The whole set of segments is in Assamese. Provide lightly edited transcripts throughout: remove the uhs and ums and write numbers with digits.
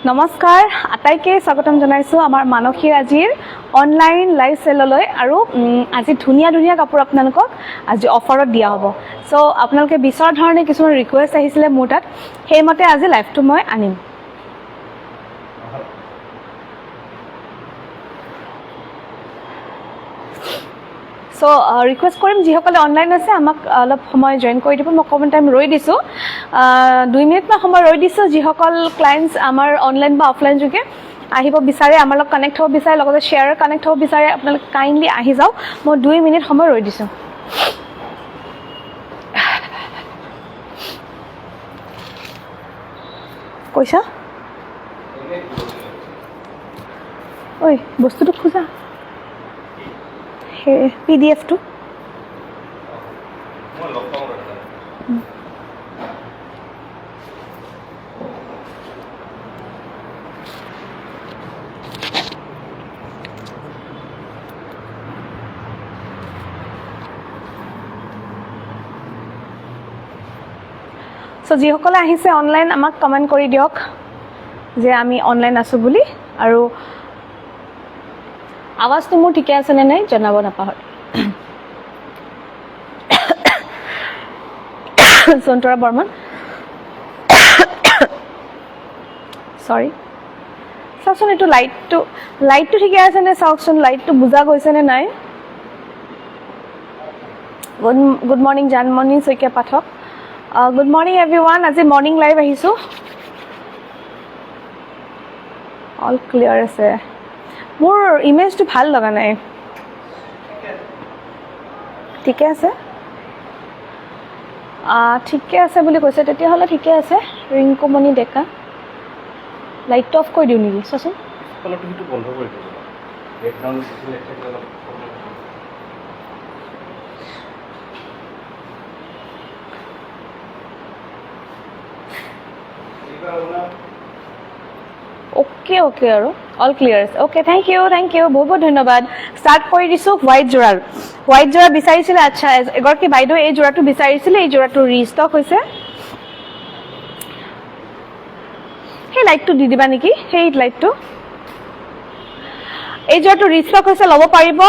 নমস্কাৰ আটাইকে স্বাগতম জনাইছো আমাৰ মানসী আজিৰ অনলাইন লাইভ সেললৈ আৰু আজি ধুনিয়া ধুনিয়া কাপোৰ আপোনালোকক আজি অফাৰত দিয়া হ'ব সো আপোনালোকে বিচৰা ধৰণে কিছুমান ৰিকুৱেষ্ট আহিছিলে মোৰ তাত সেইমতে আজি লাইভটো মই আনিম সো ৰিকুৱেষ্ট কৰিম যিসকলে অনলাইন আছে আমাক অলপ সময় জয়েন কৰি দিব মই অকমান টাইম ৰৈ দিছো 2 মিনিট মান সময় ৰৈ দিছো যিসকল ক্লায়েন্টস আমাৰ অনলাইন বা অফলাইন যোগে আহিব বিচাৰে আমাৰ লগত কানেক্ট হ'ব বিচাৰে লগতে শেয়াৰ কানেক্ট হ'ব বিচাৰে আপোনালোকে কাইন্ডলি আহি যাওক মই 2 মিনিট সময় ৰৈ দিছো কৈছা ঐ বস্তুটো খুজা PDF to so যিসকলে আহিছে অনলাইন আমাক কমেন্ট কৰি দিয়ক যে আমি অনলাইন আছো বুলি আৰু আৱাজটো মোৰ ঠিকে আছে নে নাই জনাব নাপাহৰ সন্তৰা বৰ্মন সৰি চাওকচোন এইটো লাইটটো ঠিকে আছে নে চাওকচোন লাইটটো বুজা গৈছে নে নাই গুড মৰ্নিং জানমণি শইকীয়া পাঠক গুড মৰ্নিং এভৰিৱান আজি মৰ্নিং লাইভ আহিছো অল ক্লিয়াৰ আছে মোৰ ইমেজটো ভাল লগা নাই ঠিকে আছে ঠিকে আছে বুলি কৈছে তেতিয়া হলে ঠিকে আছে ৰিংকুমণি ডেকা লাইট অফ কৰি দিও নেকি চাচোন কলৰটো কিন্তু বন্ধ কৰি দিও ব্যাকগ্ৰাউণ্ড সিলেক্ট কৰি অলপ ओके ओके আৰু অল ক্লিয়াৰ আছে ওকে থ্যাংক ইউ বহুত বহুত ধন্যবাদ স্টাৰ্ট কৰি দিছো হোয়াইট জোড়া বিচাৰিছিলে আচ্ছা এগৰ কি বাইদেউ এই জোড়াটো বিচাৰিছিলে এই জোড়াটো ৰিষ্টক হৈছে হে লাইটটো দি দিবা নেকি সেই লাইটটো এই জোড়াটো ৰিষ্টক হৈছে লব পাৰিব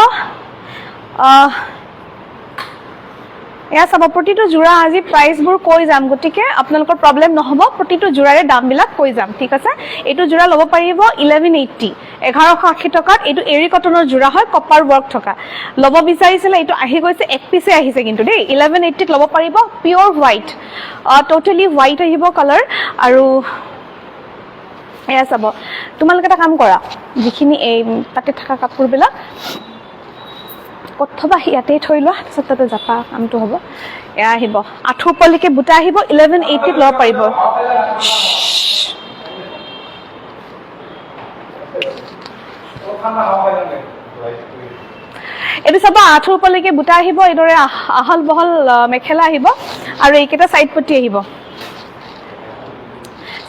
এয়া সব প্ৰতিটো জোড়া আজি প্ৰাইসবোৰ কৈ যাম গটিকে আপোনালোকৰ প্ৰবলেম নহব প্ৰতিটো জোড়াৰে দামবিলাক কৈ যাম ঠিক আছে এটো জোড়া লব পাৰিব 1180 1180 টকাত এটো এৰি কটনৰ জোড়া হয় কপাৰ ওয়াৰ্ক থকা লব বিচাৰিছিলে এটো আহি গৈছে এক পিছে আহিছে কিন্তু দেই 1180 ত লব পাৰিব পিওৰ হোয়াইট টোটালি হোয়াইট আহিব কালাৰ আৰু এয়া সব তোমালোকে এটা কাম কৰা যিখিনি এই তাতে থকা কাপোৰবিলাক কতবা ইয়াতে থৈ লোৱা সত্যতে জাপা কামটো হ'ব এয়া আহিব আঠু পলিকে বুটা আহিব 1180 ত লব পাৰিব এটো সব আঠু পলিকে বুটা আহিব এদৰে আহল বহল মেখেলা আহিব আৰু এইকেটা সাইড পটি আহিব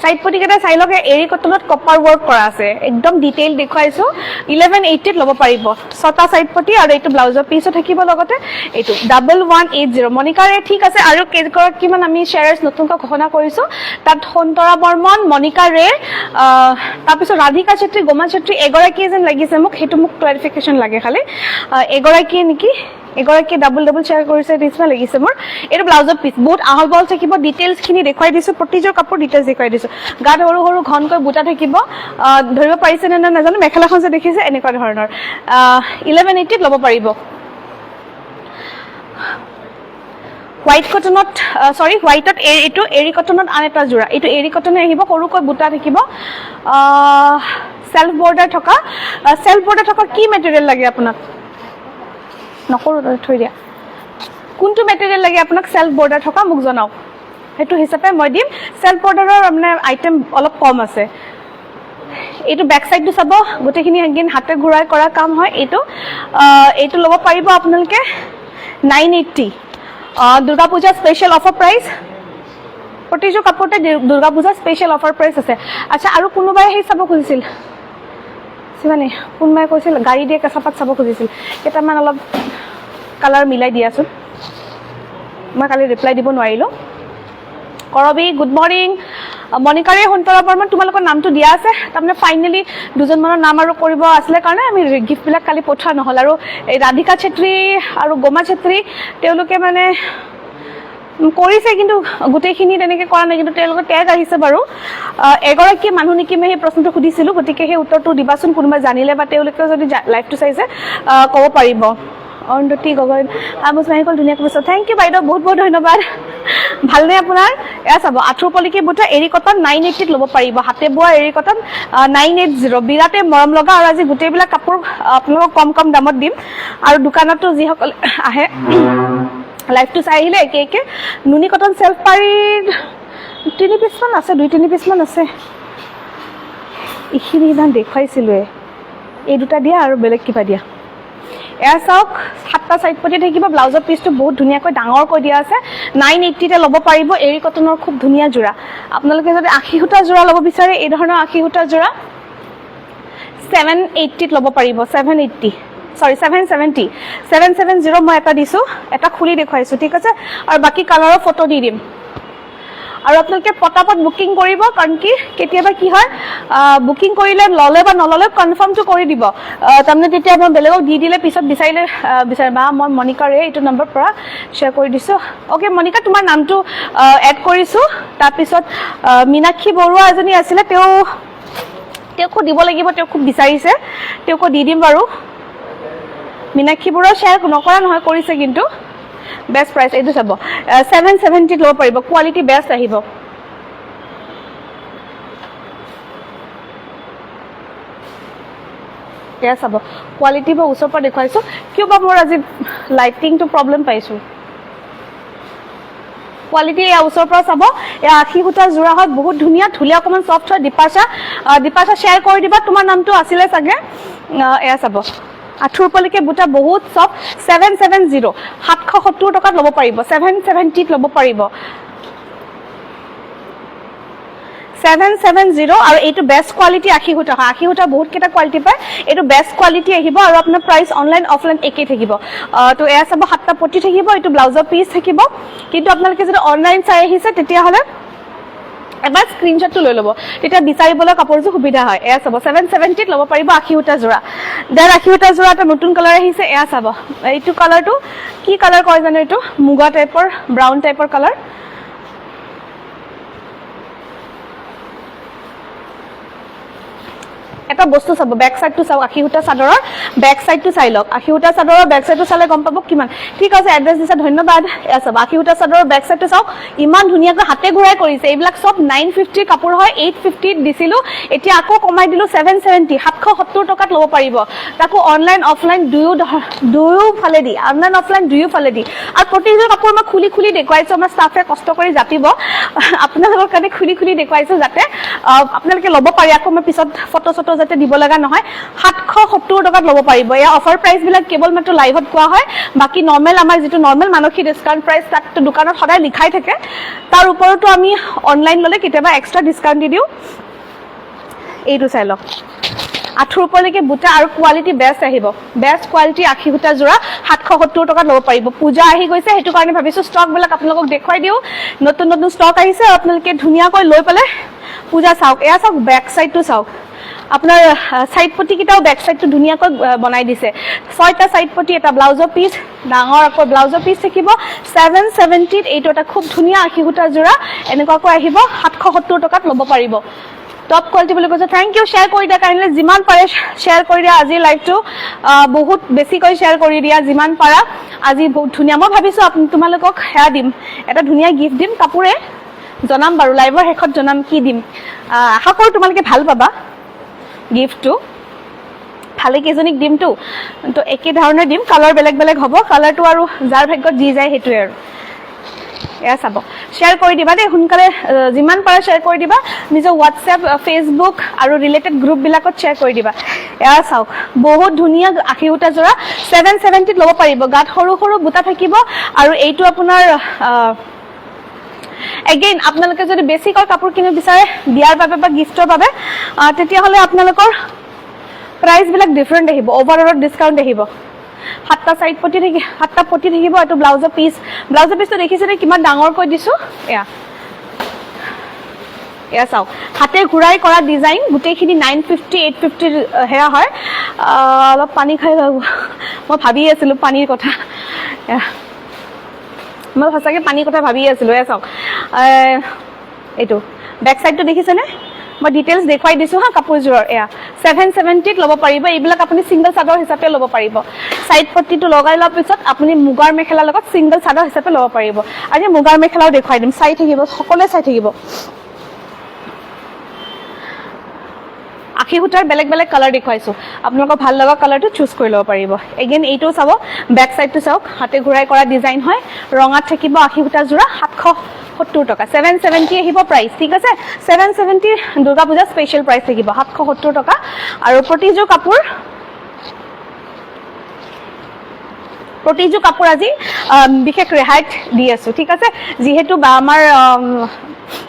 সাইড পটি কেটা চাইলকে এৰি কটনত কপাৰ ওয়াৰ্ক কৰা আছে একদম ডিটেইল দেখাইছো 1180 ত লব পাৰিব ছটা সাইড পটি আৰু এইটো ব্লাউজৰ পিছও থাকিব লগতে এইটো 1180 মনিকাৰে ঠিক আছে আৰু কেজকৰ কিমান আমি শেয়াৰছ নতুনকৈ ঘোষণা কৰিছো তাত সন্তৰা বৰ্মন মনিকাৰে তাৰপিছত ৰাধিকা চেত্ৰী গোমা চেত্ৰী এগৰাকী যেন লাগিছে মোক হেতু মোক ক্লাৰিফিকেশন লাগে খালি এগৰাকী নেকি এগৰাকী ডাবল শেয়াৰ কৰিছে দিছমা লাগিছে মোৰ এটো ব্লাউজৰ পিছ বহুত আহল বল থাকিব ডিটেইলছ খিনি দেখাই দিছো প্ৰতিজোৰ কাপোৰ ডিটেইলছ দেখাই দিছো গাত হৰু হৰু ঘনকৈ বুটা থাকিব ধৰিব পাৰিছে নে নাজানো মেখেলাখন যে দেখিছে এনেকুৱা ধৰণৰ 1180 ত লব পাৰিব হোয়াইট কটনত সৰি হোয়াইটত এটো এৰি কটনত আন এটা জোড়া এটো এৰি কটনে আহিব সৰুকৈ বুটা থাকিব সেলফ বৰ্ডাৰ থকা কি মেটেৰিয়েল লাগে আপোনাক নকৰো থৈ দিয়া কোনটো মেটেৰিয়েল লাগে আপোনাক সেলফ বৰ্ডাৰ থকা মোক জনাওক হেতু হিচাপে মই দিম সেলফ বৰ্ডাৰৰ মানে আইটেম অলপ কম আছে এটো ব্যাক সাইডটো চাব গটেখিনি হংগিন হাতে ঘুৰাই কৰা কাম হয় এটো লব পাৰিব আপোনালোকে 980 Durga Puja special offer price প্ৰতিটো কাপোৰতে Durga Puja special offer price আছে আচ্ছা আৰু কোনোবাই হেই চাব খুজিছিল সিমানে কোনবাই কৈছিল গাড়ী দিয়ে কেঁচাপাত চাব খুজিছিল কেটামান অলপ কালাৰ মিলাই দিয়াছোন মই কালি ৰিপ্লাই দিব নোৱাৰিলো কৰবি গুড মৰ্নিং মনিকাৰে সন্তৰা বৰ্মন তোমালোকৰ নামটো দিয়া আছে তাৰমানে ফাইনেলি দুজনমানৰ নাম আৰু কৰিব আছিলে কাৰণে আমি গিফ্টবিলাক কালি পঠোৱা নহ'ল আৰু এই ৰাধিকা চেত্ৰী আৰু গোমা চেত্ৰী তেওঁলোকে মানে কৰিছে কিন্তু গোটেইখিনি তেনেকৈ কৰা নাই কিন্তু তেওঁলোকৰ টেগ আহিছে বাৰু এগৰাকী মানুহ নেকি মই সেই প্ৰশ্নটো সুধিছিলোঁ গতিকে সেই উত্তৰটো দিবাচোন কোনোবাই জানিলে বা তেওঁলোকে যদি লাইভটো চাইছে ক'ব পাৰিব অৰুন্ধতী গগৈ আমোচ মাহিকল ধুনীয়াকৈ কৈছে থেংক ইউ বাইদেউ বহুত বহুত ধন্যবাদ ভালনে আপোনাৰ এয়া চাব আঁঠুৰ পলিকি বুটা এৰী কটন 980ত ল'ব পাৰিব হাতে বোৱা এৰী কটন 980 বিৰাটে মৰম লগা আৰু আজি গোটেইবিলাক কাপোৰ আপোনালোকক কম কম দামত দিম আৰু দোকানতো যিসকলে আহে লাইভটো চাই আহিলে একে একে নুনি কটন চেল্ফ পাৰীৰ 3 পিছমান আছে 2-3 পিছমান আছে এইখিনি ইমান দেখুৱাইছিলোঁৱে এই দুটা দিয়া আৰু বেলেগ কিবা দিয়া এয়া চাওক 7টা চাইড পতি থাকিব ব্লাউজৰ পিচটো বহুত ধুনীয়াকৈ ডাঙৰকৈ দিয়া আছে 980তে ল'ব পাৰিব এৰী কটনৰ খুব ধুনীয়া যোৰা আপোনালোকে যদি আশী সূতা যোৰা ল'ব বিচাৰে এই ধৰণৰ আশী সূতা যোৰা 780ত ল'ব পাৰিব 770 মই এটা দিছোঁ এটা খুলি দেখুৱাইছোঁ ঠিক আছে আৰু বাকী কালাৰৰ ফটো দি দিম আৰু আপোনালোকে পটাপট বুকিং কৰিব কাৰণ কি কেতিয়াবা কি হয় বুকিং কৰিলে ল'লে বা নল'লে কনফাৰ্মটো কৰি দিব তাৰমানে তেতিয়া মই বেলেগক দি দিলে পিছত বিচাৰিলে বা মই মনিকাৰে এইটো নম্বৰ পৰা শ্বেয়াৰ কৰি দিছোঁ অ'কে মনিকা তোমাৰ নামটো এড কৰিছোঁ তাৰপিছত মীনাক্ষী বৰুৱা এজনী আছিলে তেওঁকো দিব লাগিব তেওঁ খুব বিচাৰিছে তেওঁকো দি দিম বাৰু মীনাক্ষী বৰুৱা শ্বেয়াৰ নকৰা নহয় কৰিছে কিন্তু বেষ্ট প্ৰাইচ এইটো চাব 770ত ল'ব পাৰিব কোৱালিটি বেষ্ট আহিব এয়া চাব কোৱালিটি মই ওচৰৰ পৰা দেখুৱাইছোঁ কিয় বা মোৰ আজি লাইটিংটো প্ৰব্লেম পাইছোঁ কোৱালিটি এয়া ওচৰৰ পৰা চাব এয়া 80 সূতা যোৰা হয় বহুত ধুনীয়া ধুলে অকণমান ছফ্ট হয় দীপাশা শ্বেয়াৰ কৰি দিবা তোমাৰ নামটো আছিলে চাগে এয়া চাব আঁঠুৰ পলিকে বুটা বহুত চব 770 770 টকাত ল'ব পাৰিব 770ত ল'ব পাৰিব 770 আৰু এইটো বেষ্ট কোৱালিটি 80 সূতা বহুত কেইটা কোৱালিটি পায় এইটো বেষ্ট কোৱালিটি আহিব আৰু আপোনাৰ প্ৰাইচ অনলাইন অফলাইন একেই থাকিব তো এয়া চাব 7টা পটি থাকিব এইটো ব্লাউজৰ পিচ থাকিব কিন্তু আপোনালোকে যদি অনলাইন চাই আহিছে তেতিয়াহ'লে এবাৰ স্ক্ৰীনশ্বটটো লৈ ল'ব তেতিয়া বিচাৰিবলৈ কাপোৰযোৰ সুবিধা হয় এয়া চাব 770ত ল'ব পাৰিব 80 সূতা যোৰা দেন 80 সূতা যোৰা এটা নতুন কালাৰ আহিছে এয়া চাব এইটো কালাৰটো কি কালাৰ কয় জানো এইটো মুগা টাইপৰ ব্ৰাউন টাইপৰ কালাৰ এটা বস্তু চাব বেক সাইডটো চাওক 80 সূতা চাদৰৰ বেক সাইডটো চাই লওক 80 সূতা চাদৰৰ বেক সাইডটো চালে গম পাব কিমান ঠিক আছে এড্ৰেছ দিছে ধন্যবাদ এয়া চাব 80 সূতা চাদৰৰ বেক সাইডটো চাওক ইমান ধুনীয়াকৈ হাতে ঘূৰাই কৰিছে এইবিলাক সব 950 কাপোৰ হয় 850 দিছিলোঁ এতিয়া আকৌ কমাই দিলোঁ 770 770 টকাত ল'ব পাৰিব তাকো অনলাইন অফলাইন দুয়োফালে দি অনলাইন অফলাইন দুয়োফালে দি আৰু প্ৰতিযোৰ কাপোৰ মই খুলি দেখুৱাইছোঁ আমাৰ ষ্টাফে কষ্ট কৰি জাপিব আপোনালোকৰ কাৰণে খুলি দেখুৱাইছোঁ যাতে আপোনালোকে ল'ব পাৰে আকৌ মই পিছত ফটো যাতে দিব লগা নহয় 770 টকাত ল'ব পাৰিব এয়া অফাৰ প্ৰাইচ বিলাক কেৱল মাত্ৰ লাইভত কোৱা হয় বাকি নৰ্মেল আমাৰ যেটো নৰ্মেল মানসিক ডিসকাউন্ট প্ৰাইচ তাত দোকানত সদায় লিখাই থাকে তাৰ ওপৰতো আমি অনলাইন ললে কেতিয়াবা এক্সট্ৰা ডিসকাউন্ট দি দিও এইটো চাই লওক আঠুৰ ওপৰলৈকে বুটা আৰু কোৱালিটি বেষ্ট আহিব বেষ্ট কোৱালিটি 80 সূতা যোৰা 770 টকাত ল'ব পাৰিব পূজা আহি গৈছে হেতু কাৰণে ভাবিছো ষ্টক বিলাক আপোনালোকক দেখুৱাই দিও নতুন ষ্টক আহিছে আপোনালোকে ধুনীয়াকৈ লৈ পেলে পূজা চাওক এয়া চাওক বেক সাইডটো চাওক আপোনাৰ সাইড পটি কিটাও বেক সাইডটো ধুনীয়াকৈ বনাই দিছে 6টা সাইড পটি এটা ব্লাউজৰ পিস ডাঙৰ আকৌ ব্লাউজৰ পিস থাকিব 770 এইটো এটা খুব ধুনীয়া 80 সূতা যোৰা এনেকুৱাকৈ আহিব 770 টকাত ল'ব পাৰিব টপ কোৱালিটি বুলি কৈছে থ্যাংক ইউ শ্বেয়াৰ কৰি দিয়া কাৰণে যিমান পাৰে শ্বেয়াৰ কৰি দিয়া আজি লাইভটো বহুত বেছিকৈ শ্বেয়াৰ কৰি দিয়া যিমান পাৰা আজি বহুত ধুনীয়া মই ভাবিছো তোমালোকক হেয়া দিম এটা ধুনীয়া গিফট দিম কাপোৰে জনাম বাৰু লাইভৰ শেষত জনাম কি দিম আশা কৰো তোমালোকে ভাল পাবা গিফটটো ভালে কেজনিক দিম তো একে ধৰণৰ দিম কালাৰ বেলেগ হ'ব কালাৰটো আৰু যাৰ ভাগ্যত দি যায় হেতুৱে আৰু এয়া চাব শ্বেয়াৰ কৰি দিবা দে হুনকালে যিমান পাৰা শ্বেয়াৰ কৰি দিবা নিজৰ WhatsApp Facebook আৰু ৰিলেটেড গ্ৰুপ বিলাকত শ্বেয়াৰ কৰি দিবা এয়া চাওক বহুত ধুনীয়া 80 সূতা যোৰা 770 ত ল'ব পাৰিব গাত সৰু বুটা থাকিব আৰু এইটো আপোনাৰ এগেইন আপোনালোকে যদি বেছিকৰ কাপোৰ কিনিব বিচাৰে বিয়াৰ বাবে বা গিফটৰ বাবে তেতিয়া হলে আপোনালোকৰ প্ৰাইস বিলাক ডিফাৰেন্ট আহিব ওভাৰঅল ডিসকাউন্ট আহিব 7টা সাইড পটি থাকি 7টা পটি থাকিব এটো ব্লাউজৰ পিসটো দেখিছেনে কিমান ডাঙৰ কৈ দিছো এয়া এয়া চাওক হাতে ঘূৰাই কৰা ডিজাইন গোটেইখিনি 950 850 হেয়া হয় অলপ পানী খাই যাব মই ভাবি আছিলো পানীৰ কথা মই সঁচাকৈ পানীৰ কথা ভাবি আছিলো এয়া চাওক এইটো বেক চাইডটো দেখিছেনে মই ডিটেইলছ দেখুৱাই দিছো হা কাপোৰযোৰৰ এয়া 770 ত ল'ব পাৰিব এইবিলাক আপুনি সিঙ্গেল চাদৰ হিচাপে ল'ব পাৰিব সাইড পট্টিটো লগাই লোৱাৰ পিছত আপুনি মুগাৰ মেখেলা লগত সিঙ্গেল চাদৰ হিচাপে ল'ব পাৰিব আজি মুগাৰ মেখেলাও দেখুৱাই দিম চাই থাকিব সকলোৱে চাই থাকিব আখি সূতাৰ বেলেগ বেলেগ কালাৰ দেখুৱাইছো আপোনালোকৰ ভাল লগা কালাৰটো চুজ কৰি ল'ব পাৰিব এগেইন এইটো চাব বেক সাইডটো চাওক হাতে ঘূৰাই কৰা ডিজাইন হয় ৰঙাত থাকিব আখি সূতা জোৰা 770 টকা 770 আহিব প্ৰাইস ঠিক আছে 770 দুৰ্গা পূজা স্পেশাল প্ৰাইস থাকিব 770 টকা আৰু প্ৰতিযোৰ কাপোৰ আজি বিশেষ ৰেহাইত দি আছো ঠিক আছে যেহেতু আমাৰ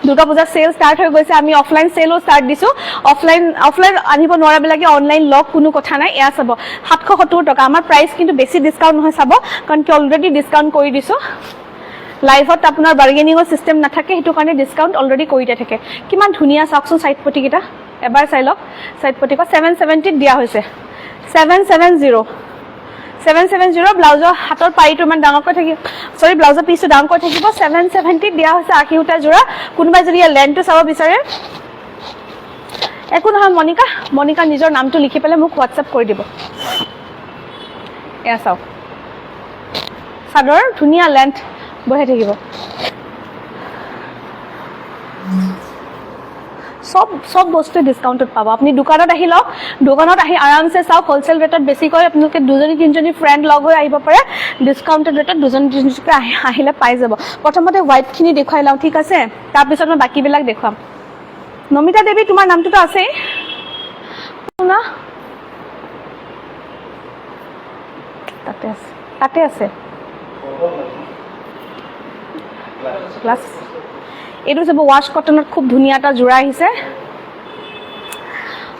দুৰ্গা পূজা সেল স্টাৰ্ট হৈ গৈছে আমি অফলাইন সেলও স্টাৰ্ট দিছো অফলাইন আনিব নোৱাৰা বিলাকে অনলাইন লগ কোনো কথা নাই এয়া চাব 770 টকা আমাৰ প্ৰাইস কিন্তু বেছি ডিসকাউন্ট নহয় চাব কাৰণ কি অলৰেডি ডিসকাউন্ট কৰি দিছো লাইভত আপোনাৰ বাৰ্গেনিংৰ সিস্টেম নাথাকে হেতু কাৰণে ডিসকাউন্ট অলৰেডি কৰিতে থাকে কিমান ধুনিয়া চাওকচোন সাইড পটি কিটা এবাৰ চাই লওক সাইড পটি ক 770 দিয়া হৈছে 770 ব্লাউজৰ হাতৰ পাইটো মান ডাঙৰকৈ থাকিব সৰি ব্লাউজৰ পিছটো ডাঙৰকৈ থাকিব 770 দিয়া হৈছে আখি সূতা জোৰা কোনোবাই যদি লেন্থটো চাব বিচাৰে একো নহয় মনিকা নিজৰ নামটো লিখি পেলে মোক WhatsApp কৰি দিব এয়া চাওক চাদৰ ধুনিয়া লেন্থ বহে থাকিব সব বস্তু ডিসকাউন্টত পাব আপনি দোকানত আহি লওক দোকানত আহি আৰামসে চাওক হোলসেল ৰেটত বেছি কৰি আপোনালোকে দুজনী তিনজনী ফ্ৰেন্ড লগ হৈ আহিব পাৰে ডিসকাউন্টেড ৰেটত দুজনী তিনজনীকে আহিলে পাই যাব প্ৰথমতে হোৱাইট খিনি দেখুৱাই লওঁ ঠিক আছে তাৰ পিছত মই বাকি বিলাক দেখুৱাম নমিতা দেৱী তোমাৰ নামটো তো আছে না তাতে আছে ক্লাস এইটো সব ওয়াশ কটনৰ খুব ধুনিয়া এটা জোৰা আহিছে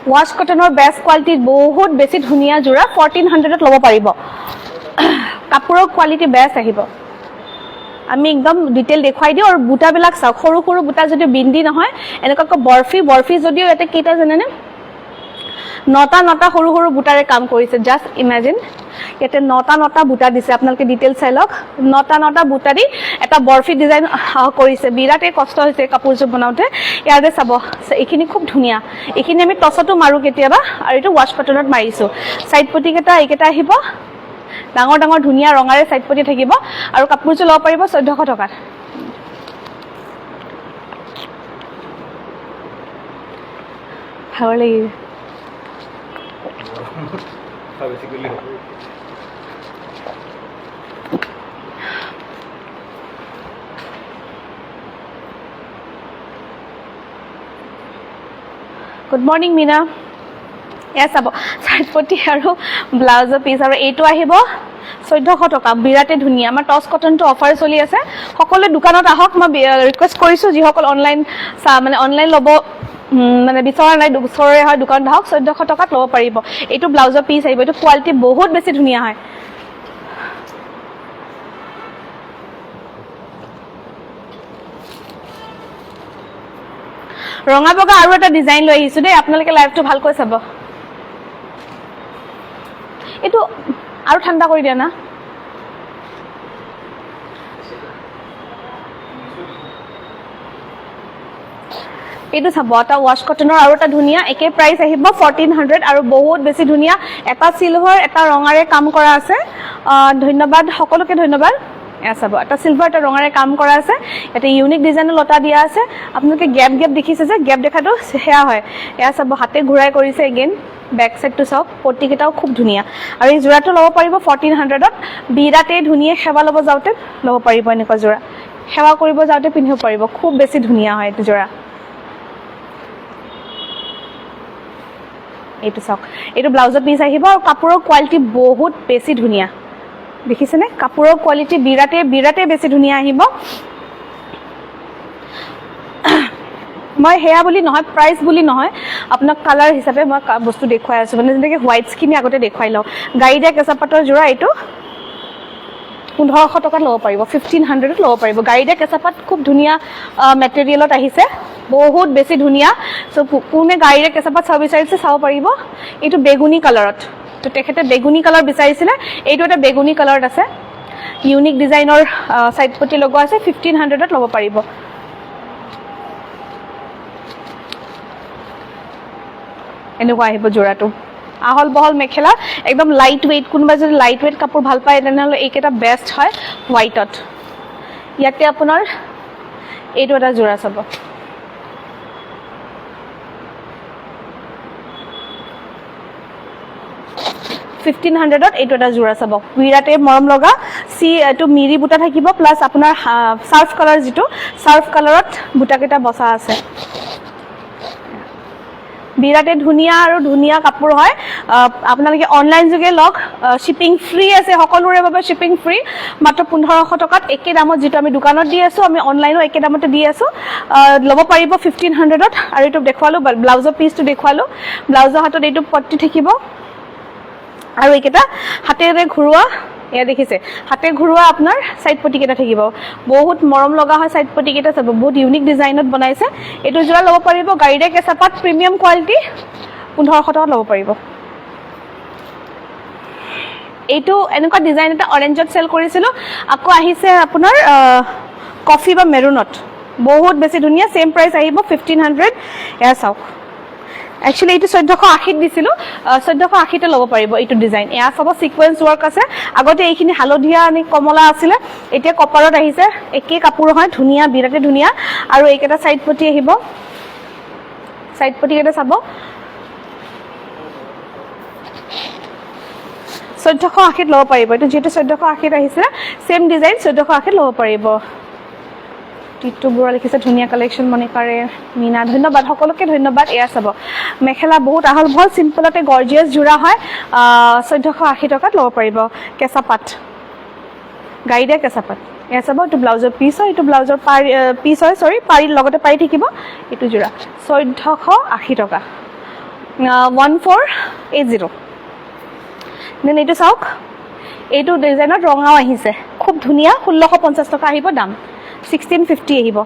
ওয়াশ কটনৰ বেস্ট কোৱালিটি বহুত বেছি ধুনিয়া জোৰা 1400 ত ল'ব পাৰিব কাপোৰৰ কোৱালিটি বেস্ট আহিব আমি একদম ডিটেইল দেখুৱাই দিও আৰু বুটা বিলাক চাওক সৰু সৰু বুটা যদি বিন্দি নহয় এনেকৈ বৰফি যদিও এতে কেটা জানেনে নটা সৰু সৰু বুটাৰে কাম কৰিছে জাস্ট ইমাজিন ইয়াতে নটা বুটা দিছে আপোনালোকে ডিটেইল চাই লওক নটা বুটা দি এটা বৰফি ডিজাইন কৰিছে বিৰাটে কষ্ট হৈছে কাপোৰযোৰ বনাওতে ইয়াৰে চাব এইখিনি খুব ধুনিয়া এইখিনি আমি টছটো মাৰো কেতিয়াবা আৰু এটো ওয়াশ কটনত মাৰিছো সাইড পটি কেটা এইকেটা আহিব ডাঙৰ ধুনিয়া ৰঙাৰে সাইড পটি থাকিব আৰু কাপোৰযোৰ ল'ব পাৰিব 1400 টকাত ভালে লাগে basically good morning Meena yes আব সাইড পটি আৰু ব্লাউজৰ পিস আৰু এইটো আহিব 1400 টকা বিৰাটে ধুনিয়া আমাৰ টস কটনটো অফাৰ চলি আছে সকলো দোকানত আহক মই ৰিকুৱেষ্ট কৰিছো যি সকল অনলাইন মানে অনলাইন লব মানে বিচৰা নাই দুসৰে হয় দোকানত আহক 1400 টকাত লব পাৰিব এইটো ব্লাউজৰ পিস আহিব এইটো কোৱালিটি বহুত বেছি ধুনিয়া হয় ৰঙা বগা আৰু এটা ডিজাইন লৈ আহিছো দেই আপোনালোকে লাইভটো ভালকৈ চাব এটো আৰু ঠাণ্ডা কৰি দিয়া না এটো চাব এটা ওয়াশ কটনৰ আৰু এটা ধুনিয়া একে প্ৰাইস আহিব 1400 আৰু বহুত বেছি ধুনিয়া এটা সিলভাৰ এটা ৰঙাৰে কাম কৰা আছে ধন্যবাদ সকলোকে ধন্যবাদ এয়া চাব এটা সিলভাৰ এটা ৰঙাৰে কাম কৰা আছে এটা ইউনিক ডিজাইনৰ লতা দিয়া আছে আপোনালোকে গ্যাপ দেখিছে যে গ্যাপ দেখাটো হেয়া হয় এয়া চাব হাতে ঘূৰাই কৰিছে এগেইন ব্যাক সাইডটো চাওক পটি কেটাও খুব ধুনিয়া আৰু এই জোৰাটো ল'ব পাৰিব 1400 ত বিৰাটে ধুনিয়া সেৱা ল'ব যাওতে ল'ব পাৰিব এনেকুৱা জোৰা সেৱা কৰিব যাওতে পিন্ধিব পাৰিব খুব বেছি ধুনিয়া হয় এই জোৰা এইটো চাওক এইটো ব্লাউজৰ পিস আহিব আৰু কাপোৰৰ কোৱালিটি বহুত বেছি ধুনিয়া দেখিছেনে কাপোৰৰ কোৱালিটি বিৰাটে বেছি ধুনিয়া আহিব মই হেয়া বুলি নহয় প্ৰাইস বুলি নহয় আপোনাক কালাৰ হিচাপে মই বস্তু দেখুৱাই আছো মানে যেনেকৈ হোৱাইটস খিনি আগতে দেখুৱাই লও গাইডা কেঁচা পাটৰ জোৰা এইটো 1500 টকাত ল'ব পাৰিব 1500ত ল'ব পাৰিব গাড়ীতে কেঁচাপাত খুব ধুনীয়া মেটেৰিয়েলত আহিছে বহুত বেছি ধুনীয়া সো কোনে গাড়ীৰে কেঁচাপাত চাব বিচাৰিছে চাব পাৰিব এইটো বেগুনি কালাৰত তো তেখেতে বেগুনি কালাৰ বিচাৰিছিলে এইটো এটা বেগুনি কালাৰত আছে ইউনিক ডিজাইনৰ সাইড পটি লগোৱা আছে 1500ত ল'ব পাৰিব এনেকুৱা আহিব জোৰাটো আহল বহল মেখেলা একদম লাইট ওয়েট কোনবা যদি লাইট ওয়েট কাপোৰ ভাল পায় তেনেহলে এইকেটা বেষ্ট হয় হোৱাইটত ইয়াতে আপোনাৰ এইটো এটা জোৰা চাব 1500ত এইটো এটা জোৰা চাব বিৰাটে মৰম লগা সি এটো মিৰি বুটা থাকিব প্লাস আপোনাৰ সাৰ্ফ কালাৰ যেটো সাৰ্ফ কালাৰত বুটা কেটা বসা আছে বিৰাটে ধুনিয়া আৰু ধুনিয়া কাপোৰ হয় আপোনালোকে অনলাইন যোগে লগ শিপিং ফ্ৰী আছে সকলোৰে বাবে শিপিং ফ্ৰী মাত্ৰ 1500 টকাত একে দামত যেটো আমি দোকানত দি আছো আমি অনলাইনও একে দামতে দি আছো লব পাৰিব 1500ত আৰু এটো দেখুৱালো ব্লাউজৰ পিসটো দেখুৱালো ব্লাউজৰ হাতত এইটো পট্টি থাকিব আৰু এইকেটা হাতেৰে ঘুৰুৱা এয়া দেখিছে হাতে ঘুৰুৱা আপোনাৰ সাইড পটি কেটা থাকিব বহুত মৰম লগা হয় সাইড পটি কেটা সব বহুত ইউনিক ডিজাইনত বনাইছে এটো জোৰা লব পাৰিব গাড়ীৰে কেঁচাপাত প্ৰিমিয়াম কোৱালিটি 1500 টকা লব পাৰিব এইটো এনেকুৱা ডিজাইন এটা অৰেঞ্জত সেল কৰিছিল আকৌ আহিছে আপোনাৰ কফি বা মেৰুনত বহুত বেছি ধুনীয়া সেম প্ৰাইস আহিব 1500 এয়া চাওক Actually, it is 1480 দিছিলো 1480 তে লব পাৰিব এইটো ডিজাইন এয়া সব সিকোয়েন্স ওয়াৰ্ক আছে আগতে এইখিনি হালধিয়া আনি কমলা আছিল এতিয়া কপাৰত আহিছে একে কাপোৰ হয় ধুনিয়া বিৰাটে ধুনিয়া আৰু এইকেটা সাইড পটি আহিব সাইড পটি কেটা চাব 1480 লব পাৰিব এটো যেটো 1480 আহিছে সেম ডিজাইন 1480 লব পাৰিব টিটু বুৰা লিখিছে ধুনিয়া কালেকশন মনিকাৰে মিনা ধন্যবাদ সকলোকে ধন্যবাদ এয়া চাব মেখেলা বহুত আহল বহল সিম্পলতে গর্জিয়াস জোৰা হয় 1480 টকাত লব পাৰিব কেঁচাপাত গাইডে কেঁচাপাত এয়া চাব এটো ব্লাউজৰ পিস হয় এটো ব্লাউজৰ পিস হয় সৰি পাৰিৰ লগতে পাৰি থাকিব এটো জোৰা 1480 টকা 1480 নেন এটো চাওক এইটো ডিজাইনত ৰঙাও আহিছে খুব ধুনিয়া 1650 টকা আহিব দাম 1650 আহিব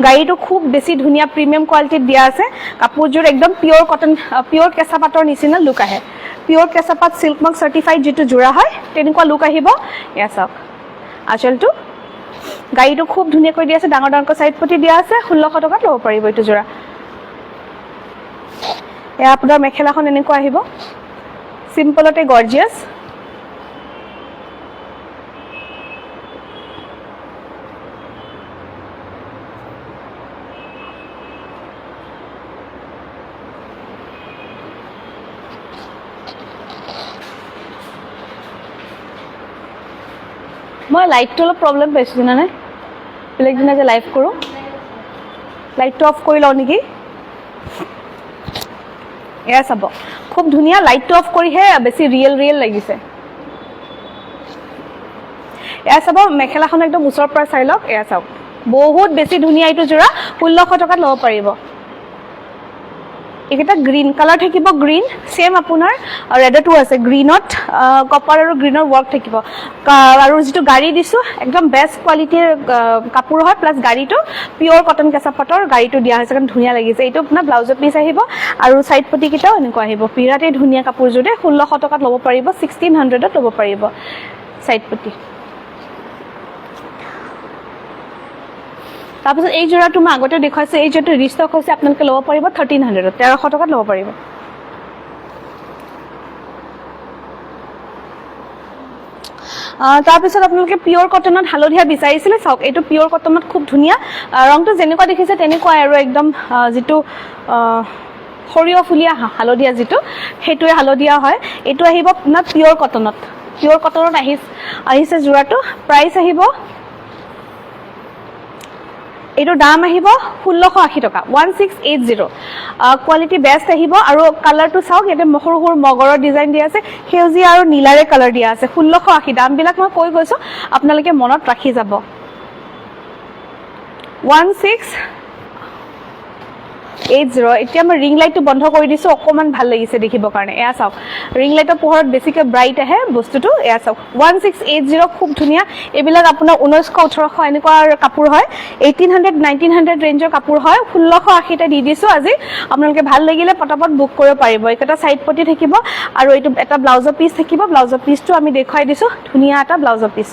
গাড়ীটো খুব বেছি ধুনিয়া প্ৰিমিয়াম কোৱালিটি দিয়া আছে কাপোৰজোৰ একদম পিওৰ কটন পিওৰ কেঁচাপাতৰ নিচিনা লুক আহে পিওৰ কেঁচাপাত সিল্ক মাৰ্ক সাৰ্টিফাইড যেটো জোৰা হয় তেনেকুৱা লুক আহিব এয়া চাওক আচলটো গাড়ীটো খুব ধুনিয়া কৰি দিয়া আছে ডাঙৰ ডাঙৰ সাইড পটি দিয়া আছে 1600 টকাত লব পাৰিব এইটো জোৰা এয়া আপোনাৰ মেখেলাখন এনেকুৱা আহিব সিম্পলতে গৰ্জিয়াস মই লাইটটো অলপ প্ৰবলেম পাইছো না নাই বেলেগ দিনা যে লাইভ কৰো লাইটটো অফ কৰি লও নেকি এয়া চাব খুব ধুনিয়া লাইটটো অফ কৰিহে বেছি ৰিয়েল লাগিছে এয়া চাব মেখেলাখন একদম উচৰ পৰা চাই লওক এয়া চাওক বহুত বেছি ধুনিয়া এইটো জোৰা 1600 টকাত লব পাৰিব এটা গ্ৰীন কালাৰ থাকিব গ্ৰীন সেম আপোনাৰ ৰেডটো আছে গ্ৰীনত কপাৰ আৰু গ্ৰীনৰ ওয়াৰ্ক থাকিব আৰু যেটো গাড়ী দিছো একদম বেস্ট কোৱালিটিৰ কাপোৰ হয় প্লাস গাড়ীটো পিওৰ কটন কেঁচাপাতৰ গাড়ীটো দিয়া হৈছে কাৰণ ধুনিয়া লাগিছে এইটো আপোনাৰ ব্লাউজৰ পিস আহিব আৰু সাইড পটি কিটাও এনেকুৱা আহিব বিৰাটে ধুনিয়া কাপোৰ জোৰে 1600 টকাত লব পাৰিব 1600 ত লব পাৰিব সাইড পটি তাৰপিছত এই জোৰাটো মই আগতে দেখাইছো এই জোৰাটো ৰিষ্টক হৈছে আপোনালোকে লব পাৰিব 1300 1300 টকাত লব পাৰিব তাৰপিছত আপোনালোকে পিওৰ কটনত হালধিয়া বিচাৰিছিলে চাওক এইটো পিওৰ কটনত খুব ধুনিয়া ৰংটো যেনেকুৱা দেখিছে তেনেকুৱাই আৰু একদম যেটো খৰিয় ফুলিয়া হালধিয়া যেটো হেতুৱে হালধিয়া হয় এইটো আহিব না পিওৰ কটনত আহিছে জোৰাটো প্ৰাইস আহিব এইটো দাম আহিব 1680 টকা 1680 কোৱালিটি বেস্ট আহিব আৰু কালাৰটো চাওক এতে মহৰুৰ মগৰৰ ডিজাইন দিয়া আছে হেউজিয়া আৰু নীলাৰে কালাৰ দিয়া আছে 1680 দাম বিলাক মই কৈ গৈছো আপোনালোকে মনত ৰাখি যাব 1680 80 এতিয়া মই ৰিং লাইটটো বন্ধ কৰি দিছো অকমান ভাল লাগিছে দেখিবৰ কাৰণে এয়া চাওক ৰিং লাইটৰ পোহৰত বেছিকে ব্ৰাইট আহে বস্তুটো এয়া চাওক 1680 খুব ধুনীয়া এইবিলাক আপোনাৰ 1900 1800 এনেকুৱা কাপোৰ হয় 1800 1900 ৰেঞ্জৰ কাপোৰ হয় 1680 টা দি দিছো আজি আপোনালোকে ভাল লাগিলে পটাপট বুক কৰিব পাৰিব এটা সাইড পটি থাকিব আৰু এইটো এটা ব্লাউজৰ পিস থাকিব ব্লাউজৰ পিসটো আমি দেখাই দিছো ধুনীয়া এটা ব্লাউজৰ পিস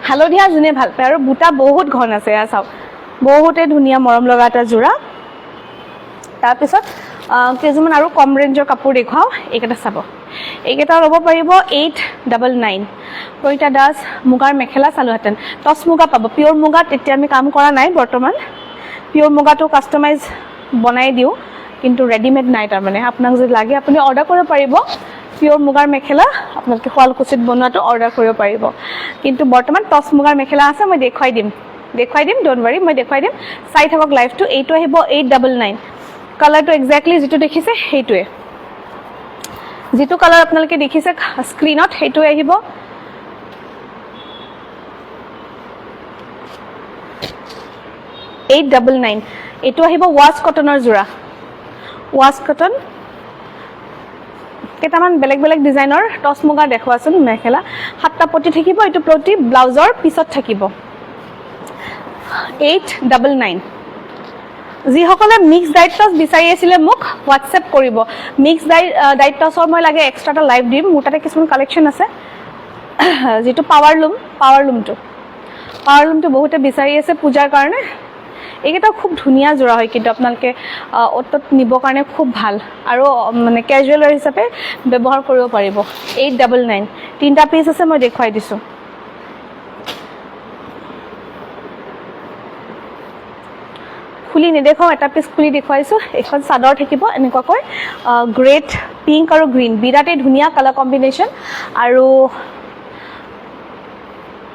হালধীয়া জুনে ভাল পায় আৰু বুটা বহুত ঘন আছে এয়া চাওক বহুতে ধুনীয়া মৰম লগা এটা জোৰা তাৰ পিছত কেজুমান আৰু কম ৰেঞ্জৰ কাপোৰ দেখাও এইকেইটা চাব এইকেইটা ল'ব পাৰিব 899 পৰিতা দাস মুগাৰ মেখেলা চালুহাতেন টস মুগা পাব পিওৰ মুগাত এতিয়া আমি কাম কৰা নাই বৰ্তমান পিওৰ মুগাটো কাস্টমাইজ বনাই দিও কিন্তু ৰেডিমেড নাই তাৰ মানে আপোনাক যদি লাগে আপুনি অৰ্ডাৰ কৰিব পাৰিব পিওৰ মুগাৰ মেখেলা আপোনালোকে শুৱালকুছিত বনোৱাটো অৰ্ডাৰ কৰিব পাৰিব কিন্তু বৰ্তমান টস মুগাৰ মেখেলা আছে মই দেখাই দিম ডোন্ট वरी মই দেখাই দিম চাই থাকক লাইভটো এইটো আহিব 899 কালাৰটো এক্স্যাক্টলি যেটো দেখিছে সেইটোৱে যেটো কালাৰ আপোনালোকে দেখিছে স্ক্ৰিনত সেইটো আহিব 899 এইটো আহিব ওয়াশ কটনৰ জোৰা ওয়াশ কটন কেটামান বেলেগ বেলেগ ডিজাইনৰ টস মুগা দেখুৱাচোন মেখেলা হাতটা পটি থাকিব এটো প্ৰতি ব্লাউজৰ পিছত থাকিব 899 যি সকলে মিক্স ডাইট টস বিচাৰি আছিল মোক WhatsApp কৰিব মিক্স ডাইট টসৰ মই লাগে এক্সট্ৰা এটা লাইভ দিম মোৰ তাতে কিছুমান কালেকচন আছে যেটো পাৱাৰ লুমটো বহুতে বিচাৰি আছে পূজাৰ কাৰণে এইটা খুব ধুনীয়া জোৰা হয় কিন্তু আপোনালোকে অটত নিব কাৰণে খুব ভাল আৰু মানে ক্যাজুয়াল হিচাপে ব্যৱহাৰ কৰিব পাৰিব 899 তিনটা পিস আছে মই দেখাই দিছো খুলি নেদেখাও এটা পিস খুলি দেখাইছো এখন সাদৰ থাকিব এনেকুৱাকৈ গ্ৰেট পিংক আৰু গ্ৰীন বিৰাটে ধুনীয়া কালাৰ কম্বিনেশন আৰু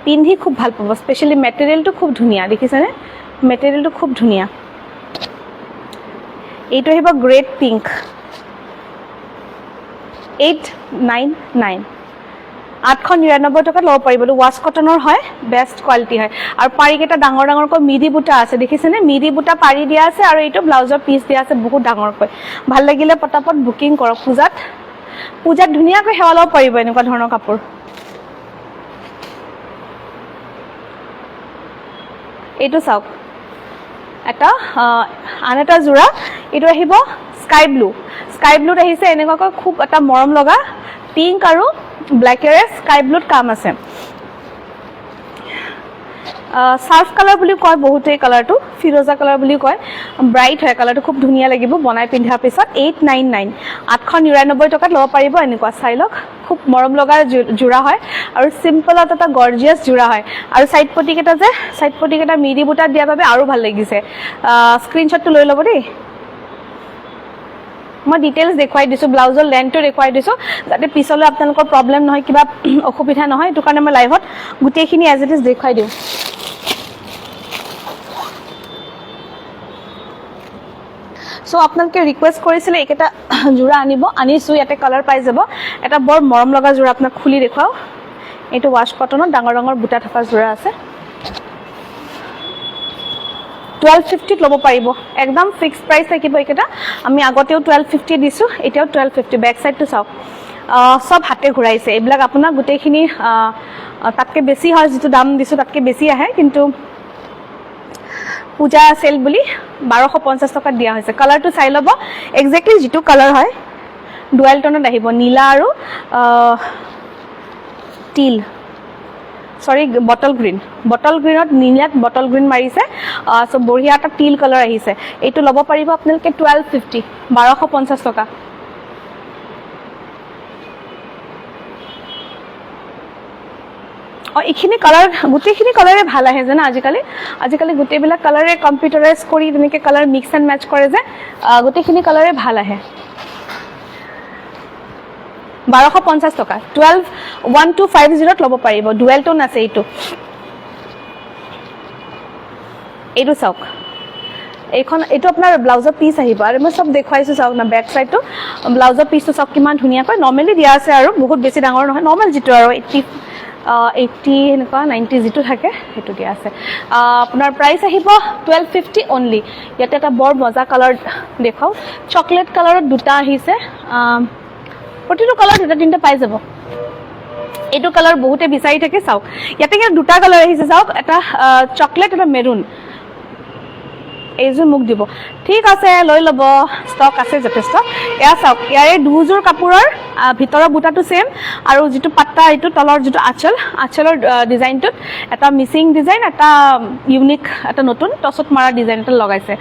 পিন্ধি খুব ভাল পাব স্পেশালি মেটেৰিয়েলটো খুব ধুনীয়া দেখিছানে মেটেৰিয়েলটো খুব ধুনীয়া এইটো আহিব গ্ৰেট পিংক 899 899 টকা লব পাৰিব ওয়াশ কটনৰ হয় বেস্ট কোৱালিটি হয় আৰু পাৰিকেটা ডাঙৰ ডাঙৰকৈ মিডি বুটা আছে দেখিছেনে মিডি বুটা পাৰি দিয়া আছে আৰু এইটো ব্লাউজৰ পিস দিয়া আছে বহুত ডাঙৰকৈ ভাল লাগিলে পটাপট বুকিং কৰক পূজাত ধুনীয়াকৈ হেৱা লব পাৰিব এনেকুৱা ধৰণৰ কাপোৰ এইটো চাওক এটা আন এটা জোৰা এইটো আহিব স্কাই ব্লুত আহিছে এনেকুৱাকৈ খুব এটা মৰম লগা পিংক আৰু ব্ল্যাকেৰে স্কাই ব্লুত কাম আছে সাৰ্ফ কালাৰ বুলি কয় বহুতে কালাৰটো ফিৰোজা কালাৰ বুলি কয় ব্ৰাইট হয় কালাৰটো খুব ধুনীয়া লাগিব বনাই পিন্ধাৰ পিছত 899 899 টকাত লব পাৰিব এনেকুৱা চাইলক খুব মৰম লগা জোৰা হয় আৰু সিম্পলত এটা গৰ্জিয়াস জোৰা হয় আৰু সাইড পটিকেটা মিডি বুটা দিয়া বাবে আৰু ভাল লাগিছে স্ক্ৰিনশ্বটটো লৈ লব দেই মই ডিটেইলস দেখাই দিছো ব্লাউজৰ লেন্থটো দেখাই দিছো যাতে পিছলৈ আপোনালোকৰ প্ৰবলেম নহয় কিবা অসুবিধা নহয় এটো কাৰণে মই লাইভত গুটেখিনি এজ ইট ইজ দেখাই দিও সো আপোনালোকে ৰিকুৱেষ্ট কৰিছিলে একটা জোৰা আনিছো ইয়াতে কালাৰ পাই যাব এটা বৰ মৰম লগা জোৰা আপোনাক খুলি দেখাও এটো ওয়াশ কটনৰ ডাঙৰ ডাঙৰ বুটা থকা জোৰা আছে 1250 লব পাৰিব একদম ফিক্স প্ৰাইস থাকিব এটা আমি আগতেও 1250 দিছো এতিয়াও 1250 ব্যাক সাইডটো চাওক সব হাতে ঘুৰাইছে এইবিলাক আপোনাৰ গুটেখিনি তাতকে বেছি হয় যেটো দাম দিছো তাতকে বেছি আহে কিন্তু পূজা সেল বুলি 1250 টকা দিয়া হৈছে কালাৰটো চাই লব এক্স্যাক্টলি যেটো কালাৰ হয় ডুৱেল টোনত আহিব নীলা আৰু টিল সৰি বটল গ্ৰীনত নীলাত বটল গ্ৰীন মাৰিছে সো বঢ়িয়া এটা টিল কালাৰ আহিছে এইটো লব পাৰিব আপোনালোকে 1250 1250 টকা এইখিনি কালাৰ গুটেখিনি কালাৰে ভাল আহে জানা আজিকালি গুটেবিলাক কালাৰে কম্পিউটাৰাইজ কৰি তেনেকে কালাৰ মিক্স এণ্ড ম্যাচ কৰে যে গুটেখিনি কালাৰে ভাল আহে 1250 টকা 1250 লব পাৰিব ডুৱেল টোন আছে এইটো চাওক এইটো আপোনাৰ ব্লাউজৰ পিস আহিব আৰু মই সব দেখাইছো চাওক না ব্যাক সাইডটো ব্লাউজৰ পিসটো সব কিমান ধুনীয়াকৈ নৰ্মালি দিয়া আছে আৰু বহুত বেছি ডাঙৰ নহয় নৰ্মাল যেটো আৰু 80 এনেকুৱা 90 যিটো থাকে সেইটো দিয়া আছে আপোনাৰ প্ৰাইচ আহিব 1250 অনলি ইয়াতে এটা বৰ মজা কালাৰ দেখাও চকলেট কালাৰত দুটা আহিছে প্ৰতিটো কালাৰ দুটা তিনটা পাই যাব এইটো কালাৰ বহুতে বিচাৰি থাকে চাওক ইয়াতে কি দুটা কালাৰ আহিছে চাওক এটা চকলেট এটা মেৰুন এইযোৰ মোক দিব ঠিক আছে লৈ ল'ব ষ্টক আছে যথেষ্ট এয়া চাওক ইয়াৰে দুযোৰ কাপোৰৰ ভিতৰৰ বুটাটো সেম আৰু যিটো পাট্টা এইটো তলৰ যিটো আঁচলৰ ডিজাইনটোত এটা মিচিং ডিজাইন এটা ইউনিক এটা নতুন টছত মাৰা ডিজাইন এটা লগাইছে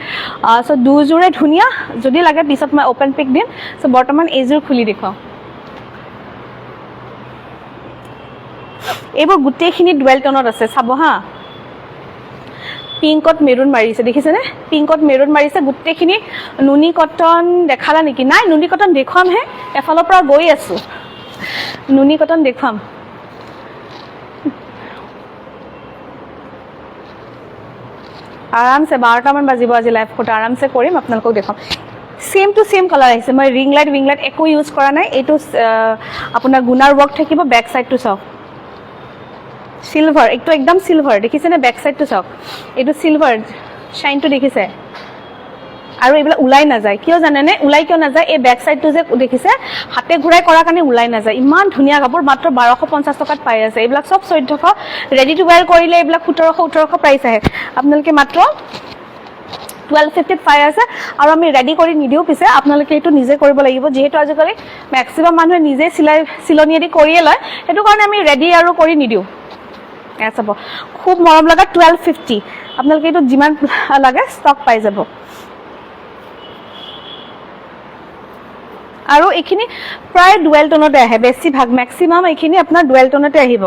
সো দুযোৰে ধুনীয়া যদি লাগে পিছত মই ওপেন পিক দিম সো বৰ্তমান এইযোৰ খুলি দেখুৱাও এইবোৰ গোটেইখিনি ডুৱেল টোনত আছে চাব হা পিংকত মেৰুন মাৰিছে দেখিছেনে পিংকত মেৰুন মাৰিছে গোটেইখিনি নুনি কটন দেখালা নেকি নাই নুনি কটন দেখুৱাম হে এফালৰ পৰা গৈ আছো নুনি কটন দেখুৱাম আৰামছে 12টা মান বাজিব আজি লাইভ ফটো আৰামছে কৰিম আপোনালোকক দেখাম সেম টু সেম কালাৰ আহিছে মই ৰিং লাইট একো ইউজ কৰা নাই এইটো আপোনাৰ গুনাৰ ৱৰ্ক থাকিব বেক সাইডটো চাওক সিলভাৰ একটু একদম সিলভাৰ দেখিছে না বেক সাইডটো চাওক এইটো সিলভাৰ শাইনটো দেখিছে আৰু এইবিলাক উলাই না যায় কিয় জানে নে উলাই কিয় না যায় এই বেক সাইডটো যে দেখিছে হাতে ঘুৰাই কৰা কাৰণে উলাই না যায় ইমান ধুনীয়া কাপোৰ মাত্ৰ 1250 টকাত পাই আছে এইবিলাক সব 1400 ৰেডি টু ওয়্যাৰ কৰিলে এইবিলাক 1700 প্ৰাইস আহে আপোনালোকে মাত্ৰ 1250 পাই আছে আৰু আমি ৰেডি কৰি নিদিও পিছে আপোনালোকে এটো নিজে কৰিব লাগিব যেহেতু আজিকালি ম্যাক্সিমাম মানুহে নিজে চিলনিয়েদি কৰিয়ে লয় এটো কাৰণে আমি ৰেডি আৰু কৰি নিদিও এছাব খুব মৰম লগা 1250 আপোনালোকে এটো যিমান লাগে ষ্টক পাই যাব আৰু এখিনি প্ৰায় ডুৱেল টোনতে আহে বেছি ভাগ ম্যাক্সিমাম এখিনি আপোনাৰ ডুৱেল টোনতে আহিব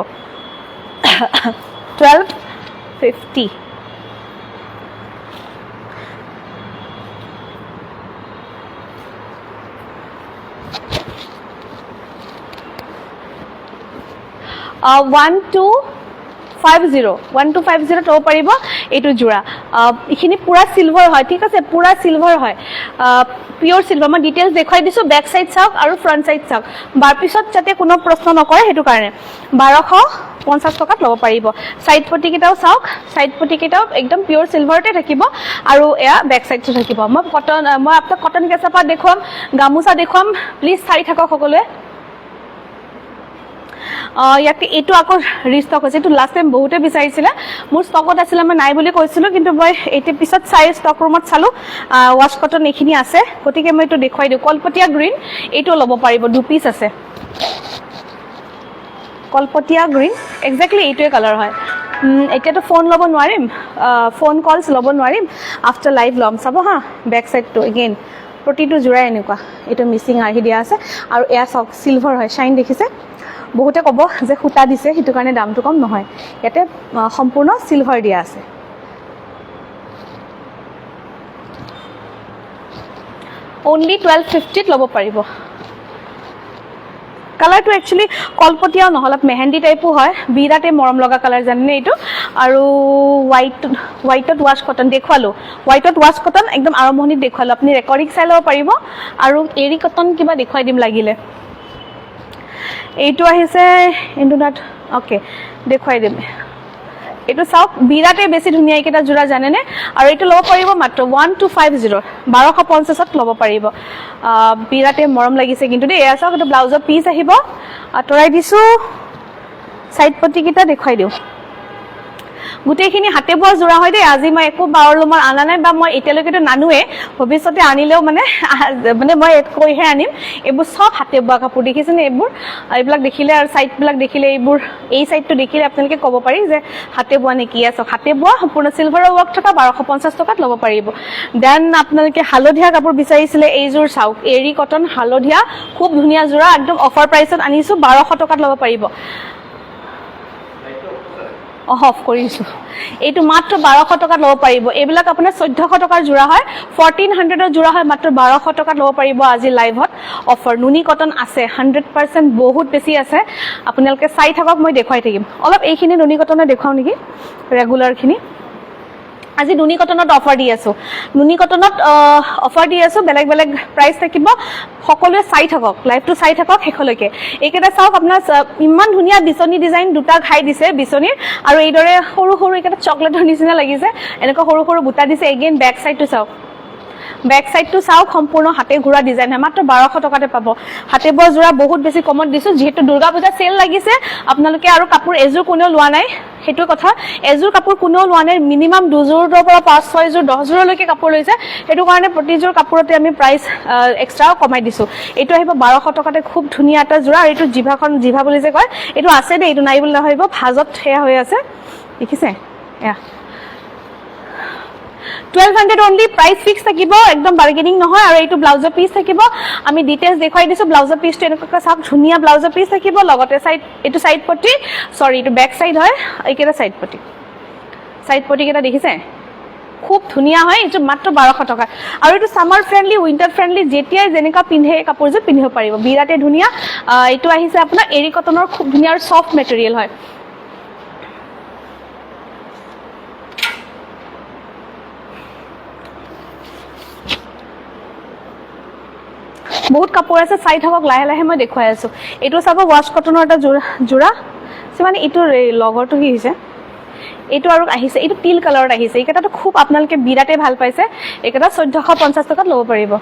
1250 1250 তো পাৰিব এইটো জোৰা ইখিনি পুৰা সিলভাৰ হয় ঠিক আছে পুৰা সিলভাৰ হয় পিওৰ সিলভাৰ মই ডিটেইলস দেখাই দিছো বেক সাইড চাওক আৰু ফ্ৰন্ট সাইড চাওক বাৰ পিছত যাতে কোনো প্ৰশ্ন নকৰে হেতু কাৰণে 1250 টকাত লব পাৰিব সাইড পটি কেটাও চাওক সাইড পটি কেটাও একদম পিওৰ সিলভাৰতে থাকিব আৰু এয়া বেক সাইডটো থাকিব মই আপোনাক কটন কেঁচাপাত দেখুৱাম গামুচা দেখুৱাম প্লিজ চাই থাকক সকলোৱে ইয়াতে এটো আকৌ ৰিস্টক হৈছে এটো লাস্ট টাইম বহুতে বিচাৰিছিলে মোৰ ষ্টকত আছিল মই নাই বুলি কৈছিলো কিন্তু মই এতে পিছত চাই ষ্টক ৰুমত চালো ওয়াশ কটন এখিনি আছে গতিকে মই এটো দেখুৱাই দিও কলপটিয়া গ্ৰীন এটো লব পাৰিব দু পিস আছে কলপটিয়া গ্ৰীন এক্স্যাক্টলি এইটোৱে কালাৰ হয় এতিয়াতো ফোন লব নোৱাৰিম ফোন কলস লব নোৱাৰিম আফটাৰ লাইভ লম চাব হা বেক সাইডটো এগেইন প্ৰতিটো জোৰা এনেকুৱা এটো মিসিং আহি দিয়া আছে আৰু এয়া সক সিলভাৰ হয় শাইন দেখিছে বহুতে কব যে খুটা দিছে হেতু কাৰণে দামটো কম নহয় ইয়াতে সম্পূৰ্ণ সিলভাৰ দিয়া আছে only 1250 ত লব পাৰিব কালাৰটো একচুয়ালি কলপটিয়া নহল মেহেন্দি টাইপো হয় বিৰাতে মৰম লগা কালাৰ জানেনে এইটো আৰু হোৱাইটত ওয়াশ কটন দেখুৱালো হোৱাইটত ওয়াশ কটন একদম আৰম্ভণিত দেখুৱালো আপুনি ৰেকৰ্ডিং চাই লব পাৰিব আৰু এৰি কটন কিবা দেখুৱাই দিম লাগিলে এইটো আহিছে ইনটু নাট ওকে দেখুৱাই দিম এইটো চাওক বিৰাতে বেছি ধুনীয়া এটা জোৰা জানেনে আৰু এইটো লব পাৰিব মাত্ৰ 1250 1250 ত লব পাৰিব বিৰাতে মৰম লাগিছে কিন্তু দেই এয়া চাওক এটা ব্লাউজৰ পিস আহিব আতৰাই দিছো সাইড পটি কিটা দেখুৱাই দিও গুটেখিনি হাতে বোৱা জোৰা হয় দেই আজি মই একো বাৰলমাৰ আনা নাই বা মই এতিয়ালৈকেটো নানুৱে ভৱিষ্যতে আনিলেও মানে মই কৈহে আনিম এইবোৰ সব হাতে বোৱা কাপোৰ দেখিছেনে এইবিলাক দেখিলে আৰু সাইড বিলাক দেখিলে এইবোৰ এই সাইডটো দেখিলে আপোনালোকে ক'ব পাৰি যে হাতে বোৱা নেকি আছে হাতে বোৱা সম্পূৰ্ণ সিলভাৰৰ ওয়াৰ্ক থকা 1250 টকাত লব পাৰিব দেন আপোনালোকে হালধীয়া কাপোৰ বিচাৰিছিলে এইযোৰ চাওক এৰি কটন হালধীয়া খুব ধুনীয়া জোৰা একদম অফাৰ প্ৰাইসত আনিছো 1200 টকাত লব পাৰিব অফ কৰিছো এইটো মাত্ৰ 1200 টকাত লব পাৰিব এইবিলাক আপোনাৰ 1400 টকাৰ জোৰা হয় 1400 ৰ জোৰা হয় মাত্ৰ 1200 টকাত লব পাৰিব আজি লাইভত অফাৰ নুনি কটন আছে 100% বহুত বেছি আছে আপোনালোকে চাই থাকক মই দেখুৱাই থাকিম অলপ এইখিনি নুনি কটনে দেখাও নেকি ৰেগুলাৰ খিনি আজি নুনি কটনত অফাৰ দি আছো বেলেগ বেলেগ প্ৰাইচ থাকিব সকলোৱে চাই থাকক লাইভটো চাই থাকক শেষলৈকে এইকেইটা চাওক আপোনাৰ ইমান ধুনীয়া বিচনী ডিজাইন দুটা ঘাই দিছে বিচনীৰ আৰু এইদৰে সৰু সৰু এইকেইটা চকলেটৰ নিচিনা লাগিছে এনেকুৱা সৰু সৰু বুটা দিছে এগেইন বেক সাইডটো চাওক সম্পূৰ্ণ হাতে ঘূৰা ডিজাইন হয় মাত্ৰ 1200 টকাতে পাব হাতে বোৱা যোৰা বহুত বেছি কমত দিছো যিহেতু দুৰ্গা পূজা সেল লাগিছে আপোনালোকে আৰু কাপোৰ এযোৰ কোনেও লোৱা নাই হেতু কথা এযোৰ কাপোৰ কোনেও লোৱা নাই মিনিমাম দুযোৰৰ পৰা 5-6 যোৰ 10 যোৰলৈকে কাপোৰ লৈছে হেতু কাৰণে প্ৰতিযোৰ কাপোৰতে আমি প্ৰাইস এক্সট্ৰা কমাই দিছো এটো আহিব 1200 টকাতে খুব ধুনীয়া এটা যোৰা আৰু এটো জিভা বুলি যে কয় এটো আছে দে এটো নাই বুলি নহয়ব ভাজত হেয়া হৈ আছে দেখিছে এয়া 1200 only price fix থাকিব একদম বাৰ্গেনিং নহয় আৰু এইটো ব্লাউজৰ পিস থাকিব আমি ডিটেইলস দেখাই দিছো ব্লাউজৰ পিসটো এনেকুৱা সাক ধুনিয়া ব্লাউজৰ পিস থাকিব লগতে সাইড এটো সাইড পটি সৰি এটো ব্যাক সাইড হয় এইকেটা সাইড পটি কেটা দেখিছে খুব ধুনিয়া হয় এটো মাত্ৰ 1200 টকা আৰু এটো সামাৰ ফ্ৰেন্ডলি উইন্টাৰ ফ্ৰেন্ডলি যেতিয়াই যেনেকা পিন্ধে কাপোৰযোৰ পিন্ধিব পাৰিব বিৰাতে ধুনিয়া এটো আহিছে আপোনাৰ এৰি কটনৰ খুব ধুনিয়া আৰু সফট মেটেৰিয়েল হয় বহুত কাপোৰ আছে চাই থাকক লাহে লাহে মই দেখুৱাই আছো এটো চাব ওয়াশ কটনৰ এটা জোৰা মানে এটো লগৰটো কি হৈছে এটো আৰু আহিছে এটো টিল কালাৰত আহিছে এইকেটাটো খুব আপোনালোকে বিৰাতে ভাল পাইছে এইকেটা 1450 টকাত লব পাৰিব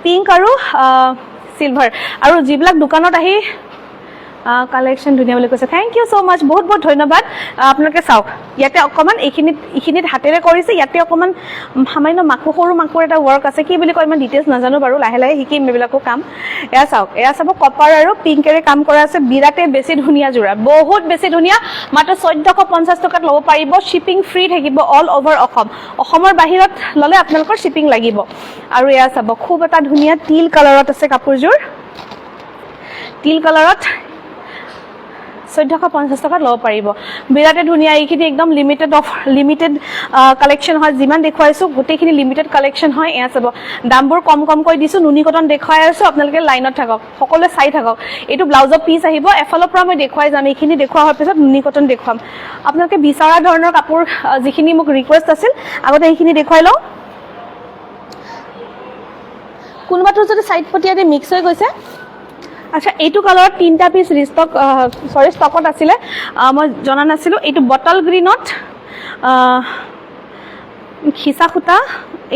পিংক আৰু সিলভাৰ আৰু জিবিলাক দোকানত আহি কালেকশন ধুনিয়া বুলি কৈছে থ্যাংক ইউ সো মাচ বহুত বহুত ধন্যবাদ আপোনালোকে চাওক ইয়াতে অকমান এইখিনিত হাতেৰে কৰিছে ইয়াতে অকমান সামান্য সৰু মাকুৰ এটা ওয়াৰ্ক আছে কি বুলি কয় মই ডিটেইলস নাজানো বাৰু লাহে লাহে শিকিম এবিলাকো কাম এয়া চাওক এয়া চাব কপাৰ আৰু পিংকেৰে কাম কৰা আছে বিৰাতে বেছি ধুনিয়া জোৰা বহুত বেছি ধুনিয়া মাত্ৰ 1450 টকাত লব পাৰিব শিপিং ফ্ৰী থাকিব অল ওভাৰ অসমৰ বাহিৰত ললে আপোনালোকৰ শিপিং লাগিব আৰু এয়া চাব খুব এটা ধুনিয়া টিল কালাৰত আছে কাপোৰজোৰ টিল কালাৰত 1450 টকাত লব পাৰিব বিৰাতে ধুনিয়া এইখিনি একদম লিমিটেড কালেকশন হয় যিমান দেখুৱাইছো গোটেইখিনি লিমিটেড কালেকশন হয় এয়া চাব দামবোৰ কম কৈ দিছো নুনি কটন দেখুৱাই আছো আপোনালোকে লাইনত থাকক সকলোৱে চাই থাকক এটো ব্লাউজৰ পিস আহিব এফালৰ পৰা মই দেখুৱাই যাম এইখিনি দেখুৱা হোৱাৰ পিছত নুনি কটন দেখুৱাম আপোনালোকে বিচৰা ধৰণৰ কাপোৰ যিখিনি মোক ৰিকুৱেষ্ট আছিল আগতে এইখিনি দেখুৱাই লও কোনবাটো যদি সাইড পটিয়াতে মিক্স হৈ গৈছে আচ্ছা এইটো কালাৰত তিনটা পিস ষ্টকত আছিল মই জনা নাছিলো এইটো বটল গ্ৰীনত খিসা খুটা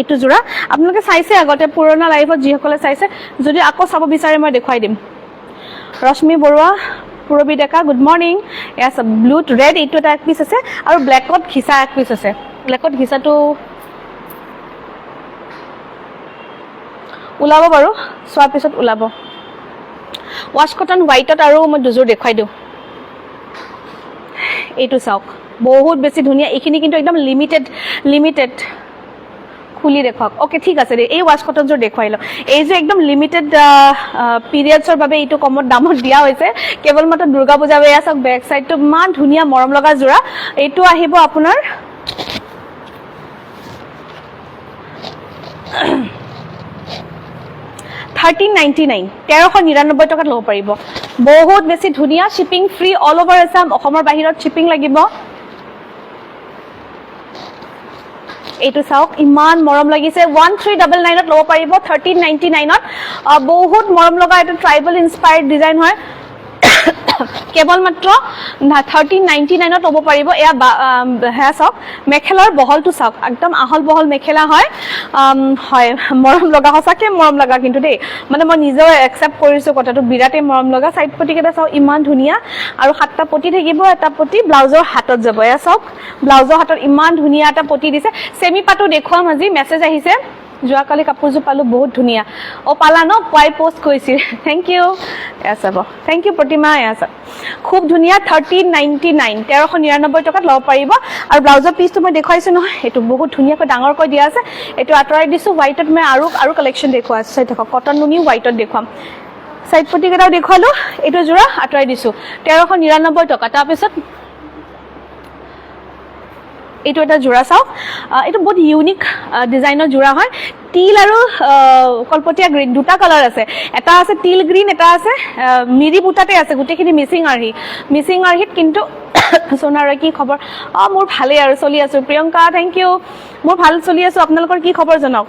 এইটো জোৰা আপোনালোকে চাইছে আগতে পুৰণা লাইভত যিসকলে চাইছে যদি আকৌ চাব বিচাৰে মই দেখুৱাই দিম ৰশ্মি বৰুৱা পুৰবি ডেকা গুড মৰ্নিং ইয়াস ব্লু ৰেড এইটো এটা এক পিস আছে আৰু ব্ল্যাকত খিসা এক পিস আছে ব্ল্যাকত খিসাটো উলাব বাৰু সোৱাৰ পিছত উলাব ওয়াশ কটন হোয়াইটত আৰু মই দুজোৰ দেখাই দিও এইটো চাওক বহুত বেছি ধুনিয়া এইখিনি কিন্তু একদম লিমিটেড খুলি দেখক ওকে ঠিক আছে দে এই ওয়াশ কটন জোৰ দেখাই ল এই যে একদম লিমিটেড পিৰিয়ডছৰ বাবে এইটো কমত দামত দিয়া হৈছে কেৱল মাত্ৰ দুৰ্গা পূজা বেয়া চাওক বেক সাইডটো মান ধুনিয়া মৰম লগা জোৰা এইটো আহিব আপোনাৰ 1399 টকাত লব পাৰিব বহুত বেছি ধুনিয়া shipping free all over Assam অসমৰ বাহিৰত শিপিং লাগিব এইটো চাওক ইমান মৰম লাগিছে 1399 ত লব পাৰিব 1399 ত বহুত মৰম লগা এটা ট্ৰাইবেল ইনস্পায়াৰ্ড ডিজাইন হয় কেৱল মাত্ৰ 1399 ত লব পাৰিব এয়া হে চাওক মেখেলাৰ বহলটো চাওক একদম আহল বহল মেখেলা হয় হয় মৰম লগা সঁচাকে মৰম লগা কিন্তু দেই মানে মই নিজেও একচেপ্ট কৰিছো কথাটো বিৰাতে মৰম লগা সাইড পটি কেটা চাওক ইমান ধুনিয়া আৰু সাতটা পটি থাকিব এটা পটি ব্লাউজৰ হাতত যাব এয়া চাওক ব্লাউজৰ হাতত ইমান ধুনিয়া এটা পটি দিছে সেমি পাটো দেখুৱাম আজি মেছেজ আহিছে যোৱাকালি কাপোৰজো পালো বহুত ধুনিয়া ও পালা ন পাই পোষ্ট কৰিছিল থ্যাংক ইউ এসাব থ্যাংক ইউ প্ৰতিমা এসা খুব ধুনিয়া 1399 টকাত লব পাৰিব আৰু ব্লাউজৰ পিসটো মই দেখাইছো নহয় এটো বহুত ধুনিয়াকৈ ডাঙৰ কৈ দিয়া আছে এটো আতৰাই দিছো হোৱাইটত মই আৰু কালেকশন দেখুৱা আছে চাই থাকক কটন নুনি হোৱাইটত দেখুৱাম সাইড পটি কেটাও দেখালো এটো জোৰা আতৰাই দিছো 1399 টকা তাৰ পিছত এইটো এটা জোৰা চাওক এইটো বহুত ইউনিক ডিজাইনৰ জোৰা হয় টিল আৰু কলপতীয়া গ্ৰীণ দুটা কালাৰ আছে এটা আছে টিল গ্ৰীণ এটা আছে মিৰি বুটাতে আছে গোটেইখিনি মিচিং আৰ্হিত কিন্তু সোনাৰ কি খবৰ মোৰ ভালেই আৰু চলি আছো প্ৰিয়ংকা থেংক ইউ মোৰ ভাল চলি আছো আপোনালোকৰ কি খবৰ জনাওক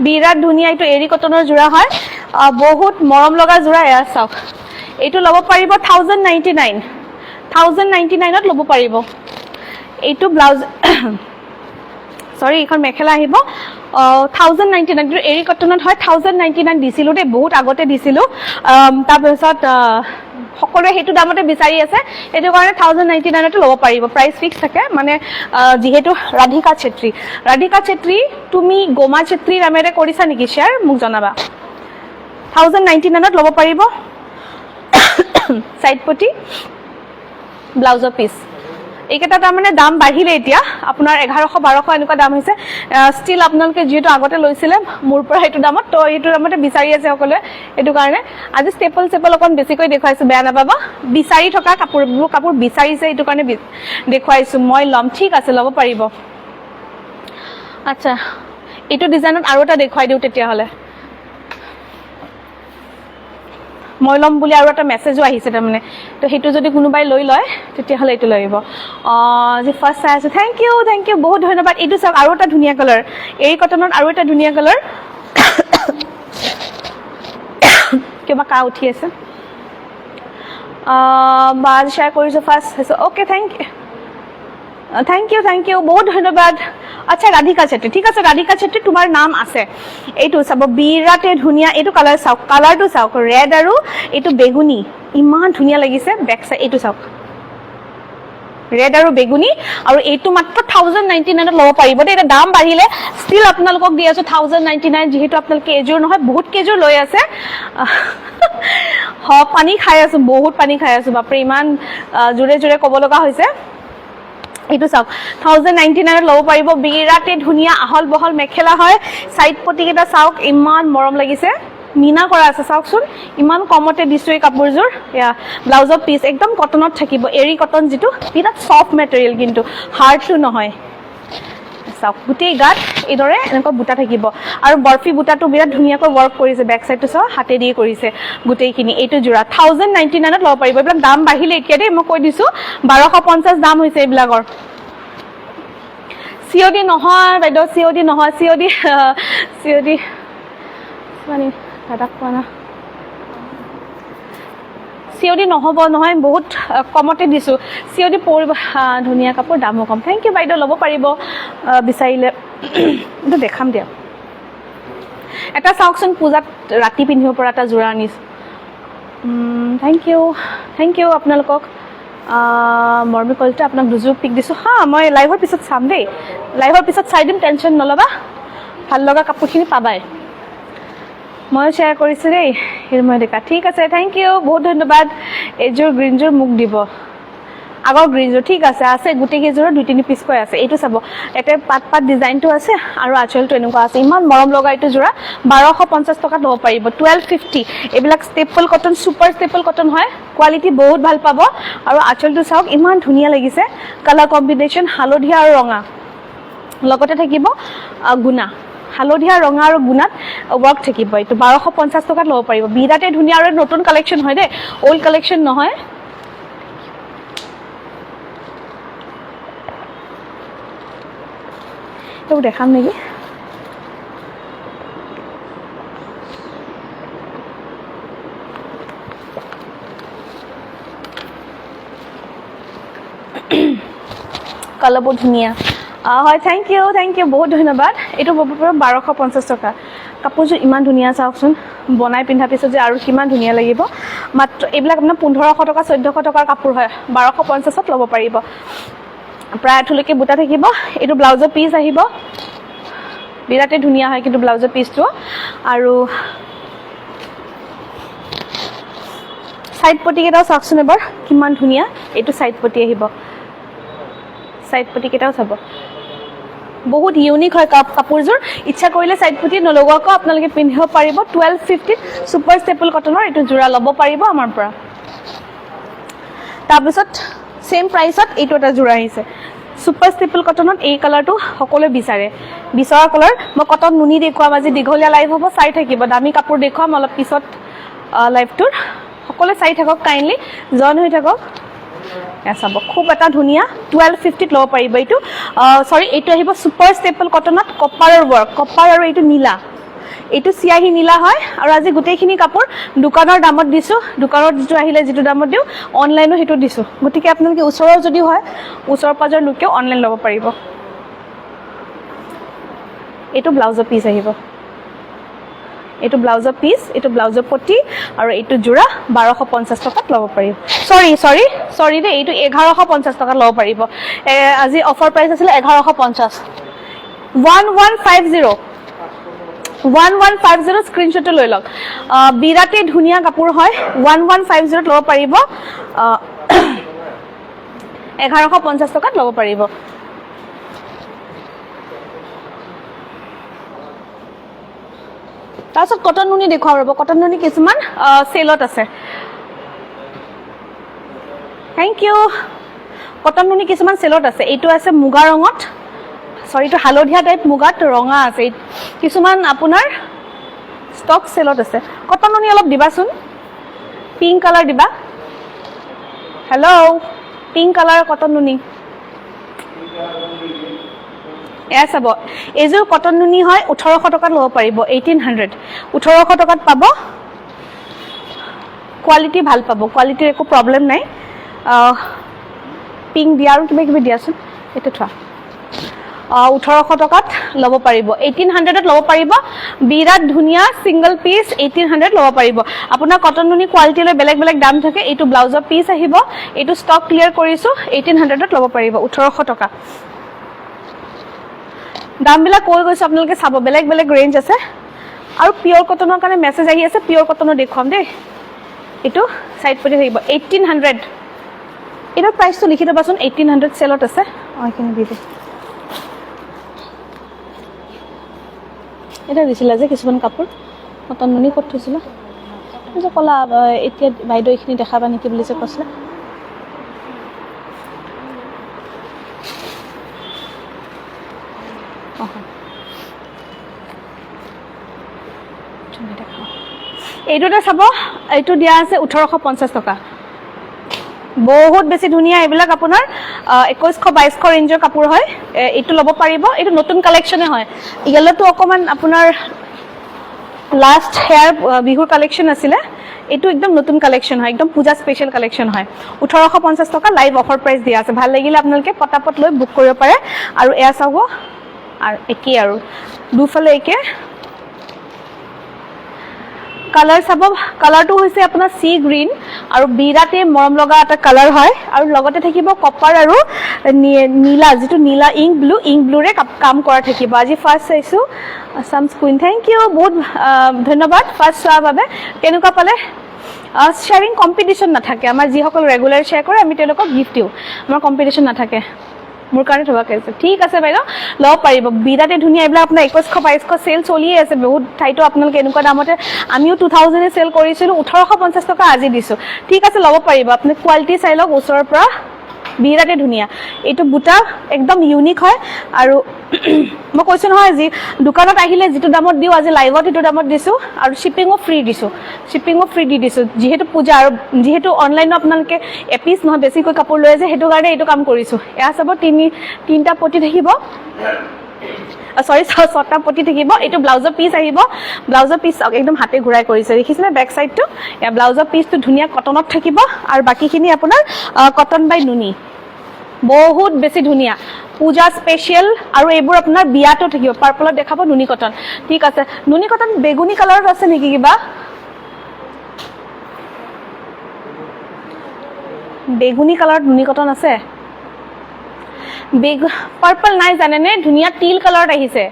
বিৰাট ধুনীয়া এইটো এৰি কটনৰ যোৰা হয় বহুত মৰম লগা যোৰা এয়া চাওক এইটো ল'ব পাৰিব 1099 ত ল'ব পাৰিব এইটো ব্লাউজ সৰি এখন মেখেলা আহিব 1099 এৰি কটনত হয় 1099 দিছিলো দে বহুত আগতে দিছিলো তাৰ পিছত সকলোৱে হেতু দামতে বিচাৰি আছে এটো কাৰণে 1099 ত ল'ব পাৰিব প্ৰাইস ফিক্স থাকে মানে যেহেতু ৰাধিকা চেত্ৰী তুমি গোমা চেত্ৰী নামেৰে কৰিছা নেকি শেয়াৰ মোক জনাবা 1099 ত ল'ব পাৰিব সাইড পটি ব্লাউজৰ পিস এইকেইটা তাৰ মানে দাম বাঢ়িলে এতিয়া আপোনাৰ 1100 1200 এনেকুৱা দাম হৈছে ষ্টিল আপোনালোকে যেটো আগতে লৈছিলে মোৰ পৰা হেতু দামত তো এইটো দামতে বিচাৰি আছে সকলোৱে এটো কাৰণে আজি ষ্টেপল অকন বেছিকৈ দেখাইছো বেয়া নাপাবা বিচাৰি থকা কাপোৰ বিচাৰিছে এটো কাৰণে দেখাইছো মই লম ঠিক আছে ল'ব পাৰিব আচ্ছা এইটো ডিজাইনত আৰু এটা দেখাই দিও তেতিয়া হলে মই লম বুলি আৰু এটা মেছেজও আহিছে তাৰ মানে তো হেতু যদি কোনোবাই লৈ লয় তেতিয়া হলে এটো লইব যে ফার্স্ট চাই আছে থ্যাংক ইউ বহুত ধন্যবাদ এটো চাওক আৰু এটা ধুনীয়া কালাৰ এই কটনত আৰু এটা ধুনীয়া কালাৰ কিবা কা উঠি আছে বাজ শেয়াৰ কৰিছো ফাৰ্স্ট ওকে থ্যাংক ইউ বহুত ধন্যবাদ আচ্ছা ৰাধিকা চেত্ৰী ঠিক আছে ৰাধিকা চেত্ৰী তোমাৰ নাম আছে এইটো চাব বিৰাটে ধুনীয়া এইটো কালাৰ চাওক কালাৰটো চাওক ৰেড আৰু এইটো বেগুনি ইমান ধুনীয়া লাগিছে বেক সাইড এইটো চাওক ৰেড আৰু বেগুনি আৰু এইটো মাত্ৰ 1099 ত ল'ব পাৰিব দে এটা দাম বাঢ়িলে ষ্টিল আপোনালোকক দি আছো 1099 যেহেতু আপোনালোকে এজোৰ নহয় বহুত কেজোৰ লৈ আছে পানী খাই আছো বহুত পানী খাই আছো বাপৰে ইমান জোৰে জোৰে ক'ব লগা হৈছে এইটো চাওক 1099 ত ল'ব পাৰিব বিৰাটে ধুনীয়া আহল বহল মেখেলা হয় সাইড পটি কেটা চাওক ইমান মৰম লাগিছে মিনা কৰা আছে চাওকচোন ইমান কমতে দিছো এই কাপোৰজোৰ ইয়া ব্লাউজৰ পিস একদম কটনত থাকিব এৰি কটন যেটো বিৰাট সফট মেটেৰিয়েল কিন্তু হাৰ্ডটো নহয় চাওক গুটেই গাত এদৰে এনেকৈ বুটা থাকিব আৰু বৰফি বুটাটো বিৰাট ধুনীয়াকৈ ওয়াৰ্ক কৰিছে বেক সাইডটো চাও হাতে দি কৰিছে গুটেইখিনি এইটো জোৰা 1099 ত ল'ব পাৰিব এইবিলাক দাম বাঢ়িলে এতিয়া দেই মই কৈ দিছো 1250 দাম হৈছে এইবিলাকৰ সিওডি নহয় বাইদেউ সিওডি নহয় সিওডি মানে দাদা কোৱা সিওডি নহব নহয় বহুত কমতে দিছো সিওডি পৰিব ধুনীয়া কাপোৰ দামো কম থ্যাংক ইউ বাইদেউ ল'ব পাৰিব বিচাৰিলে এটা দেখাম দিয়া এটা চাওকচোন পূজাত ৰাতি পিন্ধিব পৰা এটা জোৰা আনিছ থ্যাংক ইউ আপোনালোকক মৰমি কলতে আপোনাক দুজোৰ পিক দিছো মই লাইভৰ পিছত চাম দেই লাইভৰ পিছত চাই দিম টেনচন নলবা ভাল লগা কাপোৰখিনি পাবাই মই শেয়াৰ কৰিছো দেই হিৰময় দেখা ঠিক আছে থ্যাংক ইউ বহুত ধন্যবাদ এজোৰ গ্ৰীনজোৰ মুক দিব আগৰ গ্ৰীনজোৰ ঠিক আছে গুটি কেজোৰ 2-3 পিস কৈ আছে এইটো চাব এতে পাত ডিজাইনটো আছে আৰু আঁচলটো এনেকুৱা আছে ইমান মৰম লগা এইটো জোৰা 1250 টকা ল'ব পাৰিব 1250 এইবিলাক staple cotton super staple cotton হয় কোৱালিটি বহুত ভাল পাব আৰু আঁচলটো চাওক ইমান ধুনীয়া লাগিছে কালাৰ কম্বিনেশন হালধীয়া আৰু ৰঙা লগতে থাকিব গুনা হালধীয়া ৰঙা আৰু গুণাত ওয়াৰ্ক থাকিব এইটো 1250 টকাত ল'ব পাৰিব বিৰাটে ধুনীয়া আৰু নতুন কালেকচন হয় দে ওল্ড কালেকচন নহয় তো দেখাম নেকি কালাৰ বহুত ধুনীয়া হয় থ্যাংক ইউ বহুত ধন্যবাদ এইটো 1250 টকা কাপোৰযোৰ ইমান ধুনীয়া চাওকচোন বনাই পিন্ধা পিছত যে আৰু কিমান ধুনীয়া লাগিব মাত্ৰ এইবিলাক আপোনাৰ 1500 টকা 1400 টকাৰ কাপোৰ হয় 1250 ত ল'ব পাৰিব প্ৰায় থুলকে বুটা থাকিব এইটো ব্লাউজৰ পিস আহিব বিৰাটে ধুনীয়া হয় কিন্তু ব্লাউজৰ পিসটো আৰু সাইড পটি কেটাও চাওকচোন এবাৰ কিমান ধুনীয়া এইটো সাইড পটি আহিব সাইড পটি কেটাও চাব বহুত ইউনিক হয় কাপোৰজোৰ ইচ্ছা কৰিলে সাইড পটি নলগোৱাকৈ আপোনালোকে পিন্ধিব পাৰিব 1250 সুপাৰ ষ্টেপল কটনৰ এইটো জোৰা ল'ব পাৰিব আমাৰ পৰা তাৰপিছত সেম প্ৰাইসত এইটো এটা জোৰা আহিছে সুপাৰ ষ্টেপল কটনত এই কালাৰটো সকলোৱে বিচাৰে বিচৰা কালাৰ মই কটন নুনি দেখুৱাম আজি দীঘলীয়া লাইভ হ'ব চাই থাকিব দামী কাপোৰ দেখুৱাম অলপ পিছত লাইভটোৰ সকলোৱে চাই থাকক কাইণ্ডলি জইন হৈ থাকক চাব খুব এটা ধুনীয়া 1250 ল'ব পাৰিব এইটো সৰি এইটো আহিব সুপাৰ ষ্টেপল কটনত কপাৰৰ ৱৰ্ক কপাৰ আৰু এইটো নীলা এইটো চিয়াহী নীলা হয় আৰু আজি গোটেইখিনি কাপোৰ দোকানৰ দামত দিছোঁ দোকানত যিটো আহিলে যিটো দামত দিওঁ অনলাইনো সেইটো দিছোঁ গতিকে আপোনালোকে ওচৰৰ যদি হয় ওচৰ পাজৰ লোকেও অনলাইন ল'ব পাৰিব এইটো ব্লাউজৰ পিচ আহিব এইটো ব্লাউজৰ পিচ এইটো ব্লাউজৰ পটি আৰু এইটো জোৰা 1250 টকাত ল'ব পাৰিব সৰি দে এইটো 1150 টকাত ল'ব পাৰিব আজি অফাৰ প্ৰাইচ আছিল 1150 1150 স্ক্ৰীনশ্বট লৈ লওক বিৰাটে ধুনীয়া কাপোৰ হয় 1150 ল'ব পাৰিব 1150 টকাত ল'ব পাৰিব তাৰপিছত কটন নুনি দেখুৱাব ৰ'ব কটন নুনি কিছুমান চেলত আছে থেংক ইউ কটন নুনি কিছুমান চেলত আছে এইটো আছে মুগা ৰঙত সৰি এইটো হালধীয়া টাইপ মুগাত ৰঙা আছে কিছুমান আপোনাৰ ষ্টক চেলত আছে কটন নুনি অলপ দিবাচোন পিংক কালাৰ দিবা হেল্ল' পিংক কালাৰ কটন নুনি এয়া চাব এইযোৰ কটন নুনি হয় 1800 টকাত ল'ব পাৰিব 1800 1800 টকাত পাব কোৱালিটি ভাল পাব কোৱালিটিৰ একো প্ৰব্লেম নাই পিংক দিয়া আৰু কিবা দিয়াচোন এইটো থোৱা 1800 টকাত ল'ব পাৰিব 1800ত ল'ব পাৰিব বিৰাট ধুনীয়া সিংগল পিচ 1800 ল'ব পাৰিব আপোনাৰ কটন নুনি কোৱালিটি লৈ বেলেগ বেলেগ দাম থাকে এইটো ব্লাউজৰ পিচ আহিব এইটো ষ্টক ক্লিয়াৰ কৰিছো 1800ত ল'ব পাৰিব 1800 টকা দামবিলাক কৈ গৈছে আপোনালোকে চাব বেলেগ বেলেগ ৰেঞ্জ আছে আৰু পিয়ৰ কটনৰ কাৰণে মেছেজ আহি আছে পিয়ৰ কটনৰ দেখুৱাম দেই এইটো সাইড পৰি থাকিব 1800 এটাৰ প্ৰাইসটো লিখি দিবাচোন 1800 সেলত আছে এইখিনি দি দে এটা দিছিল যে কিছুমান কাপোৰ কটন নুনি ক'ত থৈছিল যে কলা এতিয়া বাইদেউ এইখিনি দেখাবা নেকি বুলি যে কৈছিল এইটোতে চাব এইটো দিয়া আছে 1850 টকা বহুত বেছি ধুনীয়া এইবিলাক আপোনাৰ 2100-2200 ৰেঞ্জৰ কাপোৰ হয় এইটো ল'ব পাৰিব এইটো নতুন কালেকশ্যনে হয় ইয়েলোটো অকমান আপোনাৰ লাষ্ট হেয়াৰ বিহুৰ কালেকশ্যন আছিলে এইটো একদম নতুন কালেকশ্যন হয় একদম পূজা স্পেশাল কালেকশ্যন হয় 1850 টকা লাইভ অফাৰ প্ৰাইচ দিয়া আছে ভাল লাগিলে আপোনালোকে পটাপট লৈ বুক কৰিব পাৰে আৰু এয়া চাব আৰু একে আৰু দুফালে একে কালাৰ চাব কালাৰটো হৈছে আপোনাৰ সি গ্ৰীন আৰু বিৰাটে মৰম লগা এটা কালাৰ হয় আৰু লগতে থাকিব কপাৰ আৰু নীলা যেটো নীলা ইংক ব্লুৰে কাম কৰা থাকিব আজি ফাৰ্স্ট চাইছো আসাম কুইন থ্যাংক ইউ বহুত ধন্যবাদ ফাৰ্স্ট চোৱাৰ বাবে কেনেকুৱা পালে শ্বেয়াৰিং কম্পিটিশন নাথাকে আমাৰ যিসকল ৰেগুলাৰ শ্বেয়াৰ কৰে আমি তেওঁলোকক গিফ্ট দিওঁ আমাৰ কম্পিটিশন নাথাকে মোৰ কাৰণে থবাকে আছে ঠিক আছে বাইদেউ লব পাৰিব বিৰাটে ধুনীয়া এইবিলাক আপোনাৰ 2100-2200 সেল চলিয়ে আছে বহুত ঠাইতো আপোনালোকে এনেকুৱা দামতে আমিও 2000 এ সেল কৰিছিলো 1850 টকা আজি দিছো ঠিক আছে লব পাৰিব আপুনি কোৱালিটি চাই লওক ওচৰৰ পৰা বিৰাটে ধুনীয়া এইটো বুটা একদম ইউনিক হয় আৰু মই কৈছো নহয় যি দোকানত আহিলে যেটো দামত দিও আজি লাইভত এটো দামত দিছো আৰু শিপিংও ফ্ৰী দিছো দি দিছো যেহেতু পূজা আৰু যেহেতু অনলাইন আপোনালোকে এপিস নহয় বেছিকৈ কাপোৰ লৈ আছে হেতু কাৰণে এটো কাম কৰিছো এয়া সব তিনটা পটি থাকিব সৰি ছটা পটি থাকিব এটো ব্লাউজৰ পিস আহিব ব্লাউজৰ পিস একদম হাতে ঘুৰাই কৰিছে দেখিছেনে ব্যাক সাইডটো এ ব্লাউজৰ পিসটো ধুনীয়া কটনত থাকিব আৰু বাকিখিনি আপোনাৰ কটন বাই নুনি বহুত বেছি ধুনীয়া পূজা স্পেশাল আৰু এইবোৰ আপোনাৰ বিয়াটো থাকিব পাৰ্পলত দেখাব নুনি কটন ঠিক আছে নুনি কটন বেগুনি কালাৰত আছে নেকি কিবা বেগুনি কালাৰত নুনি কটন আছে পাৰ্পল নাই জানেনে ধুনিয়া টিল কালাৰত আহিছে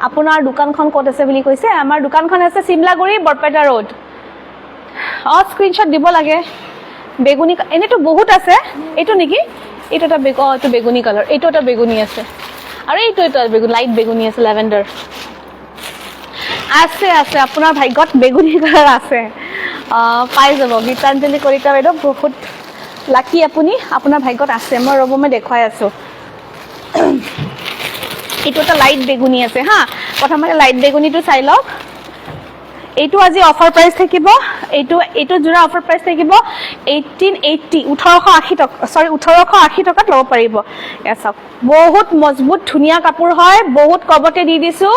আপোনাৰ দোকানখন ক'ত আছে বুলি কৈছে আমাৰ দোকানখন আছে সিমলাগুৰি বৰপেটা ৰোড স্ক্ৰিনশ্বট দিব লাগে বেগুনি এনেটো বহুত আছে এটো নেকি এটো এটা এটো বেগুনি কালাৰ এটো এটা বেগুনি আছে আৰু এটো এটা বেগুনি লাইট বেগুনি আছে ল্যাভেন্ডাৰ আছে আছে আপোনাৰ ভাগ্যত বেগুনি কালাৰ আছে পাই যাব গীতাঞ্জলি কলিতা বাইদেউ বহুত লাকি আপুনি আপোনাৰ ভাগ্যত আছে মই ৰবমে দেখুৱাই আছো এইটো এটা লাইট বেগুনি আছে হা প্ৰথমতে লাইট বেগুনিটো চাই লওক এইটো আজি অফাৰ প্ৰাইস থাকিব এইটো জোৰা অফাৰ প্ৰাইস থাকিব 1880 টকাত ল'ব পাৰিব এয়া চাওক বহুত মজবুত ধুনীয়া কাপোৰ হয় বহুত কমতে দি দিছো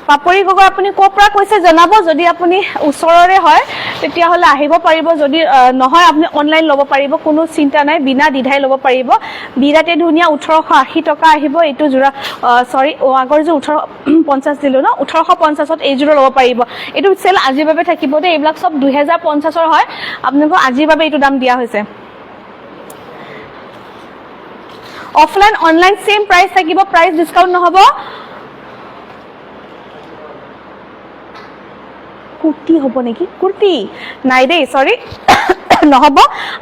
পাপৰি গগৈ আপুনি ক'ৰ পৰা কৈছে জনাব যদি আপুনি ওচৰৰে হয় তেতিয়া হলে আহিব পাৰিব যদি নহয় আপুনি অনলাইন ল'ব পাৰিব কোনো চিন্তা নাই বিনা দিধাই ল'ব পাৰিব বিৰাটে ধুনীয়া 1880 টকা আহিব এইটো জোৰা সৰি আগৰ যে 1850 দিলো ন 1850ত এই জোৰা ল'ব পাৰিব এইটো সেল আজিৰ বাবে থাকিব দে এইবিলাক সব 2050ৰ হয় আপোনালোকক আজিৰ বাবে এইটো দাম দিয়া হৈছে অফলাইন অনলাইন সেম প্ৰাইস থাকিব প্ৰাইস ডিসকাউন্ট নহব কুৰ্তি হ'ব নেকি কুৰ্তি নাই দেই সৰি নহব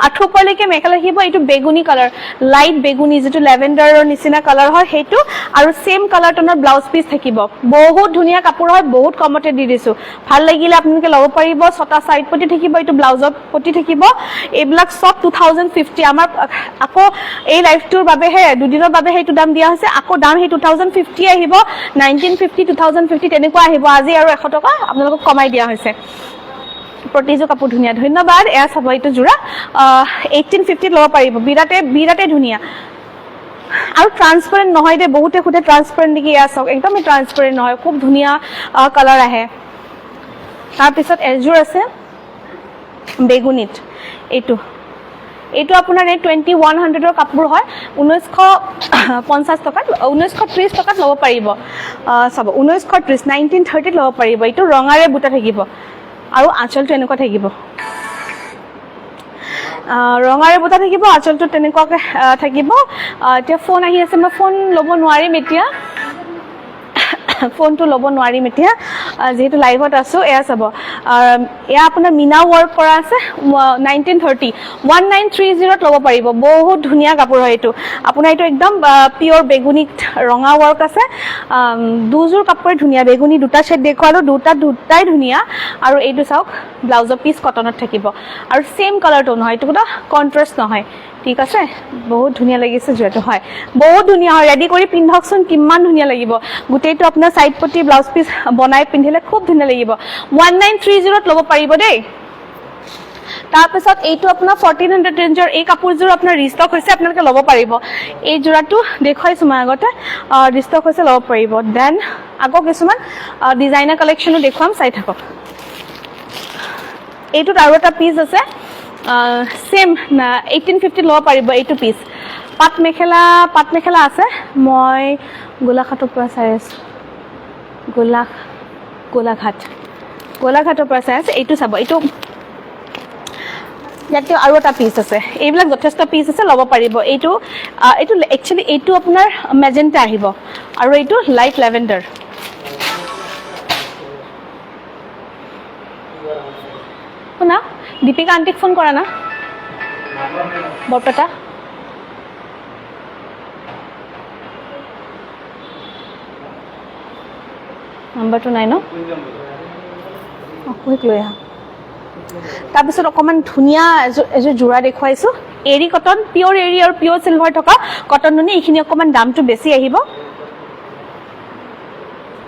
আঠুপলৈকে মেখেলা থাকিব এইটো বেগুনি কালাৰ লাইট বেগুনি যেটো লেভেণ্ডাৰৰ নিচিনা কালাৰ হয় সেইটো আৰু সেম কালাৰ টনৰ ব্লাউজ পিস থাকিব বহুত ধুনীয়া কাপোৰ হয় বহুত কমতে দি দিছো ভাল লাগিলে আপোনালোকে ল'ব পাৰিব ছটা সাইড পটি থাকিব এইটো ব্লাউজৰ পটি থাকিব এইবিলাক সব 2050 আমাৰ আকৌ এই লাইফটোৰ বাবে হে দুদিনৰ বাবে হেতু দাম দিয়া হৈছে আকৌ দাম হে 2050 আহিব 1950 2050 তেনেকুৱা আহিব আজি আৰু 100 টকা আপোনালোকক কমাই দিয়া হৈছে প্ৰতিজো কাপোৰ ধুনীয়া ধন্যবাদ এয়া চাব এইটো জোৰা 1850 ল'ব পাৰিব বিৰাটে ধুনীয়া আৰু ট্ৰান্সপাৰেন্ট নহয় দে বহুতে খুদে ট্ৰান্সপাৰেন্ট নেকি এয়া চাওক একদমই ট্ৰান্সপাৰেন্ট নহয় খুব ধুনীয়া কালাৰ আহে তাৰ পিছত এজোৰ আছে বেগুনিত এইটো আপোনাৰ 2100ৰ কাপোৰ হয় 1950 টকাত 1930 টকাত ল'ব পাৰিব চাব 1930 1930 ল'ব পাৰিব এইটো ৰঙাৰে বুটা থাকিব আৰু আঁচলটো এনেকুৱা থাকিব ৰঙাৰে বুটা থাকিব আঁচলটো তেনেকুৱাকে থাকিব এতিয়া ফোন আহি আছে মই ফোন ল'ব নোৱাৰিম এতিয়া ফোনটো ল'ব নোৱাৰিম এতিয়া যেহেতু লাইভত আছো এয়া চাব এয়া আপোনাৰ মিনা ওয়াৰ্ক কৰা আছে 1930 1930 ল'ব পাৰিব বহুত ধুনীয়া কাপোৰ হয় এইটো আপোনাৰ এইটো একদম পিওৰ বেগুনি ৰঙা ওয়াৰ্ক আছে দুজোৰ কাপোৰ ধুনীয়া বেগুনি দুটা শেড দেখুৱালো দুটাই ধুনীয়া আৰু এইটো চাওক ব্লাউজৰ পিস কটনত থাকিব আৰু সেম কালাৰটো নহয় এইটো কোনো কন্ট্ৰাস্ট নহয় ঠিক আছে বহুত ধুনীয়া লাগিছে যেটো হয় বহুত ধুনীয়া হয় ৰেডি কৰি পিন্ধকচোন কিমান ধুনীয়া লাগিব গুটেইটো আপোনাৰ সাইড পটি ব্লাউজ পিস বনাই পিন্ধিলে খুব ধুনীয়া লাগিব 1930 ল'ব পাৰিব দেই তাৰপিছত এইটো আপোনাৰ 1400 ৰেঞ্জৰ এই কাপোৰযোৰ আপোনাৰ ৰিষ্টক হৈছে আপোনালোকে ল'ব পাৰিব এই জোৰাটো দেখুৱাইছো মই আগতে ৰিষ্টক হৈছে ল'ব পাৰিব দেন আকৌ কিছুমান ডিজাইনাৰ কালেকচনো দেখুৱাম চাই থাকক এইটোত আৰু এটা পিস আছে সেম 1850 ল'ব পাৰিব এইটো পিস পাট মেখেলা আছে মই গোলাঘাটৰ পৰা চাই আছো গোলাঘাটৰ পৰা চাই আছে এইটো চাব এইটো ইয়াতে আৰু এটা পিস আছে এইবিলাক যথেষ্ট পিস আছে ল'ব পাৰিব এইটো একচুয়ালি এইটো আপোনাৰ মেজেন্টা আহিব আৰু এইটো লাইট লেভেণ্ডাৰ শুনা দীপিকা আন্টিক ফোন কৰা না বৰপেটা নাম্বাৰটো নাই ন কুইক লৈ আহা তাৰপিছত অকমান ধুনীয়া এজোৰ জোৰা দেখুৱাইছো এৰি কটন পিওৰ এৰি আৰু পিওৰ সিলভাৰ থকা কটন নুনি এইখিনি অকমান দামটো বেছি আহিব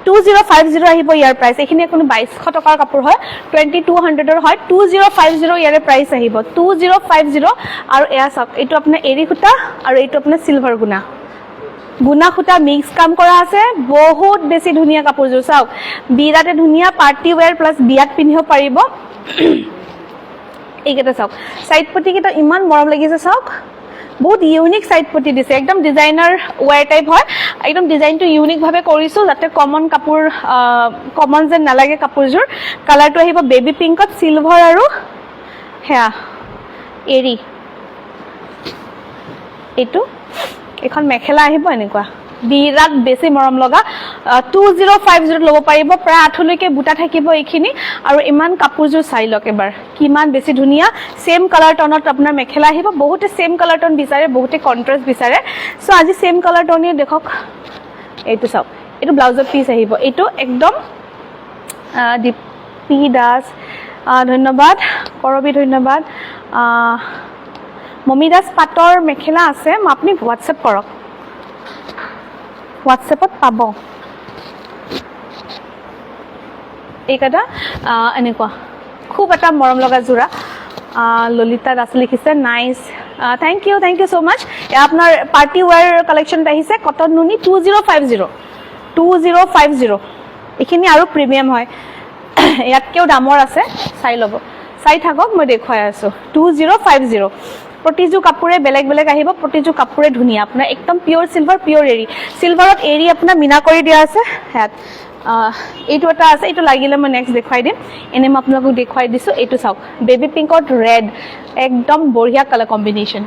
2050 আহিব ইয়াৰ প্ৰাইস এখিনি কোনো 2200 টকাৰ কাপোৰ হয় 2200 হয় 2050 ইয়াৰ প্ৰাইস আহিব 2050 আৰু এয়া চাওক এইটো আপোনাৰ এৰি খুটা আৰু এইটো আপোনাৰ সিলভাৰ গুনা খুটা মিক্স কাম কৰা আছে বহুত বেছি ধুনীয়া কাপোৰযোৰ চাওক বিৰাটে ধুনীয়া পাৰ্টি ওয়্যাৰ প্লাস বিয়াত পিন্ধিব পাৰিব এইকেইটা চাওক সাইড পটি কেইটা ইমান মৰম লাগিছে চাওক বহুত ইউনিক সাইড পটি দিছে একদম ডিজাইনাৰ ওয়্যাৰ টাইপ হয় একদম ডিজাইনটো ইউনিক ভাবে কৰিছো যাতে কমন কাপোৰ কমন যেন নালাগে কাপোৰযোৰ কালাৰটো আহিব বেবি পিংকত সিলভাৰ আৰু হেয়া এৰি এইটো এখন মেখেলা আহিব এনেকুৱা বিৰাট বেছি মৰম লগা 2050 ল'ব পাৰিব প্ৰায় আঠলৈকে বুটা থাকিব এইখিনি আৰু ইমান কাপোৰযোৰ চাই লওক এবাৰ কিমান বেছি ধুনীয়া সেম কালাৰ টনত আপোনাৰ মেখেলা আহিব বহুতে সেম কালাৰ টন বিচাৰে বহুতে কন্ট্ৰাস্ট বিচাৰে সো আজি সেম কালাৰ টনে দেখক এইটো চাওক এইটো ব্লাউজৰ পিস আহিব এইটো একদম দীপি দাস ধন্যবাদ কৰবি ধন্যবাদ মমিদাস পাটৰ মেখেলা আছে আপুনি হোৱাটছএপ কৰক হোৱাটছএপত পাব এইকেইটা এনেকুৱা খুব এটা মৰম লগা যোৰা ললিতা দাস লিখিছে নাইস থ্যাংক ইউ সো মাচ আপোনাৰ পাৰ্টি ওয়্যাৰ কালেকশন আহিছে কটন নুনি 2050 এইখিনি আৰু প্ৰিমিয়াম হয় ইয়াতকেও দামৰ আছে চাই ল'ব চাই থাকক মই দেখুৱাই আছো 2050 প্ৰতিজু কাপোৰে বেলেগ বেলেগ আহিব প্ৰতিজু কাপোৰে ধুনিয়া আপোনাৰ একদম পিওৰ সিলভাৰ পিওৰ এৰি সিলভাৰত এৰি আপোনাৰ মিনা কৰি দিয়া আছে হেত এইটো এটা আছে এইটো লাগিলে মই নেক্সট দেখুৱাই দিম এনে মই আপোনালোকক দেখুৱাই দিছো এইটো চাওক বেবি পিংকত ৰেড একদম বঢ়িয়া কালাৰ কম্বিনেশন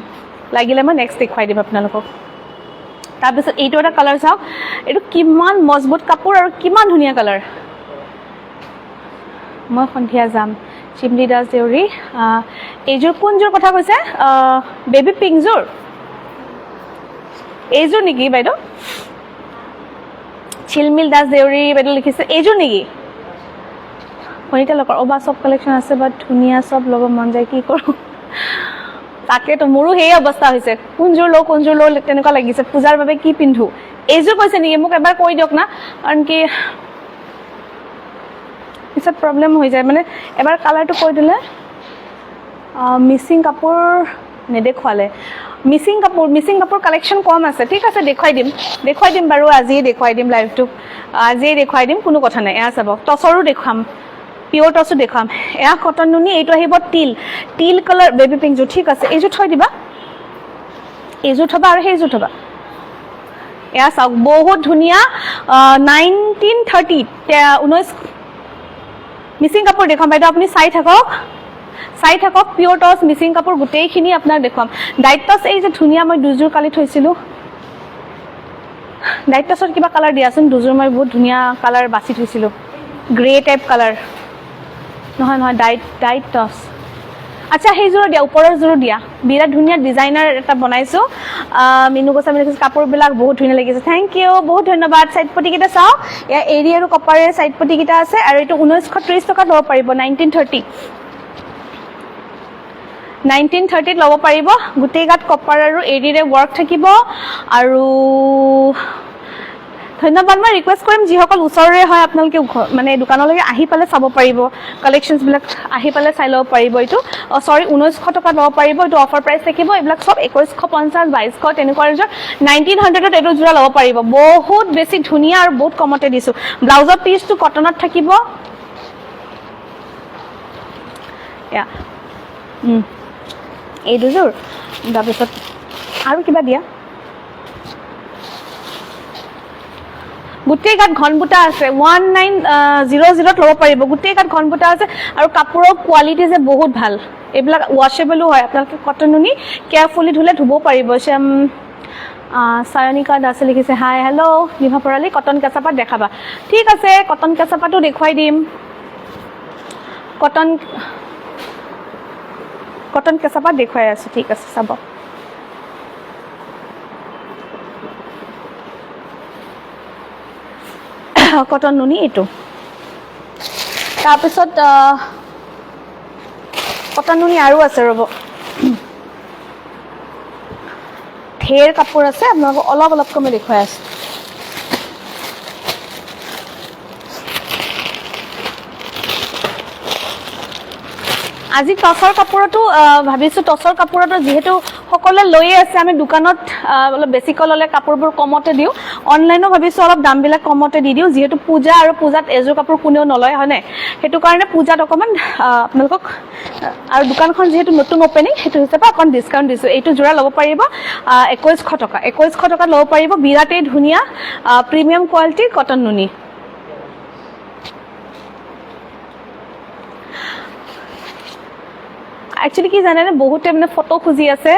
লাগিলে মই নেক্সট দেখুৱাই দিম আপোনালোকক তাৰপিছত এইটো এটা কালাৰ চাওক এইটো কিমান মজবুত কাপোৰ আৰু কিমান ধুনিয়া কালাৰ মই সন্ধিয়া যাম চিমলি দাস দেউৰী এইযোৰ কোনযোৰ কথা কৈছে বেবি পিংকযোৰ এইযোৰ নেকি বাইদেউ চিলমিল দাস দেউৰী বাইদেউ লিখিছে এইযোৰ নেকি কণিতা লকৰ অবা সব কালেকশন আছে বাট ধুনিয়া সব ল'ব মন যায় কি কৰোঁ তাকেতো মোৰো সেই অৱস্থা হৈছে কোনযোৰ লওঁ তেনেকুৱা লাগিছে পূজাৰ বাবে কি পিন্ধো এইযোৰ কৈছে নেকি মোক এবাৰ কৈ দিয়ক না কাৰণ কি পিছত প্ৰবলেম হৈ যায় মানে এবাৰ কালাৰটো কৈ দিলে মিসিং কাপোৰ নেদেখুৱালে মিসিং কাপোৰ কালেকশন কম আছে ঠিক আছে দেখুৱাই দিম বাৰু আজিয়ে দেখুৱাই দিম লাইভটো আজিয়ে দেখুৱাই দিম কোনো কথা নাই এয়া চাব টছৰো দেখুৱাম পিওৰ টছও দেখুৱাম এয়া কটন নুনি এইটো আহিব টিল কালাৰ বেবি পিংকযোৰ ঠিক আছে এইযোৰ থৈ দিবা এইযোৰ থবা আৰু সেইযোৰ থবা এয়া চাওক বহুত ধুনিয়া 1930 মিসিং কাপোৰ দেখুৱাম বাইদেউ আপুনি চাই থাকক পিওৰ টছ মিসিং কাপোৰ গোটেইখিনি আপোনাক দেখুৱাম ডাইট টছ এই যে ধুনিয়া মই দুযোৰ কালি থৈছিলো ডাইট টছৰ কিবা কালাৰ দিয়াচোন দুযোৰ মই বহুত ধুনিয়া কালাৰ বাছি থৈছিলো গ্ৰে টাইপ কালাৰ নহয় ডাইট টছ আচ্ছা সেইযোৰ দিয়া ওপৰৰ যোৰ দিয়া বিৰাট ধুনিয়া ডিজাইনাৰ এটা বনাইছো মিনু গোস্বামী লিখিছে কাপোৰবিলাক বহুত ধুনিয়া লাগিছে থ্যাংক ইউ বহুত ধন্যবাদ সাইড পটি কিটা চাও এ এৰি আৰু কপাৰে সাইড পটি কিটা আছে আৰু এটো 1930 টকা ল'ব পাৰিব 1930 ল'ব পাৰিব গুটেই গাত কপাৰ আৰু এৰিৰে ওয়াৰ্ক থাকিব আৰু ধন্যবাদ মই ৰিকুৱেষ্ট কৰিম যিসকল ওচৰৰে হয় আপোনালোকে মানে দোকানলৈকে আহি পালে চাব পাৰিব কালেকশনছ বিলাক আহি পালে চাই ল'ব পাৰিব এইটো সৰি 1900 টকা ল'ব পাৰিব এইটো অফাৰ প্ৰাইস থাকিব এইবিলাক সব 2150 2200 তেনেকুৱা ৰেঞ্জৰ 1900 ত এইটো জোৰা ল'ব পাৰিব বহুত বেছি ধুনিয়া আৰু বহুত কমতে দিছো ব্লাউজৰ পিচটো কটনত থাকিব ইয়া এই দুযোৰ তাৰপিছত আৰু কিবা দিয়া গুটেই গাত ঘনবুটা আছে 1900 ত ল'ব পাৰিব গুটেই গাত ঘনবুটা আছে আৰু কাপোৰৰ কোৱালিটি যে বহুত ভাল এইবিলাক ওয়াশেবলও হয় আপোনালোকে কটন নুনি কেয়াৰফুলি ধুলে ধুব পাৰিব সায়নিকা দাস লিখিছে হাই হেল্ল নিভা পৰালি কটন কেঁচাপাত দেখাবা ঠিক আছে কটন কেঁচাপাতো দেখুৱাই দিম কটন কেঁচাপাত দেখুৱাই আছো ঠিক আছে চাব কটন নুনি এইটো তাৰপিছত কটন নুনি আৰু আছে ৰব ঢেৰ কাপোৰ আছে আপোনালোকক অলপ কমে দেখুৱাই আছো আজি টছৰ কাপোৰটো ভাবিছো টছৰ কাপোৰটো যেহেতু সকলে লৈয়ে আছে আমি দোকানত অলপ বেছিকৈ ললে কাপোৰবোৰ কমতে দিও অনলাইনও ভাবিছো অলপ দামবিলাক কমতে দি দিও যেহেতু পূজা আৰু পূজাত এযোৰ কাপোৰ কোনেও নলয় হয়নে হেতু কাৰণে পূজাত অকমান আপোনালোকক আৰু দোকানখন যেহেতু নতুন ওপেনিং হেতু হিচাপে অকন ডিসকাউন্ট দিছো এইটো জোৰা ল'ব পাৰিব 2100 টকা ল'ব পাৰিব বিৰাটেই ধুনিয়া প্ৰিমিয়াম কোৱালিটি কটন নুনি Actually কি জানেনে বহুতে মানে ফটো খুজি আছে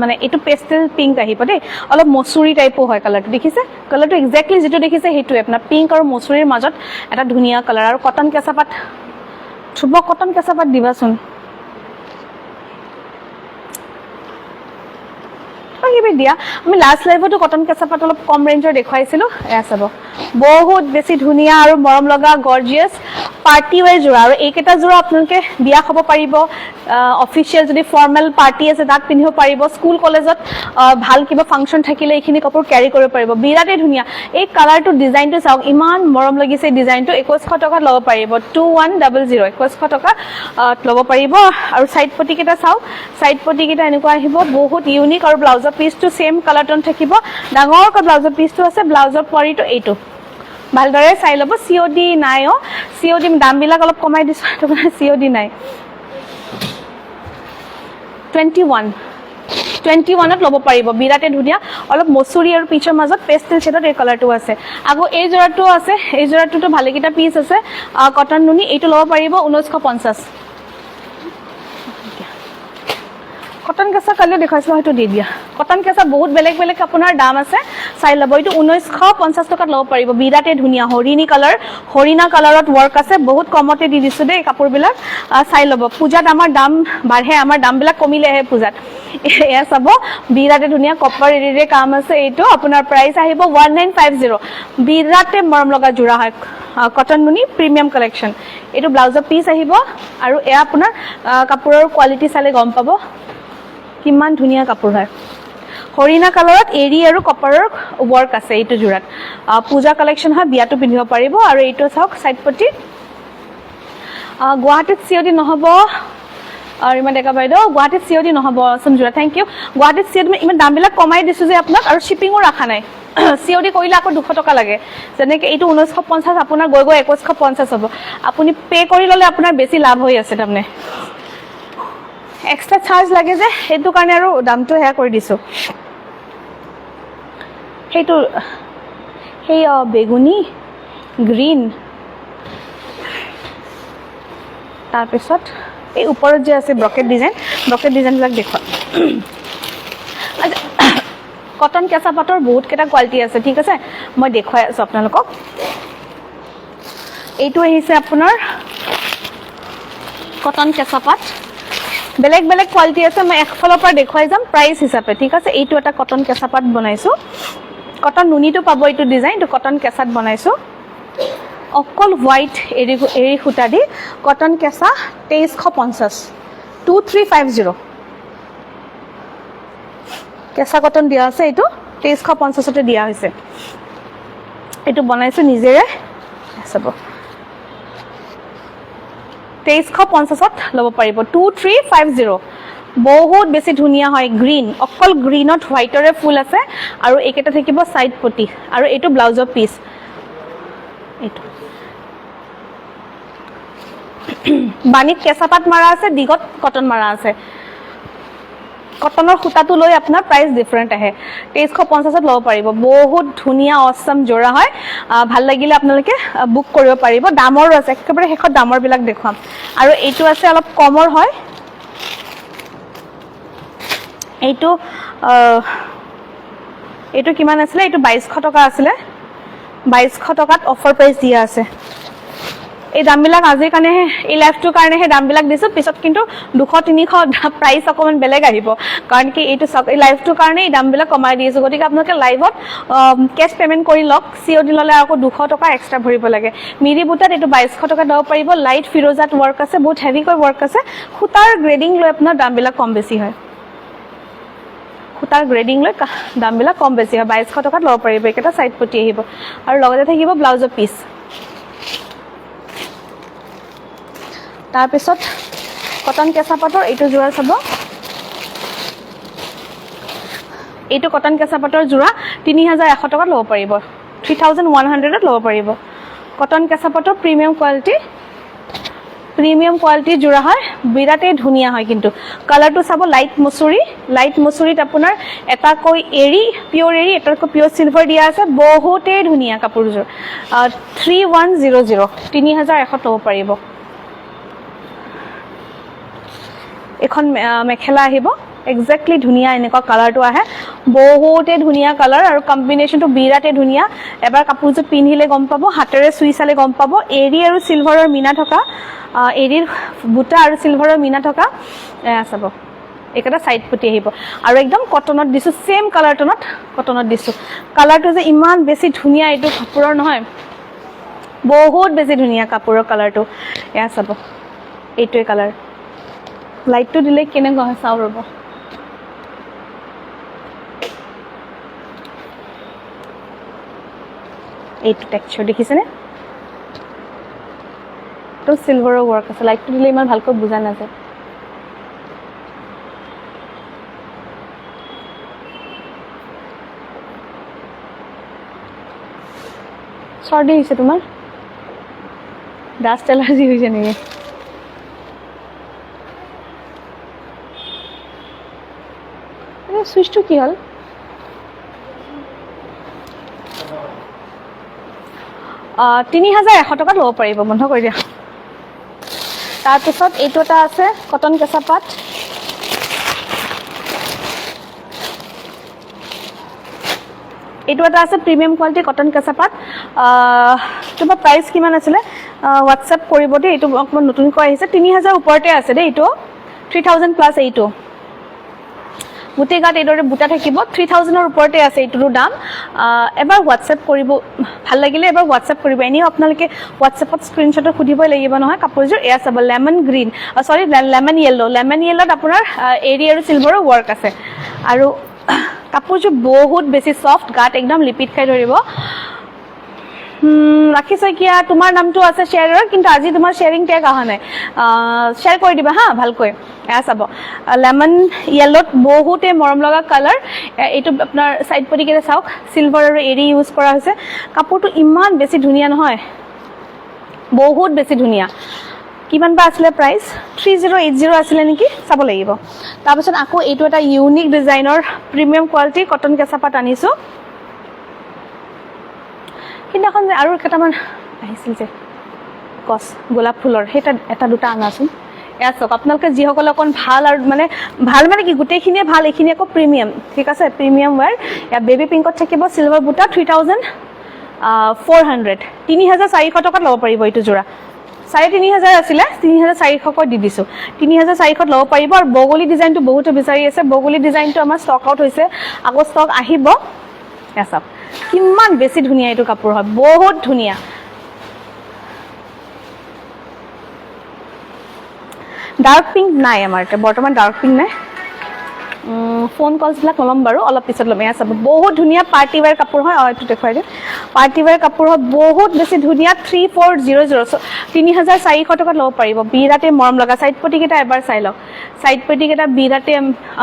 মানে এটো পেস্টেল পিঙ্ক আহিব দে অলপ মসুৰী টাইপো হয় কালাৰটো দেখিছে কালাৰটো এক্স্যাক্টলি যেটো দেখিছে হেতু আপোনাৰ পিঙ্ক আৰু মসুৰীৰ মাজত এটা ধুনিয়া কালাৰ আৰু কটন কেঁচাপাত থুব কটন কেঁচাপাত দিবাচোন কিবা দিয়া আমি লাষ্ট লাইভতো কটন কেঁচাপাত অলপ কম ৰেঞ্জৰ দেখুৱাইছিলো এয়া চাব বহুত বেছি ধুনিয়া আৰু মৰম লগা গৰ্জিয়াস পাৰ্টি ৱেৰ যোৰা আৰু এইকেইটা যোৰা আপোনালোকে বিয়া খাব পাৰিব অফিচিয়েল যদি ফৰ্মেল পাৰ্টি আছে তাত পিন্ধিব পাৰিব স্কুল কলেজত ভাল কিবা ফাংচন থাকিলে এইখিনি কাপোৰ কেৰি কৰিব পাৰিব বিৰাটেই ধুনীয়া এই কালাৰটো ডিজাইনটো চাওক ইমান মৰম লাগিছে ডিজাইনটো 2100 টকাত ল'ব পাৰিব 2100 2100 টকা ল'ব পাৰিব আৰু সাইড পটি কেইটা চাওক সাইড পটি কেইটা এনেকুৱা আহিব বহুত ইউনিক আৰু ব্লাউজৰ পিচটো সেম কালাৰটন থাকিব ডাঙৰকৈ ব্লাউজৰ পিচটো আছে ব্লাউজৰ পৰিটো এইটো ভালদৰে চাই ল'ব সিওডি নাই সিওডি দামবিলাক অলপ কমাই দিছো তোমাৰ সিওডি নাই 21ত ল'ব পাৰিব বিৰাটে ধুনীয়া অলপ মসুৰী আৰু পিছৰ মাজত পেষ্টেল শেডত এই কালাৰটো আছে আকৌ এই জোৰাটো আছে এই জোৰাটোতো ভালেকিটা পিচ আছে কটন নুনি এইটো ল'ব পাৰিব 1950 কটন কেঁচা কালি দেখাইছিলো হয়তো দি দিয়া কটন কেঁচা বহুত বেলেগ বেলেগ আপোনাৰ দাম আছে চাই ল'ব এইটো 1950 টকাত ল'ব পাৰিব বিৰাটে ধুনীয়া হৰিণা কালাৰত ৱৰ্ক আছে বহুত কমতে দি দিছো দেই কাপোৰবিলাক চাই ল'ব পূজাত আমাৰ দাম বাঢ়ে আমাৰ দামবিলাক কমিলেহে পূজাত এয়া চাব বিৰাটে ধুনীয়া কপাৰ এৰিৰে কাম আছে এইটো আপোনাৰ প্ৰাইস আহিব 1950 বিৰাটে মৰম লগা জোৰা হয় কটন নুনি প্ৰিমিয়াম কালেকশন এইটো ব্লাউজৰ পিচ আহিব আৰু এয়া আপোনাৰ কাপোৰৰ কোৱালিটি চালে গম পাব কিমান ধুনীয়া কাপোৰ হয় হৰিণা কালাৰত এৰি আৰু কপাৰৰ ৱৰ্ক আছে এইটো জোৰাত পূজা কালেকশন হয় বিয়াটো পিন্ধিব পাৰিব আৰু এইটো চাওক সাইড পটি গুৱাহাটীত সিওডি নহব আৰু ইমান দেখা বাইদেউ গুৱাহাটীত সিওডি নহব সঞ্জুৰা থ্যাংক ইউ গুৱাহাটীত সিওডি ইমান দামবিলাক কমাই দিছো যে আপোনাক আৰু শিপিংও ৰাখা নাই সিওডি কৰিলে আকৌ 200 টকা লাগে যেনেকৈ এইটো 1950 আপোনাৰ গৈ 2150 হ'ব আপুনি পে কৰি ল'লে আপোনাৰ বেছি লাভ হৈ আছে তাৰমানে এক্সট্ৰা চাৰ্জ লাগে যে সেইটো কাৰণে আৰু দামটো হেয়া কৰি দিছো সেইটো সেই বেগুনি গ্ৰীণ তাৰপিছত এই ওপৰত যে আছে ব্ৰকেট ডিজাইনবিলাক দেখুৱা কটন কেঁচা পাটৰ বহুত কেইটা কোৱালিটি আছে ঠিক আছে মই দেখুৱাই আছো আপোনালোকক এইটো আহিছে আপোনাৰ কটন কেঁচা পাট বেলেগ বেলেগ কোৱালিটি আছে মই একফালৰ পৰা দেখুৱাই যাম প্ৰাইস হিচাপে ঠিক আছে এইটো এটা কটন কেঁচা পাট বনাইছো কটন নুনিটো পাব এইটো ডিজাইনটো কটন কেঁচাত বনাইছো অকল হোৱাইট এৰি সূতা দি কটন কেঁচা 2350 2350 কেঁচা কটন দিয়া আছে এইটো 2350তে দিয়া হৈছে এইটো বনাইছো নিজেৰে চাব 2350ত ল'ব পাৰিব 2350 বহুত বেছি ধুনীয়া হয় গ্ৰীণ অকল গ্ৰীণত হোৱাইটৰে ফুল আছে আৰু এইকেইটা থাকিব সাইড পটি আৰু এইটো ব্লাউজৰ পিচ এইটো বানিত কেঁচা পাট মাৰা আছে দিগত কটন মাৰা আছে কটনৰ সূতাটো লৈ আপোনাৰ প্ৰাইস ডিফাৰেন্ট আহে 2350ত ল'ব পাৰিব বহুত ধুনীয়া অসম জোৰা হয় ভাল লাগিলে আপোনালোকে বুক কৰিব পাৰিব দামৰ আছে একেবাৰে হেকত দামৰ বিলাক দেখুৱাম আৰু এইটো আছে অলপ কমৰ হয় এইটো কিমান আছিল এইটো 2200 টকা আছিল 2200 টকাত অফাৰ প্ৰাইস দিয়া আছে এই দামবিলাক আজিৰ কাৰণে এই লাইভটোৰ কাৰণে হে দামবিলাক দিছো পিছত কিন্তু 200-300 প্ৰাইস অকমান বেলেগ আহিব কাৰণ কি এইটো এই লাইভটোৰ কাৰণে এই দামবিলাক কমাই দিছো গতিকে আপোনালোকে লাইভত কেশ পেমেন্ট কৰি লওক সিওডি ললে আকৌ 200 টকা এক্সট্ৰা ভৰিব লাগে মিৰি বুটাত এইটো 2200 টকা দাও পাৰিব লাইট ফিৰোজাত ৱৰ্ক আছে বহুত হেভি কৈ ৱৰ্ক আছে খুটাৰ গ্ৰেডিং লৈ আপোনাৰ দামবিলাক কম বেছি হয় খুটাৰ গ্ৰেডিং লৈ দামবিলাক কম বেছি হয় 2200 টকাত ল'ব পাৰিব এটা সাইড পটি আহিব আৰু লগতে থাকিব ব্লাউজৰ পিচ তাৰপিছত কটন কেঁচা পাটৰ এইটো জোৰা চাব এইটো কটন কেঁচা পাটৰ জোৰা 3100 টকাত ল'ব পাৰিব 3100ত ল'ব পাৰিব কটন কেঁচা পাটৰ প্ৰিমিয়াম কোৱালিটি জোৰা হয় বিৰাটেই ধুনীয়া হয় কিন্তু কালাৰটো চাব লাইট মসুৰীত আপোনাৰ এটা কৈ এৰি পিওৰ এৰি এটাকৈ পিওৰ সিলভাৰ দিয়া আছে বহুতেই ধুনীয়া কাপোৰযোৰ 3100 3100 ল'ব পাৰিব এখন মেখেলা আহিব এক্স্যাক্টলি ধুনীয়া এনেকুৱা কালাৰটো আহে বহুতে ধুনীয়া কালাৰ আৰু কম্বিনেশনটো বিৰাটে ধুনীয়া এবাৰ কাপোৰযোৰ পিন্ধিলে গম পাব হাতেৰে সুই চালে গম পাব এৰি আৰু সিলভাৰৰ মিনা থকা এৰিৰ বুটা আৰু সিলভাৰৰ মিনা থকা চাব একটা সাইড পটি আহিব আৰু একদম কটনত দিছো সেম কালাৰ টনত কটনত দিছো কালাৰটো যে ইমান বেছি ধুনীয়া এইটো কাপোৰৰ নহয় বহুত বেছি ধুনীয়া কাপোৰৰ কালাৰটো এয়া চাব এইটোৱে কালাৰ লাইটটো দিলে কেনেকুৱা হয় চাওঁ ৰ'ব এইটো টেক্সচাৰ দেখিছেনে তো চিলভাৰৰ ৱৰ্ক আছে লাইটটো দিলে ইমান ভালকৈ বুজা নাযায় চৰ্দি হৈছে তোমাৰ ডাষ্ট এলাৰ্জি হৈছে নেকি চুইচটো কি হ'ল ৩,১০০ টকাত ল'ব পাৰিব বন্ধ কৰি দিয়া তাৰপিছত এইটো এটা আছে কটন কেঁচা পাট এইটো এটা আছে প্ৰিমিয়াম কোৱালিটি কটন কেঁচা পাট তোমাৰ প্ৰাইচ কিমান আছিলে হোৱাটছএপ কৰিব দেই এইটো অকণমান নতুনকৈ আহিছে ৩,০০০ ওপৰতে আছে দেই এইটো 3,000 প্লাছ এইটো গোটেই গাত এইদৰে বুটা থাকিব 3,000ৰ ওপৰতে আছে এইটোৰ দাম এবাৰ হোৱাটছএপ কৰিব ভাল লাগিলে এবাৰ হোৱাটছএপ কৰিব এনেও আপোনালোকে হোৱাটছএপত স্ক্ৰীনশ্বটত সুধিবই লাগিব নহয় কাপোৰযোৰ এয়া চাব লেমন গ্ৰীণ চৰি লেমন য়েল্লোত আপোনাৰ এৰি আৰু চিলভাৰৰ ৱৰ্ক আছে আৰু কাপোৰযোৰ বহুত বেছি ছফ্ট গাত একদম লিপিত খাই ধৰিব ৰাখি শইকীয়া তোমাৰ নামটো আছে শ্বেয়াৰৰ কিন্তু আজি তোমাৰ শ্বেয়াৰিং টেগ অহা নাই শ্বেয়াৰ কৰি দিবা হা ভালকৈ এয়া চাব লেমন য়েল্লোত বহুতে মৰম লগা কালাৰ এইটো আপোনাৰ চাইড পটিকেৰে চাওক চিলভাৰ আৰু এৰি ইউজ কৰা হৈছে কাপোৰটো ইমান বেছি ধুনীয়া নহয় বহুত বেছি ধুনীয়া কিমান বা আছিলে প্ৰাইচ 3080 আছিলে নেকি চাব লাগিব তাৰপিছত আকৌ এইটো এটা ইউনিক ডিজাইনৰ প্ৰিমিয়াম কোৱালিটি কটন কেঁচা পাট আনিছোঁ সিদিনাখন যে আৰু কেইটামান আহিছিল যে গছ গোলাপ ফুলৰ সেইটা এটা দুটা আনাচোন এয়া চাওক আপোনালোকে যিসকলে অকণ ভাল আৰু মানে কি গোটেইখিনিয়ে ভাল এইখিনি আকৌ প্ৰিমিয়াম ঠিক আছে প্ৰিমিয়াম ৱেৰ এয়া বেবী পিংকত থাকিব চিলভাৰ বুটা 3,400 3,400 টকাত ল'ব পাৰিব এইটো যোৰা 3,500 আছিলে 3,400কৈ দি দিছোঁ 3,400ত ল'ব পাৰিব আৰু বগলী ডিজাইনটো বহুতে বিচাৰি আছে বগলী ডিজাইনটো আমাৰ ষ্টক আউট হৈছে আকৌ ষ্টক আহিব এয়া চাওক কিমান বেছি ধুনীয়া এইটো কাপোৰ হয় বহুত ধুনীয়া ডাৰ্ক পিংক নাই আমাৰ এতিয়া বৰ্তমান ডাৰ্ক পিংক নাই ফোন কলছবিলাক নল'ম বাৰু অলপ পিছত ল'ম এয়া চাব বহুত ধুনীয়া পাৰ্টি ৱেৰ কাপোৰ হয় এইটো দেখুৱাই দিম পাৰ্টি ৱেৰ কাপোৰ হয় বহুত বেছি ধুনীয়া 3,400 3,400 টকাত ল'ব পাৰিব বিৰাটে মৰম লগা চাইড পটিকেইটা এবাৰ চাই লওক চাইড পটিকেইটা বিৰাটে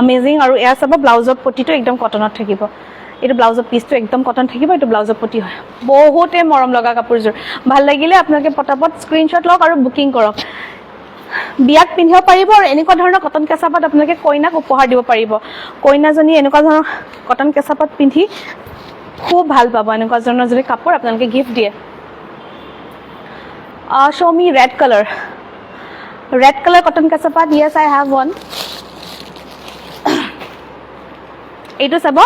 আমেজিং আৰু এয়া চাব ব্লাউজৰ পটিটো একদম কটনত থাকিব এইটো ব্লাউজৰ পিচটো একদম কটন থাকিব এইটো ব্লাউজৰ পটি হয় বহুতে মৰম লগা কাপোৰযোৰ ভাল লাগিলে আপোনালোকে পটাপট স্ক্ৰীনশ্বট লওক আৰু বুকিং কৰক বিয়াত পিন্ধিব পাৰিব আৰু এনেকুৱা ধৰণৰ কটন কেঁচা পাট আপোনালোকে কইনাক উপহাৰ দিব পাৰিব কইনাজনী এনেকুৱা ধৰণৰ কটন কেঁচা পাট পিন্ধি খুব ভাল পাব এনেকুৱা ধৰণৰ যদি কাপোৰ আপোনালোকে গিফ্ট দিয়ে show me red color cotton কেঁচা পাট yes I have one এইটো চাব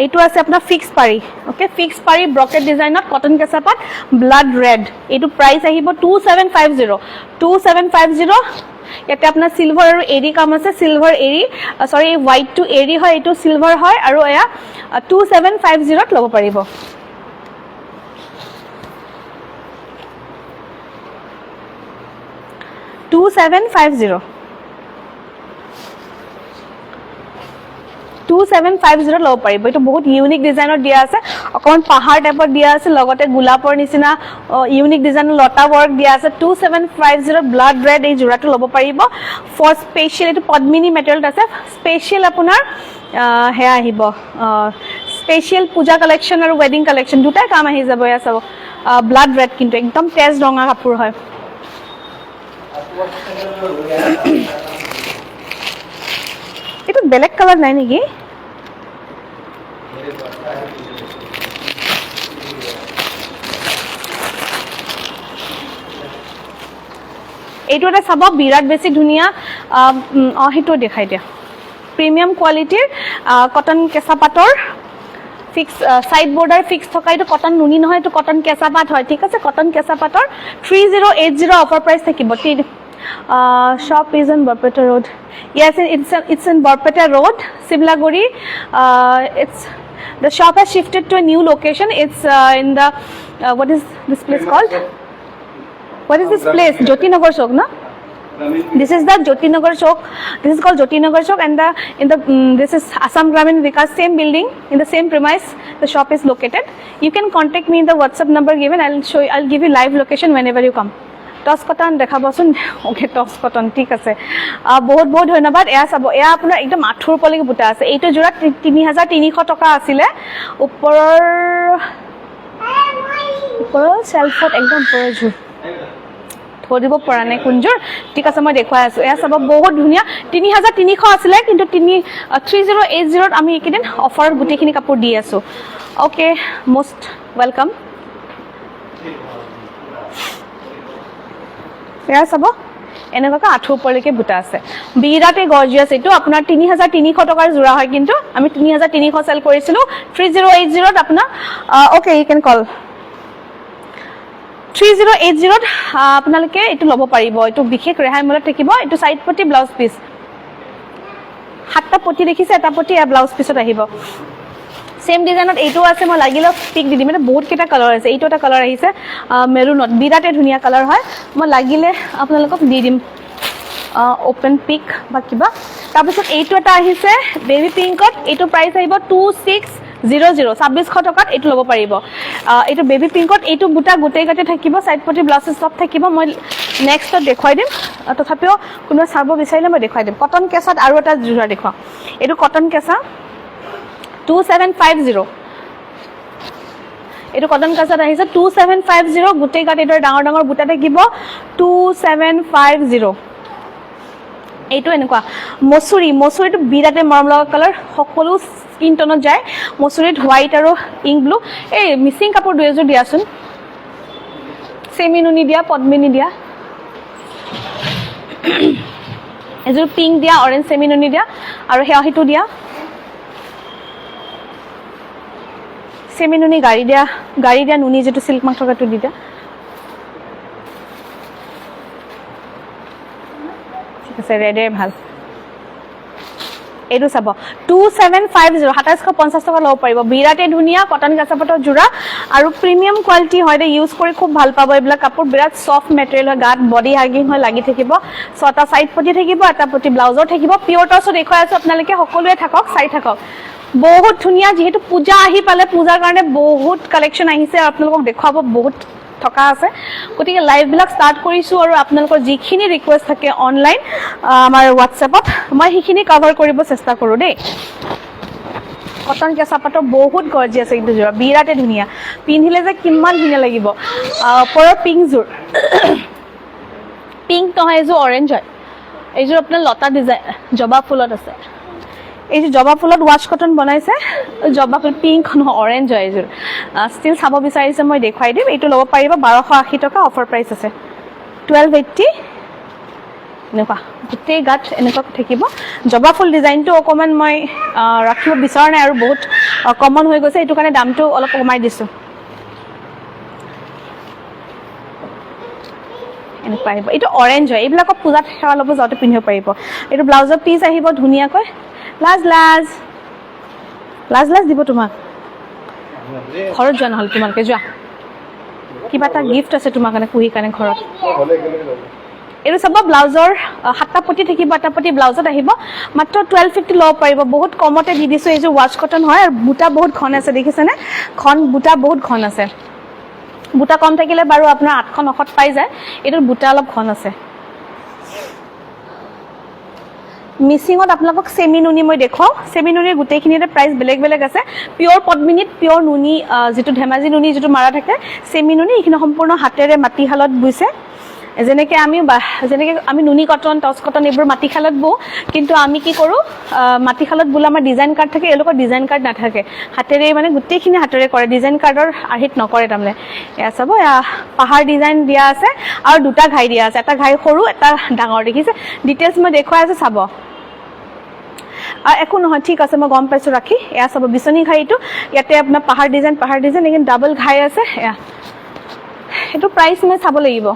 এইটো আছে আপোনাৰ ফিক্স পাৰি ওকে ফিক্স পাৰি ব্ৰকেট ডিজাইনত কটন কেঁচা পাট ব্লাড ৰেড এইটো প্ৰাইচ আহিব 2,750 ইয়াতে আপোনাৰ চিলভাৰ আৰু এৰি কাম আছে চিলভাৰ এৰি সৰি হোৱাইটটো এৰি হয় এইটো চিলভাৰ হয় আৰু এয়া 2,750ত ল'ব পাৰিব $2,750 ল'ব পাৰিব এইটো বহুত ইউনিক ডিজাইনত দিয়া আছে অকমান পাহাৰ টাইপৰ দিয়া আছে লগতে গোলাপৰ নিচিনা ইউনিক ডিজাইনৰ লতা ৱৰ্ক দিয়া আছে 2,750 ব্লাড ৰেড এই জোৰাটো ল'ব পাৰিব ফৰ স্পেচিয়েল এইটো পদ্মিনী মেটেৰিয়েলত আছে স্পেচিয়েল আপোনাৰ হেয়া আহিব স্পেচিয়েল পূজা কালেকশ্যন আৰু ৱেডিং কালেকশ্যন দুটাই কাম আহি যাব এয়া চাব ব্লাড ৰেড কিন্তু একদম তেজ ৰঙা কাপোৰ হয় এইটো বেলেগ কালাৰ নাই নেকি এইটো এটা চাব বিৰাট বেছি ধুনীয়া সেইটো দেখাই দিয়া প্ৰিমিয়াম কোৱালিটিৰ কটন কেঁচা পাটৰ ফিক্স সাইড বৰ্ডাৰ ফিক্স থকা এইটো কটন নুনি নহয় এইটো কটন কেঁচা পাট হয় ঠিক আছে কটন কেঁচা পাটৰ 3,080 অফাৰ প্ৰাইচ থাকিব shop is in Barpeta Road yes it's in Barpeta Road Simlaguri it's The shop has shifted to a new location. It's in the what is this place called? What is this place? Jyoti Nagar Chowk, no? This is the Jyoti Nagar Chowk. This is called Jyoti Nagar Chowk, and this is Assam Gramin Vikas, same building in the same premise. The shop is located. You can contact me in the WhatsApp number given. I'll give you live location whenever you come. টস কটন দেখাবচোন ওকে টস কটন ঠিক আছে বহুত বহুত ধন্যবাদ এয়া চাব এয়া আপোনাৰ একদম আঠুৰ পলিক বুটা আছে এইটো জোৰা 3300 টকা আছিল ওপৰৰ সেলফত একদম ওপৰৰ জোৰ থৈ দিব পৰা নাই কোনজোৰ ঠিক আছে মই দেখুৱাই আছো এয়া চাব বহুত ধুনীয়া 3300 আছিল কিন্তু 3080 ত আমি একেদিন অফাৰত গুটিখিনি কাপোৰ দি আছো ওকে মোস্ট ওয়েলকাম এয়া চাব এনেকুৱা আঠুৰ পলিকে বুটা আছে বিৰাটে গৰ্জিয়াছ এইটো আপোনাৰ 3300 টকাৰ জোৰা হয় কিন্তু আমি 3300 সেল কৰিছিলো 3080 ত আপোনাৰ ওকে ইউ ক্যান কল 3080 ত আপোনালোকে এটো ল'ব পাৰিব এটো বিশেষ ৰেহাই মূল্যত থাকিব এটো সাইড পটি ব্লাউজ পিস হাতটা পটি দেখিছে এটা পটি আর ব্লাউজ পিছত আহিব সেম ডিজাইনত এইটো আছে মই লাগিলে পিক দি দিম মানে বহুত কেটা কালাৰ আছে এইটো এটা কালাৰ আহিছে মেৰুনত বিৰাটে ধুনিয়া কালাৰ হয় মই লাগিলে আপোনালোকক দি দিম ওপেন পিক বা কিবা তাৰপিছত এইটো এটা আহিছে বেবি পিংকত এইটো প্ৰাইস আহিব 2600 2600 টকাত এইটো ল'ব পাৰিব এইটো বেবি পিংকত এইটো বুটা গুটেই গাতে থাকিব সাইড পটি ব্লাউজ সব থাকিব মই নেক্সটত দেখাই দিম তথাপিও কোনো চাব বিচাৰিলে মই দেখাই দিম কটন কেছত আৰু এটা জোৰা দেখুৱা এইটো কটন কেছা 2750 এইটো কটন কাছত আহিছে 2750 গুটেই গাতে এৰ ডাঙৰ ডাঙৰ বুটা থাকিব 2750 এইটো এনেকুৱা মসুৰীটো বিৰাটে মৰম লগা কালাৰ সকলো স্কিন টোনত যায় মসুৰীত হোৱাইট আৰু ইংক ব্লু এই মিসিং কাপোৰ দুইযোৰ দিয়াচোন সেমিনুনি দিয়া পদ্মিনী দিয়া এযোৰ পিংক দিয়া অৰেঞ্জ সেমিনুনি দিয়া আৰু হেয়াহিটো দিয়া সেমিনুনি গাড়ি দিয়া নুনি যেটো সিল্ক মাং থকাটো দি দিয়া ঠিক আছে ৰেডে ভাল এইটো চাব 2750 2750 টকা লব পাৰিব বিৰাটে ধুনিয়া কটন কাছাপটৰ জোৰা আৰু প্ৰিমিয়াম কোৱালিটি হয় দে ইউজ কৰি খুব ভাল পাব এইবিলা কাপোৰ বিৰাট সফট মেটেৰিয়েল হয় গাত বডি হাগিং হয় লাগি থাকিব ছটা সাইড পটি থাকিব এটা পটি ব্লাউজৰ থাকিব পিওৰ টছও দেখুৱাই আছো আপোনালোকে সকলোৱে থাকক চাই থাকক বহুত ধুনিয়া যেহেতু পূজা আহি পালে পূজাৰ কাৰণে বহুত কালেকশন আহিছে আপোনালোকক দেখুৱাব বহুত থকা আছে গতিকে লাইভ বিলাক স্টাৰ্ট কৰিছো আৰু আপোনালোকৰ যিখিনি ৰিকুৱেষ্ট থাকে অনলাইন আমাৰ WhatsAppত মই হিখিনি কভাৰ কৰিব চেষ্টা কৰো দেই কটন কেছাপাটৰ বহুত গৰ্জিয়াছ এইটো জোৰা বিৰাটে ধুনিয়া পিন্ধিলে যে কিমান ধুনিয়া লাগিব ওপৰৰ পিংক জোৰ পিংক নহয় এইযোৰ অৰেঞ্জ হয় এইযোৰ আপোনাৰ লতা ডিজাইন জবা ফুলত আছে এই যে জবা ফুলত ওয়াশ কটন বনাইছে জবা ফুল পিংক নহয় অৰেঞ্জ হয় এইযোৰ ষ্টিল চাব বিচাৰিছে মই দেখুৱাই দিম এইটো ল'ব পাৰিব 1280 টকা অফাৰ প্ৰাইস আছে 1280 এনেকুৱা গোটেই গাত এনেকুৱা থাকিব জবা ফুল ডিজাইনটো অকমান মই ৰাখিব বিচাৰা নাই আৰু বহুত কমন হৈ গৈছে এইটো কাৰণে দামটো অলপ কমাই দিছো এনেকুৱা আহিব এইটো অৰেঞ্জ হয় এইবিলাক পূজাত সেৱা ল'ব যাওঁতে পিন্ধিব পাৰিব এইটো ব্লাউজৰ পিস আহিব ধুনীয়াকৈ লাজ দিব তোমাক ঘৰত যোৱা নহ'ল তোমালোকে যোৱা কিবা এটা গিফট আছে তোমাৰ কাৰণে কুহি কাৰণে ঘৰত এইটো চাব ব্লাউজৰ হাতটা পটি থাকিব এটা পটি ব্লাউজত আহিব মাত্ৰ 1250 ল'ব পাৰিব বহুত কমতে দি দিছো এইযোৰ ওয়াশ কটন হয় আৰু বুটা বহুত ঘন আছে দেখিছেনে বুটা বহুত ঘন আছে বুটা কম থাকিলে বাৰু আপোনাৰ 800 900 পাই যায় এইটো বুটা অলপ ঘন আছে মিসিংত আপোনালোকক সেমিনুনি মই দেখাও সেমিনুনিৰ গুটেইখিনিতে প্ৰাইস বেলেগ আছে পিওৰ পদ্মিনীত পিওৰ নুনি যেটো ধেমাজি নুনি যেটো মাৰা থাকে সেমিনুনি এখিনি সম্পূৰ্ণ হাতেৰে মাটিশালত বুইছে যেনেকে আমি নুনি কটন টস কটন এইবোৰ মাটিশালত বো কিন্তু আমি কি কৰো মাটিশালত বুলা আমাৰ ডিজাইন কাৰ্ড থাকে এলোকৰ ডিজাইন কাৰ্ড নাথাকে হাতেৰে মানে গুটেইখিনি হাতেৰে কৰে ডিজাইন কাৰ্ডৰ আহিত নকৰে তামলে এয়া চাব পাহাৰ ডিজাইন দিয়া আছে আৰু দুটা ঘাই দিয়া আছে এটা ঘাই সৰু এটা ডাঙৰ দেখিছে ডিটেইলছ মই দেখুৱাই আছে চাব একো নহয় ঠিক আছে মই গম পাইছো ৰাখি এয়া চাব বিচনী ঘাইটো ইয়াতে আপোনাৰ পাহাৰ ডিজাইন একিন ডাবল ঘাই আছে এয়া এটো প্ৰাইস মই চাব লাগিব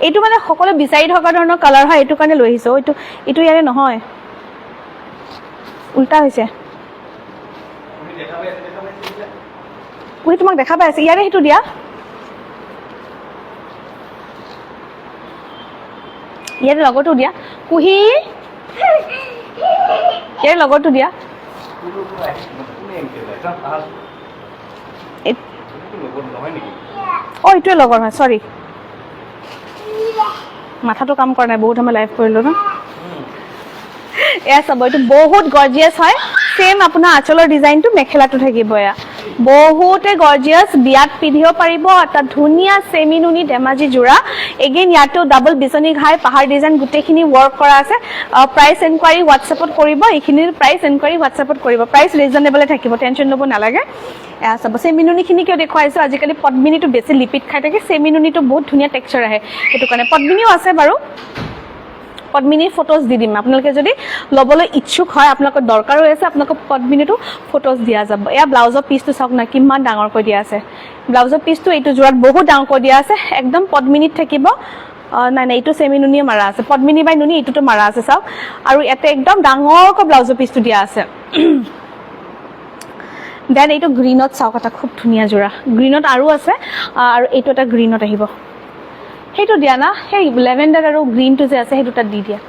এইটো মানে সকলো বিচাৰি থকা ধৰণৰ কালাৰ হয় এইটো কাৰণে লৈ আহিছো এইটো ইয়াৰে নহয় উল্টা হৈছে তুমি দেখা পাই আছে কুহি তোমাক দেখা পাই আছে ইয়াৰে সেইটো দিয়া ইয়াৰে লগৰটো দিয়া কুহি ইয়াৰে লগৰটো দিয়া কোনে এনকে এটা ভাল এইটো লগৰ নহয় নেকি অ এইটোৱে লগৰ হয় সৰি মাথাটো কাম কৰা নাই বহুত সময় লাইভ কৰিলো ন এয়া চাব এইটো বহুত গৰ্জিয়াছ হয় সেম আপোনাৰ আঁচলৰ ডিজাইনটো মেখেলাটো থাকিব এয়া বহুতে গৰ্জিয়াছ বিয়াত পিন্ধিব পাৰিব এটা ধুনীয়া সেমি নুনি ধেমাজি জোৰা এগেইন ইয়াতো ডাবল বিচনি ঘাই পাহাৰ ডিজাইন গোটেইখিনি ৱৰ্ক কৰা আছে প্ৰাইচ এনকুৱাৰী হোৱাটছএপত কৰিব এইখিনিৰ প্ৰাইচ এনকুৱাৰী হোৱাটছএপত কৰিব প্ৰাইচ ৰিজনেবলে থাকিব টেনশ্যন ল'ব নালাগে এয়া চাব সেমি নুনিখিনি কিয় দেখুৱাইছোঁ আজিকালি পদ্মিনীটো বেছি লিপিড খাই থাকে সেমি নুনিটো বহুত ধুনীয়া টেক্সচাৰ আহে সেইটো কাৰণে পদ্মিনীও আছে বাৰু পদ্মিনীৰ ফটোজ দি দিম আপোনালোকে যদি ল'বলৈ ইচ্ছুক হয় আপোনালোকৰ দৰকাৰ হৈ আছে আপোনালোকক পদ্মিনীটো ফটোজ দিয়া যাব এয়া ব্লাউজৰ পিচটো চাওক না কিমান ডাঙৰকৈ দিয়া আছে ব্লাউজৰ পিচটো এইটো জোৰাত বহুত ডাঙৰকৈ দিয়া আছে একদম পদ্মিনীত থাকিব নাই নাই এইটো সেমি নুনিয়ে মাৰা আছে পদ্মিনী বাই নুনি এইটোতো মাৰা আছে চাওক আৰু ইয়াতে একদম ডাঙৰকৈ ব্লাউজৰ পিচটো দিয়া আছে দেন এইটো গ্ৰীণত চাওক এটা খুব ধুনীয়া জোৰা গ্ৰীণত আৰু আছে আৰু এইটো এটা গ্ৰীণত আহিব সেইটো দিয়া না সেই লেভেণ্ডাৰ আৰু গ্ৰীণটো যে আছে সেইটো তাত দি দিয়া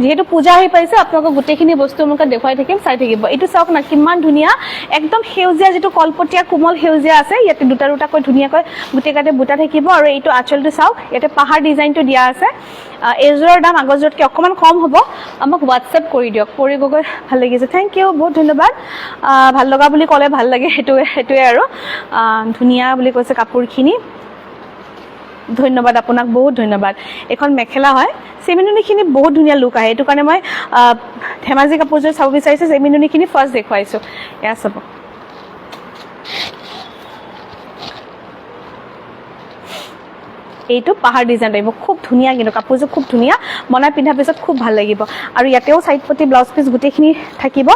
যেহেতু পূজা আহি পাইছে আপোনালোকক গোটেইখিনি বস্তু মোক দেখুৱাই থাকিম চাই থাকিব এইটো চাওক না কিমান ধুনীয়া একদম সেউজীয়া যিটো কলপতীয়া কোমল সেউজীয়া আছে ইয়াতে দুটা দুটাকৈ ধুনীয়াকৈ গোটেই গাতে বুটা থাকিব আৰু এইটো আঁচলটো চাওক ইয়াতে পাহাৰ ডিজাইনটো দিয়া আছে এইযোৰৰ দাম আগৰযোৰতকৈ অকণমান কম হ'ব আমাক হোৱাটছএপ কৰি দিয়ক পৰি গগৈ ভাল লাগিছে থেংক ইউ বহুত ধন্যবাদ ভাল লগা বুলি ক'লে ভাল লাগে সেইটোৱে আৰু ধুনীয়া বুলি কৈছে কাপোৰখিনি ধন্যবাদ আপোনাক বহুত ধন্যবাদ এখন মেখেলা হয় সেমিনুনিখিনি বহুত ধুনীয়া লুক আহে এইটো কাৰণে মই ধেমাজি কাপোৰযোৰ চাব বিচাৰিছোঁ সেমিনুনিখিনি ফাৰ্ষ্ট দেখুৱাইছোঁ এয়া চাব এইটো পাহাৰ ডিজাইন আহিব খুব ধুনীয়া কিন্তু কাপোৰযোৰ খুব ধুনীয়া মনাই পিন্ধাৰ পিছত খুব ভাল লাগিব আৰু ইয়াতেও চাইড পটি ব্লাউজ পিচ গোটেইখিনি থাকিব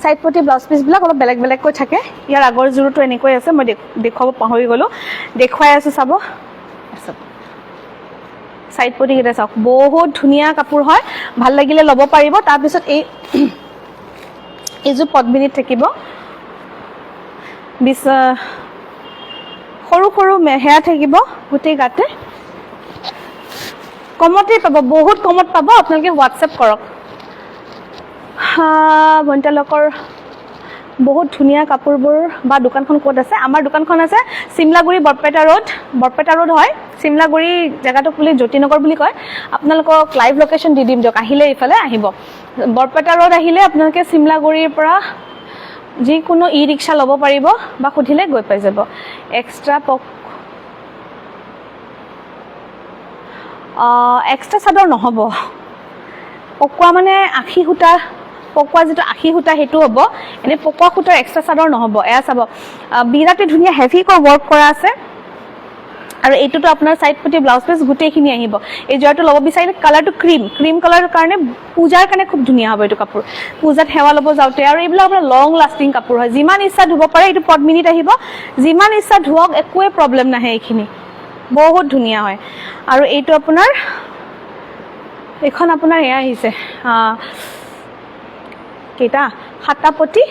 সাইড পটি ব্লাউজ পিচবিলাক অলপ বেলেগ বেলেগকৈ থাকে ইয়াৰ আগৰ জোৰটো এনেকৈ আছে মই দেখুৱাব পাহৰি গ'লোঁ দেখুৱাই আছোঁ চাব সাইড পটি কেইটা চাওক বহুত ধুনীয়া কাপোৰ হয় ভাল লাগিলে ল'ব পাৰিব তাৰপিছত এইযোৰ পদ্মিনীত থাকিব সৰু সৰু মেহেৰা থাকিব গোটেই গাতে কমতেই পাব বহুত কমত পাব আপোনালোকে হোৱাটছএপ কৰক বন্তালকৰ বহুত ধুনীয়া কাপোৰবোৰ বা দোকানখন ক'ত আছে আমাৰ দোকানখন আছে চিমলাগুৰি বৰপেটা ৰোড হয় চিমলাগুৰি জেগাটো বুলি জ্যোতিনগৰ বুলি কয় আপোনালোকক লাইভ লোকেশ্যন দি দিম দিয়ক আহিলে এইফালে আহিব বৰপেটা ৰোড আহিলে আপোনালোকে চিমলাগুৰিৰ পৰা যিকোনো ই ৰিক্সা ল'ব পাৰিব বা সুধিলে গৈ পাই যাব এক্সট্ৰা চাদৰ নহ'ব পকোৱা মানে আশী সূতা পকোৱা যিটো আশী সূতা সেইটো হ'ব এনেই পকোৱা সূতাৰ এক্সট্ৰা চাদৰ নহ'ব এয়া চাব বিৰাটেই ধুনীয়া হেভিকৈ ৱৰ্ক কৰা আছে আৰু এইটোতো আপোনাৰ সাইড পটি ব্লাউজ পিচ গোটেইখিনি আহিব এই জোৰাটো ল'ব বিচাৰিলে কালাৰটো ক্ৰীম কালাৰৰ কাৰণে পূজাৰ কাৰণে খুব ধুনীয়া হ'ব এইটো কাপোৰ পূজাত সেৱা ল'ব যাওঁতে আৰু এইবিলাক আপোনাৰ লং লাষ্টিং কাপোৰ হয় যিমান ইচ্ছা ধুব পাৰে এইটো পদ্মিনীত আহিব যিমান ইচ্ছা ধুৱক একোৱে প্ৰব্লেম নাহে এইখিনি বহুত ধুনীয়া হয় আৰু এইটো আপোনাৰ এখন আপোনাৰ এয়া আহিছে কেইটা সাতটা পটি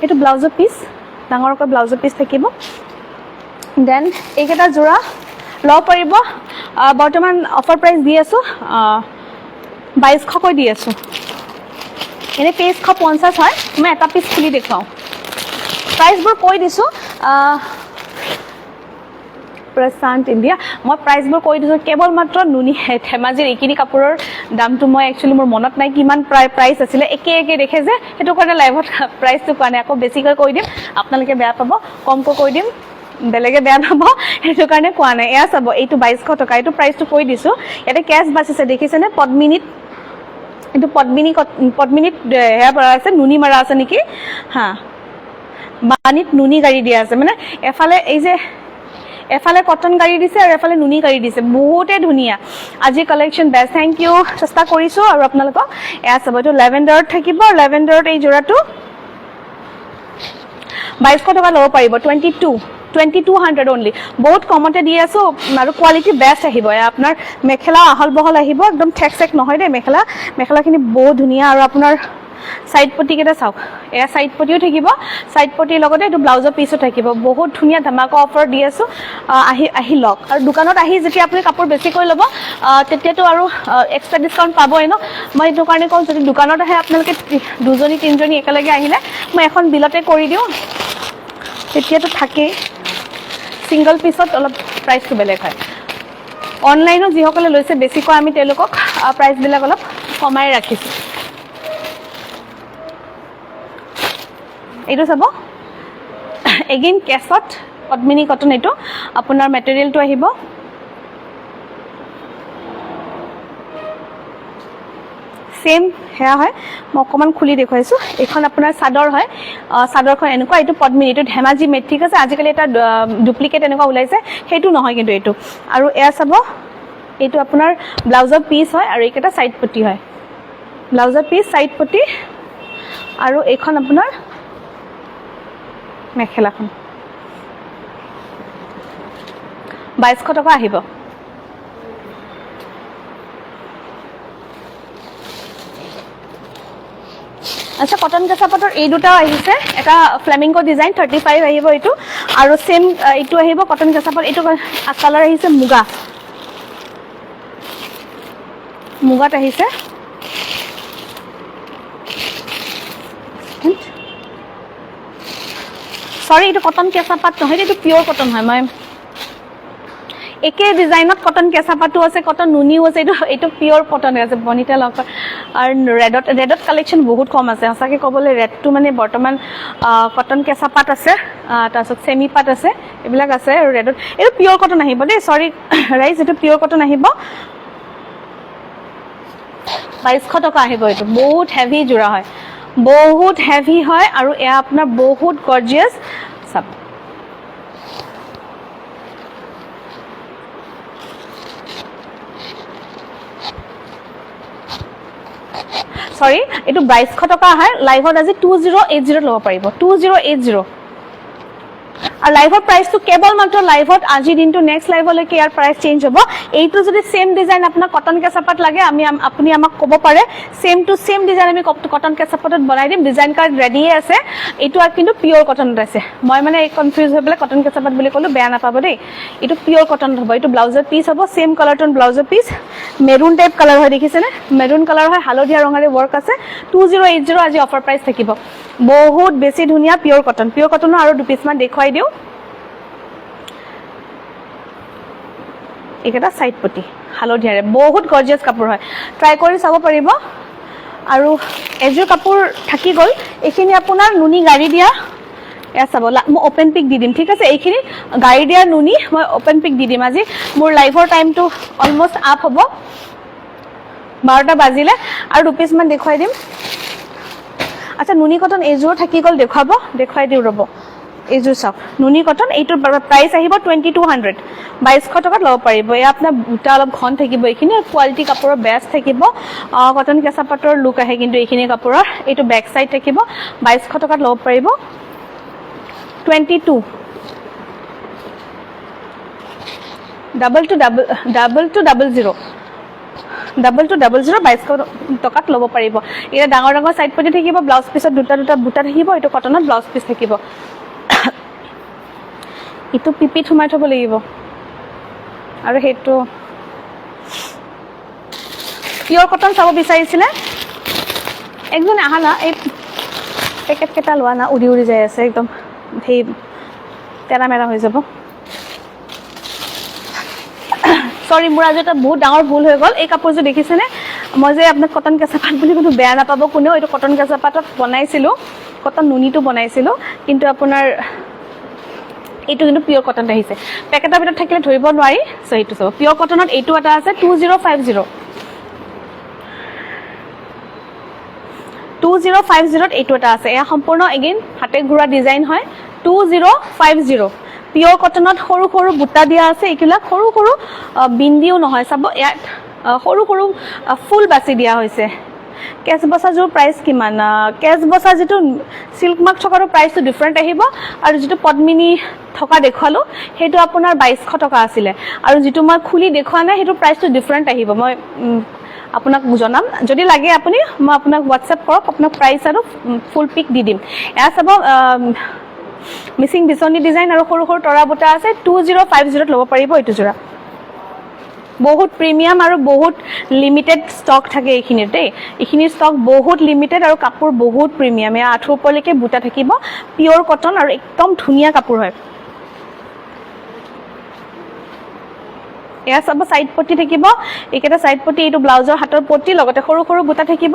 এইটো ব্লাউজৰ পিচ ডাঙৰকৈ ব্লাউজৰ পিচ থাকিব দেন এইকেইটা জোৰা ল'ব পাৰিব বৰ্তমান অফাৰ প্ৰাইচ দি আছোঁ 2200কৈ দি আছোঁ এনেই 2350 হয় মই এটা পিচ খুলি দেখুৱাওঁ প্ৰাইচবোৰ কৈ দিছোঁ প্ৰশান্ত ইণ্ডিয়া মই প্ৰাইচবোৰ কৈ দিছোঁ কেৱল মাত্ৰ নুনি ধেমাজিৰ এইখিনি কাপোৰৰ দামটো মই একচুৱেলি মোৰ মনত নাই কিমান প্ৰাইচ আছিলে একে দেখে যে সেইটো কাৰণে লাইভত প্ৰাইচটো কোৱা নাই আকৌ বেছিকৈ কৈ দিম আপোনালোকে বেয়া পাব কমকৈ কৈ দিম বেলেগে বেয়া পাব সেইটো কাৰণে কোৱা নাই এয়া চাব এইটো 2200 টকা এইটো প্ৰাইচটো কৈ দিছোঁ ইয়াতে কেছ বাচিছে দেখিছেনে পদ্মিনীত এইটো পদ্মিনীত সেয়া পৰা আছে নুনি মাৰা আছে নেকি হা বাণীত নুনি গাড়ী দিয়া আছে মানে এফালে কটন গাড়ী দিছে আৰু এফালে নুনি গাড়ী দিছে বহুতে ধুনীয়া আজি কালেকশ্যন বেষ্ট থেংক ইউ চেষ্টা কৰিছোঁ আৰু আপোনালোকক এয়া চাব এইটো লেভেণ্ডাৰত থাকিব লেভেণ্ডাৰত এই জোৰাটো 2200 টকা ল'ব পাৰিব 2200 অনলি বহুত কমতে দি আছো আৰু কোৱালিটি বেষ্ট আহিব আপোনাৰ মেখেলা আহল বহল আহিব একদম ঠেক চেক নহয় দেই মেখেলাখিনি বহুত ধুনীয়া আৰু আপোনাৰ সাইড পটি কেটা চাওক এয়া সাইড পটিও থাকিব সাইড পটিৰ লগতে এইটো ব্লাউজৰ পিসও থাকিব বহুত ধুনীয়া ধামাকা অফাৰ দি আছো আহি লওক আৰু দোকানত আহি যেতিয়া আপুনি কাপোৰ বেছি কৰি ল'ব তেতিয়াতো আৰু এক্সট্ৰা ডিসকাউন্ট পাবই ন মই এইটো কাৰণে কওঁ যদি দোকানত আহে আপোনালোকে দুজনী তিনজনী একেলগে আহিলে মই এখন বিলতে কৰি দিওঁ তেতিয়াতো থাকেই সিঙ্গল পিসত অলপ প্ৰাইসটো বেলেগ হয় অনলাইনো যিসকলে লৈছে বেছিকৈ আমি তেওঁলোকক প্ৰাইসবিলাক অলপ কমাই ৰাখিছো এইটো চাব এগেইন কেছত পদ্মিনী কটন এইটো আপোনাৰ মেটেৰিয়েলটো আহিব সেম হেয়া হয় মই অকমান খুলি দেখুৱাইছো এখন আপোনাৰ চাদৰ হয় চাদৰখন এনেকুৱা এইটো পদ্মিনী এইটো ধেমাজি মেট ঠিক আছে আজিকালি এটা ডুপ্লিকেট এনেকুৱা ওলাইছে সেইটো নহয় কিন্তু এইটো আৰু এয়া চাব এইটো আপোনাৰ ব্লাউজৰ পিস হয় আৰু এইকেইটা সাইড পটি হয় ব্লাউজৰ পিস সাইড পটি আৰু এইখন আপোনাৰ মেখেলাখন 2200 টকা আহিব আচ্ছা কটন কেঁচাপাতৰ এই দুটাও আহিছে এটা ফ্লেমিংগো ডিজাইন 35 আহিব এইটো আৰু সেম এইটো আহিব কটন কেঁচাপাত এইটো কালাৰ আহিছে মুগাত আহিছে সৰি এইটো কটন কেঁচাপাত নহয় এইটো পিওৰ কটন হয় মই একে ডিজাইনত কটন কেঁচাপাতো আছে কটন নুনিও আছে এইটো পিওর কটন আছে বনিতা লক আর রেডত কালেকশন বহুত কম আছে সঁচাকে কবলে রেডটো মানে বর্তমান কটন কেঁচাপাত আছে তাৰপিছত সেমি পাত আছে এইবিলাক আছে আৰু ৰেডত এইটো পিওৰ কটন আহিব দেই সৰি ৰাইজ এইটো পিওৰ কটন আহিব 2200 টকা আহিব এইটো বহুত হেভি জোৰা হয় বহুত হেভি হয় আৰু এয়া আপোনাৰ বহুত গৰ্জিয়াস সব সৰি এটো 2200 টকা হয় লাইভত আজি 2080 লব পাৰিব 2080 আৰ লাইভৰ প্ৰাইসটো কেবল মাত্ৰ লাইভত আজি দিনটো নেক্সট লাইভলৈকে ইয়াৰ প্ৰাইস চেঞ্জ হ'ব এইটো যদি সেম ডিজাইন আপোনাক কটন কেঁচাপাত লাগে আপুনি আমাক ক'ব পাৰে সেম টু সেম ডিজাইন আমি কটন কেঁচাপাতত বনাই দিম ডিজাইন কাৰ্ড ৰেডি আছে এইটো আর কিন্তু পিওর কটনত আছে মই মানে কনফিউজ হৈ পেলাই কটন কেঁচাপাত বুলি ক'লো বেয়া নাপাব দেই এইটো পিওর কটনত হ'ব এইটো ব্লাউজৰ পিস হ'ব সেম কালাৰ টোন ব্লাউজৰ পিস মেৰুন টাইপ কালাৰ হয় দেখিছেনে মেৰুন কালাৰ হয় হালধীয়া ৰঙৰে ওয়াৰ্ক আছে 2080 আজি অফাৰ প্ৰাইস থাকিব বহুত বেছি ধুনিয়া পিওৰ কটনৰ আৰু দুপিস মান দেখুৱাই দিও এটা সাইড পটি হালধীয়াৰে বহুত গৰ্জিয়াস কাপোৰ হয় ট্ৰাই কৰি চাব পাৰিব আৰু এজোৰ কাপোৰ থাকি গল এইখিনি আপোনাৰ নুনি গাড়ি দিয়া এয়া চাব মই ওপেন পিক দি দিম ঠিক আছে এইখিনি গাড়ি দিয়া নুনি মই ওপেন পিক দি দিম আজি মোৰ লাইভৰ টাইমটো অলমোস্ট আপ হ'ব 12টা বাজিলে আৰু দুপিস মান দেখুৱাই দিম আচ্ছা নুনি কটন এজোৰ থাকি গল দেখুৱাই দিও ৰব এজোৰ চাওক নুনি কটন এইটোৰ প্ৰাইস আহিব 2200 2200 টকাত লব পাৰিব এয়া আপোনাৰ বুটা অলপ ঘন থাকিব এইখিনি কোৱালিটি কাপোৰৰ বেষ্ট থাকিব কটন কেঁচাপাতৰ লুক আহে কিন্তু এইখিনি কাপোৰৰ এইটো বেক সাইড থাকিব 2200 টকাত লব পাৰিব 22 2200 2200 টকাত লব পাৰিব এটা ডাঙৰ ডাঙৰ সাইড পটি থাকিব ব্লাউজ পিছত দুটা বুটা থাকিব এইটো কটনত ব্লাউজ পিস থাকিব ইটো পিপি থুমাই থব লাগিব আৰু হেটো পিওৰ কটন চাব বিচাৰিছিলে একজন আহানা এই পেকেট কেটা লোৱা না উৰি যায় আছে একদম সেই তেৰা মেৰা হৈ যাব সৰি মোৰ আজি এটা বহুত ডাঙৰ ভুল হৈ গল এই কাপোৰটো দেখিছেনে মই যে আপোনাক কটন কেঁচাপাত বুলি কোনো বেয়া নাপাব কোনেও এইটো কটন কেঁচাপাতত বনাইছিলো কটন নুনিটো বনাইছিলো কিন্তু আপোনাৰ এইটো কিন্তু পিওৰ কটন আহিছে পেকেটৰ ভিতৰত থাকিলে ধৰিব নোৱাৰি সো এইটো সব পিওৰ কটনত এইটো এটা আছে 2050 এইটো এটা আছে এয়া সম্পূৰ্ণ এগেইন হাতে ঘুৰা ডিজাইন হয় 2050 পিওৰ কটনত সৰু সৰু বুটা দিয়া আছে একিলা সৰু সৰু বিন্দিও নহয় চাব ইয়াত সৰু সৰু ফুল বাছি দিয়া হৈছে কেচ বছাযোৰ প্ৰাইচ কিমান কেচ বছা যেটো সিল্ক মাৰ্ক থকাৰ প্ৰাইচটো ডিফাৰেন্ট আহিব আৰু যেটো পদ্মিনী থকা দেখালো হেতু আপোনাৰ 2200 টকা আছিল আৰু যেটো মই খুলি দেখুৱা নাই হেতু প্ৰাইচটো ডিফাৰেন্ট আহিব মই আপোনাক জনাম যদি লাগে আপুনি মই আপোনাক WhatsApp কৰক আপোনাক প্ৰাইচ আৰু ফুল পিক দি দিম এয়া চাব মিসিং বিছনি ডিজাইন আৰু সৰু সৰু তৰা বুটা আছে 2050 লব পাৰিব এটো জোৰা বহুত প্ৰিমিয়াম আৰু বহুত লিমিটেড ষ্টক থাকে এইখিনিতে এইখিনিৰ ষ্টক বহুত লিমিটেড আৰু কাপোৰ বহুত প্ৰিমিয়াম এয়া 8 ওপৰলৈকে বুটা থাকিব পিওৰ কটন আৰু একদম ধুনিয়া কাপোৰ হয় এয়া সব সাইড পটি থাকিব একেটা সাইড পটি এটো ব্লাউজৰ হাতৰ পটি লগতে সৰু সৰু বুটা থাকিব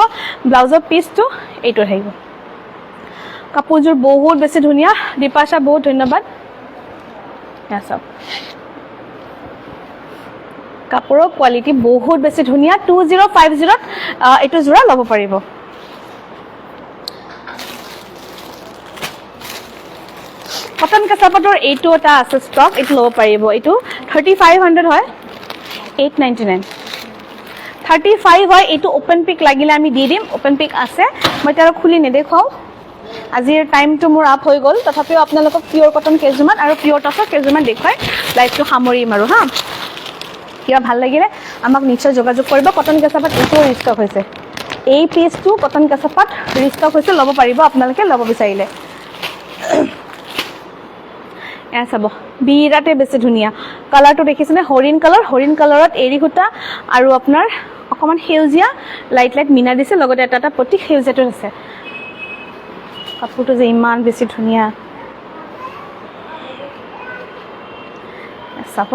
ব্লাউজৰ পিসটো এটো থাকিব কাপোৰজোৰ বহুত বেছি ধুনিয়া দীপাশা বহুত ধন্যবাদ এয়া সব কাপোৰৰ কোৱালিটি বহুত বেছি ধুনিয়া 2050 এটো জোৰা লব পাৰিব কটন কাছাপাটৰ এইটো এটা আছে ষ্টক এটো লব পাৰিব এটো 3500 হয় 899 35 হয় এটো ওপেন পিক লাগিলে আমি দি দিম ওপেন পিক আছে মই তাৰ খুলি নেদেখাও আজিৰ টাইমটো মোৰ আপ হৈ গল তথাপিও আপোনালোকক পিওৰ কটন কেজুমান আৰু পিওৰ টছৰ কেজুমান দেখাই লাইভটো সামৰিম আৰু হা কিবা ভাল লাগিলে আমাক নিশ্চয় যোগাযোগ কৰিব কটন কাছাপাট এটো ৰিষ্টক হৈছে এই পিসটো কটন কাছাপাট ৰিষ্টক হৈছে লব পাৰিব আপোনালোকে লব বিচাৰিলে এয়া চাব বিৰাতে বেছি ধুনিয়া কালাৰটো দেখিছেনে হৰিণ কালাৰত এৰি খুটা আৰু আপোনাৰ অকমান হেউজিয়া লাইট মিনা দিছে লগতে এটা পটি হেউজিয়াটো আছে কাপোৰটো যে ইমান বেছি ধুনিয়া চাব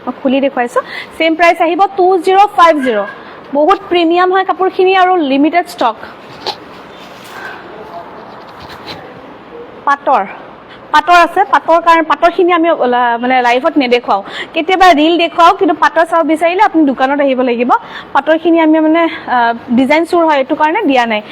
মই খুলি দেখুৱাইছো সেম প্ৰাইস আহিব 2050 বহুত প্ৰিমিয়াম হয় কাপোৰখিনি আৰু লিমিটেড ষ্টক পাটৰ আছে পাটৰ কাৰণ পাটৰখিনি আমি মানে লাইভত নেদেখাও কেতিয়াবা ৰীল দেখাও কিন্তু পাটৰ চাও বিচাৰিলে আপুনি দোকানত আহিব লাগিব পাটৰখিনি আমি মানে ডিজাইন চুৰ হয় এটো কাৰণে দিয়া নাই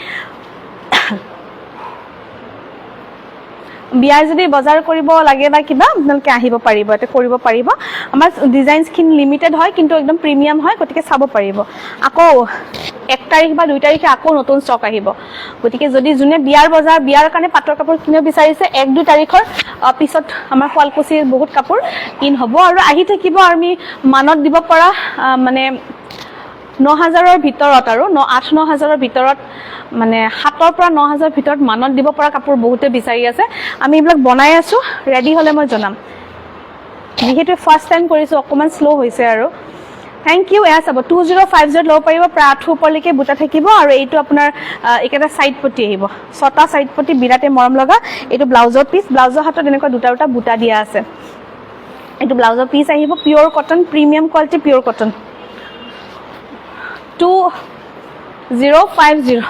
বিয়াৰ যদি বজাৰ কৰিব লাগে বা কিবা আপোনালোকে আহিব পাৰিব এতে কৰিব পাৰিব আমাৰ ডিজাইনছ খিনি লিমিটেড হয় কিন্তু একদম প্ৰিমিয়াম হয় গতিকে চাব পাৰিব আকৌ 1 তাৰিখ বা 2 তাৰিখে আকৌ নতুন ষ্টক আহিব গতিকে যদি জুনে বিয়াৰ বজাৰ বিয়াৰ কাৰণে পাটৰ কাপোৰ কিনিব বিচাৰিছে 1-2 তাৰিখৰ পিছত আমাৰ শুৱালকুছিৰ বহুত কাপোৰ ইন হ'ব আৰু আহি থাকিব আমি মানত দিব পৰা মানে 9000ৰ ভিতৰত আৰু 8-9000ৰ ভিতৰত মানে 7ৰ পৰা 9000ৰ ভিতৰত মানত দিব পৰা কাপোৰ বহুতে বিচাৰি আছে আমি এইবিলাক বনাই আছো ৰেডি হলে মই জনাম যেহেতু ফাৰ্স্ট টাইম কৰিছো অকমান স্লো হৈছে আৰু থ্যাংক ইউ এয়া চাব 2050 লব পাৰিব প্ৰায় 8 ওপৰলৈকে বুটা থাকিব আৰু এইটো আপোনাৰ একেটা সাইড পটি আহিব ছটা সাইড পটি বিৰাতে মৰম লগা এইটো ব্লাউজৰ পিস ব্লাউজৰ হাতত এনেকুৱা দুটা বুটা দিয়া আছে এইটো ব্লাউজৰ পিস আহিব pure cotton premium quality pure cotton 2050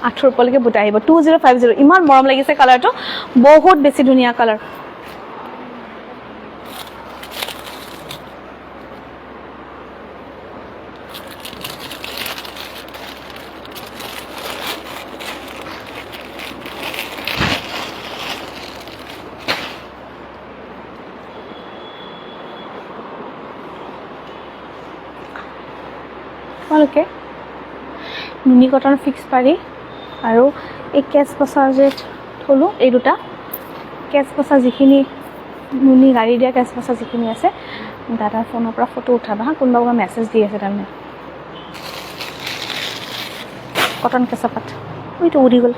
8 ওপৰলৈকে বুটা আহিব 2050 ইমান মৰম লাগিছে কালাৰটো বহুত বেছি ধুনিয়া কালাৰ তোমালোকে নুনি কটন ফিক্স পাৰি আৰু এই কেচ বছা যে থলো এই দুটা কেচ বছা যিখিনি নুনি গাড়ী দিয়া কেচ বছা যিখিনি আছে দাদাৰ ফোনৰ পৰা ফটো উঠাবা হা কোনোবা মেছেজ দি আছে তাৰমানে কটন কেঁচাপাত ওইটো উৰি গ'ল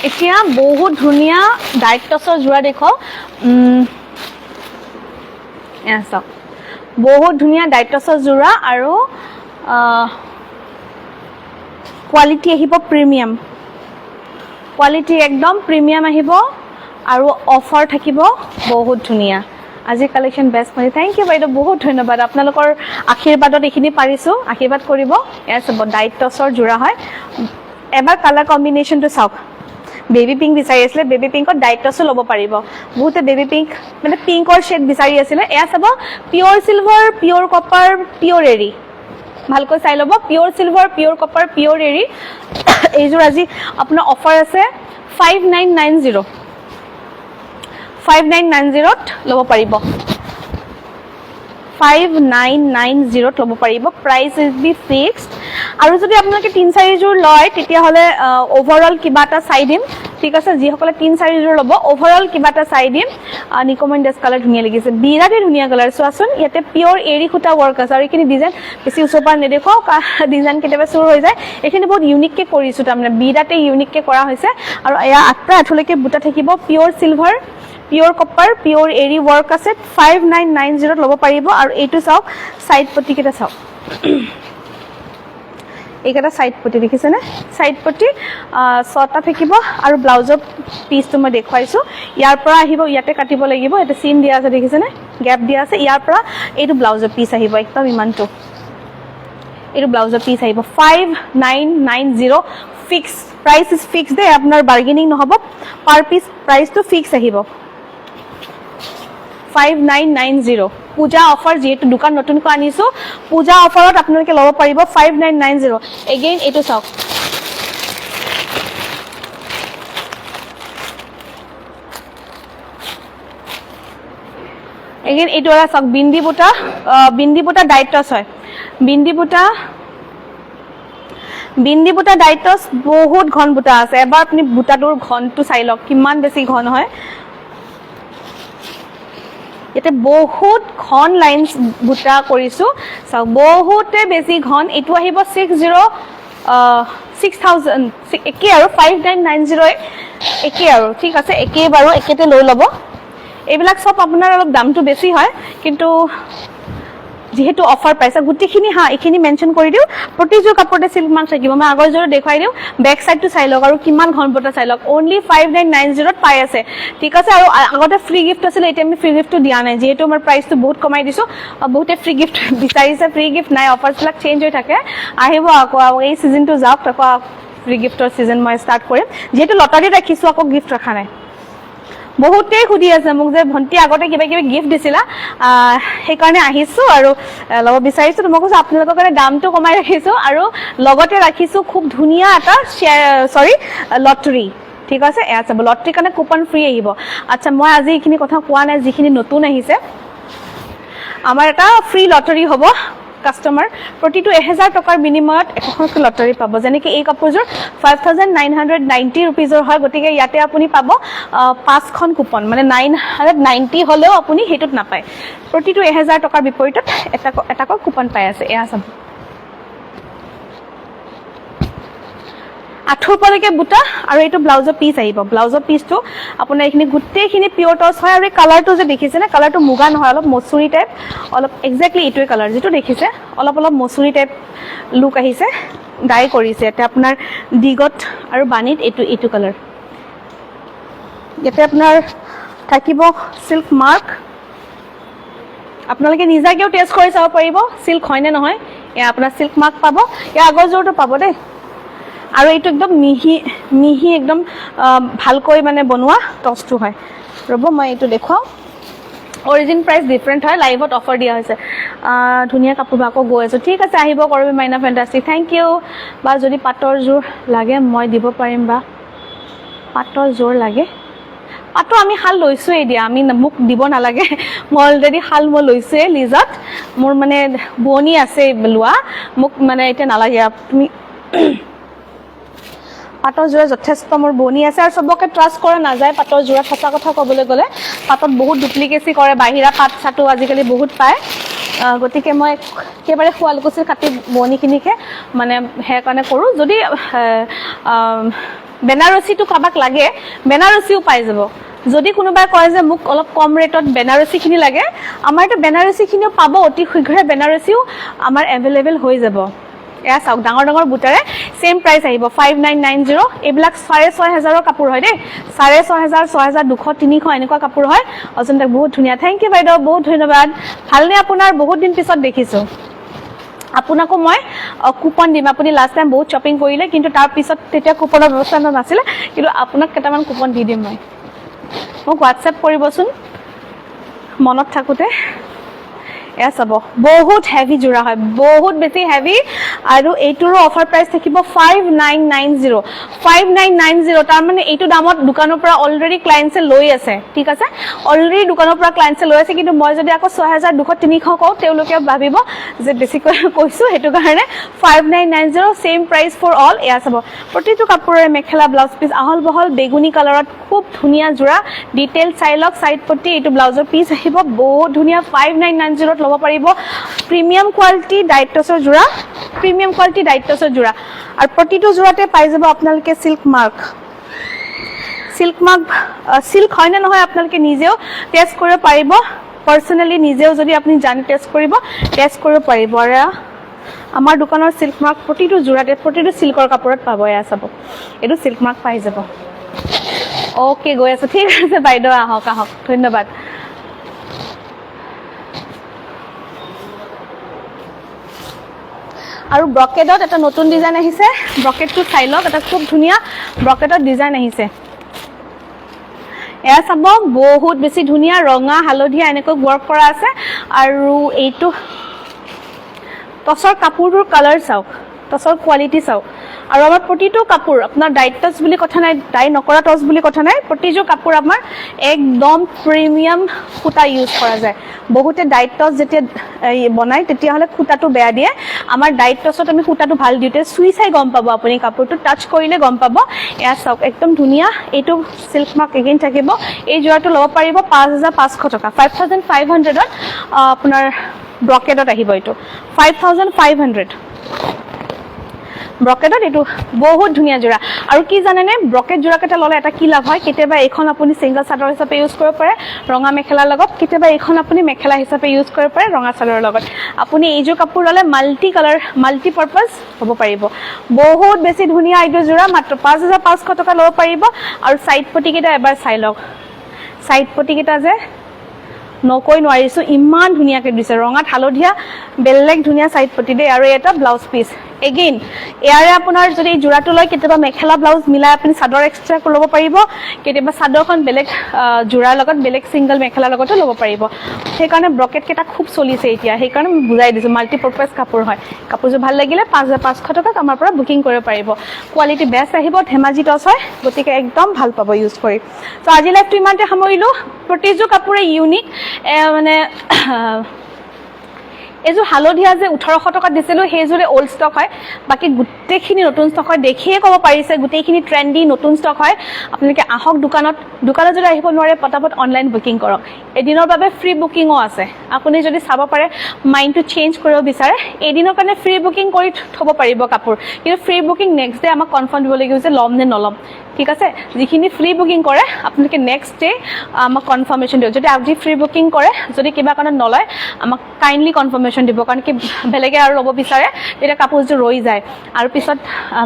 এতিয়া বহুত ধুনীয়া ডাইৰেক্ট টছৰ জোৰা দেখো এসা বহুত ধুনীয়া ডাইৰেক্ট টছৰ জোৰা আৰু কোৱালিটি আহিব প্ৰিমিয়াম কোৱালিটি একদম প্ৰিমিয়াম আহিব আৰু অফাৰ থাকিব বহুত ধুনীয়া আজি কালেকশন বেস্ট মানে থ্যাংক ইউ বাইদেউ বহুত ধন্যবাদ আপোনালোকৰ আশীৰ্বাদত এখিনি পাৰিছো আশীৰ্বাদ কৰিব এস ডাইৰেক্ট টছৰ জোৰা হয় এবাৰ কালাৰ কম্বিনেশনটো চাওক বেবি পিংক বিচাৰি আছিল বেবি পিংকত ডাইৰেক্ট টছ ল'ব পাৰিব বহুতে বেবি পিংক মানে পিংকৰ শেড বিচাৰি আছিল এয়া চাব pure silver pure copper pure এৰি ভালকৈ চাই ল'ব pure silver pure copper pure এৰি এইযোৰ আজি আপোনাৰ অফাৰ আছে 5990 ত ল'ব পাৰিব 5990 ল'ব পাৰিব প্ৰাইস ইজ বি ফিক্সড আৰু যদি আপোনালোকে 3-4 যোৰ লয় তেতিয়া হলে ওভাৰঅল কিবা এটা চাই দিম ঠিক আছে যিসকলে 3-4 যোৰ ল'ব ওভাৰঅল কিবা এটা চাই দিম নিকমেন্ডাস কালাৰ ধুনীয়া লাগিছে বিৰাটে ধুনীয়া কালাৰ চোৱাচোন ইয়াতে পিওৰ এৰি খুটা ওয়াৰ্ক আছে আৰু এইখিনি ডিজাইন বেছি উচপা নেদেখাও ডিজাইন কেতিয়াবা চুৰ হৈ যায় এইখিনি বহুত ইউনিক কে কৰিছো তাৰমানে বিৰাটে ইউনিক কে কৰা হৈছে আৰু এয়া আঠটা আঠলৈকে বুটা থাকিব pure silver pure copper pure এৰি ওয়াৰ্ক আছে 5990 ল'ব পাৰিব আৰু এইটো চাওক সাইড পটি কেটা চাওক এইকেটা সাইড পটি দেখিছে না সাইড পটি ছটা থাকিব আৰু ব্লাউজৰ পিসটো মই দেখুৱাইছো ইয়াৰ পৰা আহিব ইয়াতে কাটিব লাগিব এটা সিম দিয়া আছে দেখিছে না গ্যাপ দিয়া আছে ইয়াৰ পৰা এইটো ব্লাউজৰ পিস আহিব একদম ইমানটো এইটো ব্লাউজৰ পিস আহিব 5990 ফিক্স প্ৰাইস ইজ ফিক্সড দে আপোনাৰ বাৰ্গেনিং নহব পাৰ পিস প্ৰাইসটো ফিক্স আহিব 5990 পূজা অফাৰ যেটো দোকান নতুনকৈ আনিছো পূজা অফাৰত আপোনালোকে ল'ব পাৰিব 5990 এগেইন এটো চাওক এগেইন এটো আছে চাওক বিন্দি বুটা ডাইটস হয় বিন্দি বুটা ডাইটস বহুত ঘন বুটা আছে এবাৰ আপুনি বুটাটোৰ ঘনটো চাই লওক কিমান বেছি ঘন হয় এতে বহুত ঘন লাইনস বুটা কৰিছো সো বহুতে বেছি ঘন এটো আহিব 6000 একে আৰু 5990 একে আৰু ঠিক আছে একে বাৰু একেতে লৈ লব এইবিলাক সব আপোনাৰ অলপ দামটো বেছি হয় কিন্তু যেহেতু অফাৰ পাইছা গুটিখিনি হা এখিনি মেনশন কৰি দিও প্ৰতিযোৰ কাপোৰতে সিল্ক মাৰ্ক থাকিব মই আগৰ জোৰ দেখাই দিও ব্যাক সাইডটো চাই লওক আৰু কিমান ঘন বটা চাই লওক অনলি 5990 ত পাই আছে ঠিক আছে আৰু আগতে ফ্ৰী গিফট আছিল এতিয়া আমি ফ্ৰী গিফটটো দিয়া নাই যেহেতু আমাৰ প্ৰাইসটো বহুত কমাই দিছো বহুতে ফ্ৰী গিফট বিচাৰিছে ফ্ৰী গিফট নাই অফাৰবিলাক চেঞ্জ হৈ থাকে আহিব আকৌ এই সিজনটো যাওক আকৌ ফ্ৰী গিফটৰ সিজন মই স্টাৰ্ট কৰিম যেহেতু লটাৰী ৰাখিছো আকৌ গিফট ৰাখা নাই বহুতে খুদি আছে মোক যে ভন্টি আগতে কিবা কিবা গিফট দিছিলা সেই কাৰণে আহিছো আৰু লব বিচাৰিছো মই কৈছো আপোনালোকৰ কাৰণে দামটো কমাই ৰাখিছো আৰু লগতে ৰাখিছো খুব ধুনীয়া এটা লটাৰী ঠিক আছে এয়া চাব লটাৰী কাৰণে কুপন ফ্ৰী আহিব আচ্ছা মই আজি এইখিনি কথা কোৱা নাই যিখিনি নতুন আহিছে আমাৰ এটা ফ্ৰী লটাৰী হ'ব কাস্টমাৰ প্ৰতিটো 1000 টকাৰ বিনিময়ত এখন লটাৰী পাব যেনেকৈ এই কাপোৰজোৰ 5990 रुपीजৰ হয় গতিকে ইয়াতে আপুনি পাব 5খন কুপন মানে 990 হলেও আপুনি হেতুত নাপায় প্ৰতিটো 1000 টকাৰ বিপৰীতত এটা কুপন পাই আছে এয়া চাব আঠুৰ পৰলৈকে বুটা আৰু এইটো ব্লাউজৰ পিস আহিব ব্লাউজৰ পিসটো আপোনাৰ এইখিনি গুটেইখিনি পিওৰ টছ হয় আৰু এই কালাৰটো যে দেখিছে না কালাৰটো মুগা নহয় অলপ মসুৰী টাইপ অলপ এক্স্যাক্টলি এইটোৱে কালাৰ যেটো দেখিছে অলপ মসুৰী টাইপ লুক আহিছে ডাই কৰিছে এটা আপোনাৰ দিগত আৰু বানিত এইটো কালাৰ ইয়াতে আপোনাৰ থাকিব সিল্ক মাৰ্ক আপোনালোকে নিজাকেও টেষ্ট কৰি চাব পাৰিব সিল্ক হয় নে নহয় এয়া আপোনাৰ সিল্ক মাৰ্ক পাব ইয়া আগৰ জোৰটো পাব দে আৰু এইটো একদম মিহি একদম ভালকৈ মানে বনোৱা টছটো হয় ৰব মই এইটো দেখাও অৰিজিন প্ৰাইস ডিফাৰেন্ট হয় লাইভত অফাৰ দিয়া হৈছে ধুনীয়া কাপোৰ আকৌ গৈ আছে ঠিক আছে আহিব কৰবি মাইনা ফেন্টাস্টিক থ্যাংক ইউ বা যদি পাটৰ জোৰ লাগে মই দিব পাৰিম বা পাটৰ জোৰ লাগে পাটো আমি হাল লৈছোৱে দিয়া আমি মুক দিব নালাগে মই অলৰেডি হাল মই লৈছোৱে লিজাত মোৰ মানে বনি আছে লোৱা মুক মানে এটা নালাগে তুমি পাটৰ জোৰা যথেষ্ট মোৰ বনি আছে আৰু সবকে ট্ৰাষ্ট কৰা নাযায় পাটৰ জোৰা সঁচা কথা ক'বলৈ গ'লে পাটত বহুত ডুপ্লিকেসি কৰে বাহিৰা পাট ছাটো আজিকালি বহুত পায় গতিকে মই একেবাৰে শুৱালকুছিৰ কাটি বনিখিনিকে মানে হে কাৰণে কৰো যদি বেনাৰসীটো কাবাক লাগে বেনাৰসীও পাই যাব যদি কোনোবাই কয় যে মোক অলপ কম ৰেটত বেনাৰসীখিনি লাগে আমাৰ এটা বেনাৰসীখিনিও পাব অতি শীঘ্ৰে বেনাৰসীও আমাৰ এভেইলেবল হৈ যাব এয়া চাওক ডাঙৰ বুটাৰে সেম প্ৰাইস আহিব 5990 এইবিলাক 6500 কাপোৰ হয় দেই 6500 6200 300 এনেকুৱা কাপোৰ হয় অজন্তা বহুত ধুনীয়া থ্যাংক ইউ বাইদেউ বহুত ধন্যবাদ ভালনে আপোনাৰ বহুত দিন পিছত দেখিছো আপোনাকো মই কুপন দিম আপুনি লাষ্ট টাইম বহুত শপিং কৰিলে কিন্তু তাৰ পিছত তেতিয়া কুপনৰ ব্যৱস্থা নাছিল কিন্তু আপোনাক কেটামান কুপন দি দিম মই মোক WhatsApp কৰিবচোন মনত থাকুতে এয়া চাব বহুত হেভি জোৰা হয় বহুত বেছি হেভি আৰু এইটোৰো অফাৰ প্ৰাইচ থাকিব 5990 5990 তাৰ মানে এইটো দামত দোকানৰ পৰা অলৰেডি ক্লায়েন্টছে লৈ আছে ঠিক আছে অলৰেডি দোকানৰ পৰা ক্লায়েন্টছে লৈ আছে কিন্তু মই যদি আকৌ 6200 কওঁ তেওঁলোকে ভাবিব যে বেছিকৈ কৈছো হেতু কাৰণে 5990 সেম প্ৰাইস ফৰ অল এয়া চাব প্ৰতিটো কাপোৰৰ মেখেলা ব্লাউজ পিস আহল বহল বেগুনি কালাৰত খুব ধুনিয়া জোৰা ডিটেইল চাইলক সাইড পটি এইটো ব্লাউজৰ পিস আহিব বহুত ধুনিয়া 5990 ত ল'ব পাৰিব প্ৰিমিয়াম কোৱালিটি ডাইটছৰ জোৰা প্ৰিমিয়াম কোৱালিটি ডাইটছৰ জোৰা আৰু প্ৰতিটো জোৰাতে পাই যাব আপোনালোকে সিল্ক মাৰ্ক সিল্ক হয় না নহয় আপোনালোকে নিজেও টেষ্ট কৰিব পাৰিব পাৰ্সোনালি নিজেও যদি আপুনি জানি টেষ্ট কৰিব পাৰিব আৰু আমাৰ দোকানৰ সিল্ক মাৰ্ক প্ৰতিটো জোৰাতে প্ৰতিটো সিল্কৰ কাপোৰত পাব এয়া চাব এইটো সিল্ক মাৰ্ক পাই যাব ওকে গৈ আছে ঠিক আছে বাইদেউ আহক ধন্যবাদ আৰু ব্ৰকেটত এটা নতুন ডিজাইন আহিছে ব্ৰকেটটো চাই লওক এটা খুব ধুনিয়া ব্ৰকেটৰ ডিজাইন আহিছে এয়া চাব বহুত বেছি ধুনিয়া ৰঙা হালধীয়া এনেকৈ ওয়াৰ্ক কৰা আছে আৰু এইটো টসৰ কাপোৰটোৰ কালাৰ চাওক টসৰ কোৱালিটি চাওক আৰু আমাৰ প্ৰতিটো কাপোৰ আপোনাৰ ডাইট টস বুলি কথা নাই ডাই নকৰা টস বুলি কথা নাই প্ৰতিটো কাপোৰ আমাৰ একদম প্ৰিমিয়াম সুতা ইউজ কৰা যায় বহুতে ডাইট টস যেতিয়া বনাই তেতিয়া হলে সুতাটো বেয়া দিয়ে আমাৰ ডাইট টসত আমি সুতাটো ভাল দিওতে সুই চাই গম পাব আপুনি কাপোৰটো টাচ কৰিলে গম পাব এয়া চাওক একদম ধুনিয়া এইটো সিল্ক মাৰ্ক এগেইন থাকিব এই জোৰাটো ল'ব পাৰিব 5500 টকা 5500 ত আপোনাৰ ব্ৰকেটত আহিব এইটো 5500 ব্ৰকেটত এইটো বহুত ধুনিয়া জোৰা আৰু কি জানেনে ব্ৰকেট জোৰা কেটা ললে এটা কি লাভ হয় কেতিয়াবা এখন আপুনি সিঙ্গল চাদৰ হিচাপে ইউজ কৰিব পাৰে ৰঙা মেখেলাৰ লগত কেতিয়াবা এখন আপুনি মেখেলা হিচাপে ইউজ কৰিব পাৰে ৰঙা চাদৰৰ লগত আপুনি এইযোৰ কাপোৰ ললে মাল্টি কালাৰ মাল্টি পাৰপাস হ'ব পাৰিব বহুত বেছি ধুনিয়া এইটো জোৰা মাত্ৰ 5500 টকা ল'ব পাৰিব আৰু সাইড পটি কেটা এবাৰ চাই লওক সাইড পটি কেটা যে নকৈ নোৱাৰিছো ইমান ধুনিয়াকে দিছে ৰঙাত হালধীয়া বেলেগ ধুনিয়া সাইড পটি দে আৰু এটা ব্লাউজ পিস এগেইন ইয়াৰে আপোনাৰ যদি জোৰাটো লয় কেতিয়াবা মেখেলা ব্লাউজ মিলাই আপুনি চাদৰ এক্সট্ৰা ল'ব পাৰিব কেতিয়াবা চাদৰখন বেলেগ জোৰাৰ লগত বেলেগ সিঙ্গল মেখেলাৰ লগতো ল'ব পাৰিব সেইকাৰণে ব্ৰকেট কেটা খুব চলিছে এতিয়া সেইকাৰণে মই বুজাই দিছো মাল্টি পাৰপাস কাপোৰ হয় কাপোৰটো ভাল লাগিলে 5500 টকাত আমাৰ পৰা বুকিং কৰিব পাৰিব কোৱালিটি বেষ্ট আহিব ধেমাজি টস হয় গতিকে একদম ভাল পাব ইউজ কৰি তো আজি লাইভটো ইমানতে সামৰিলো প্ৰতিটো কাপোৰে ইউনিক মানে এজো হালধীয়া যে 1800 টকা দিছিলো হেজুৰে ওল্ড ষ্টক হয় বাকি গুটেখিনি নতুন ষ্টক হয় দেখিয়ে কব পাৰিছে গুটেখিনি ট্ৰেন্ডি নতুন ষ্টক হয় আপোনালোকে আহক দোকানত যদি আহিব নোৱাৰে পটাপট অনলাইন বুকিং কৰক এদিনৰ বাবে ফ্ৰী বুকিংও আছে আপুনি যদি চাব পাৰে মাইন্ডটো চেঞ্জ কৰিব বিচাৰে এদিনৰ কাৰণে ফ্ৰী বুকিং কৰি থব পাৰিব কাপোৰ কিন্তু ফ্ৰী বুকিং নেক্সট ডে আমাক কনফাৰ্ম দিব লাগিব যে লম নে নলম ঠিক আছে যিখিনি ফ্ৰী বুকিং কৰে আপোনালোকে নেক্সট ডে আমাক কনফাৰ্মেশন দিও যদি আজি ফ্ৰী বুকিং কৰে যদি কিবা কাৰণত নলয় আমাক কাইন্ডলি কনফাৰ্মেশন দিব কাৰণ কি বেলেগে আৰু ল'ব বিচাৰে এটা কাপোৰটো ৰৈ যায় আৰু পিছত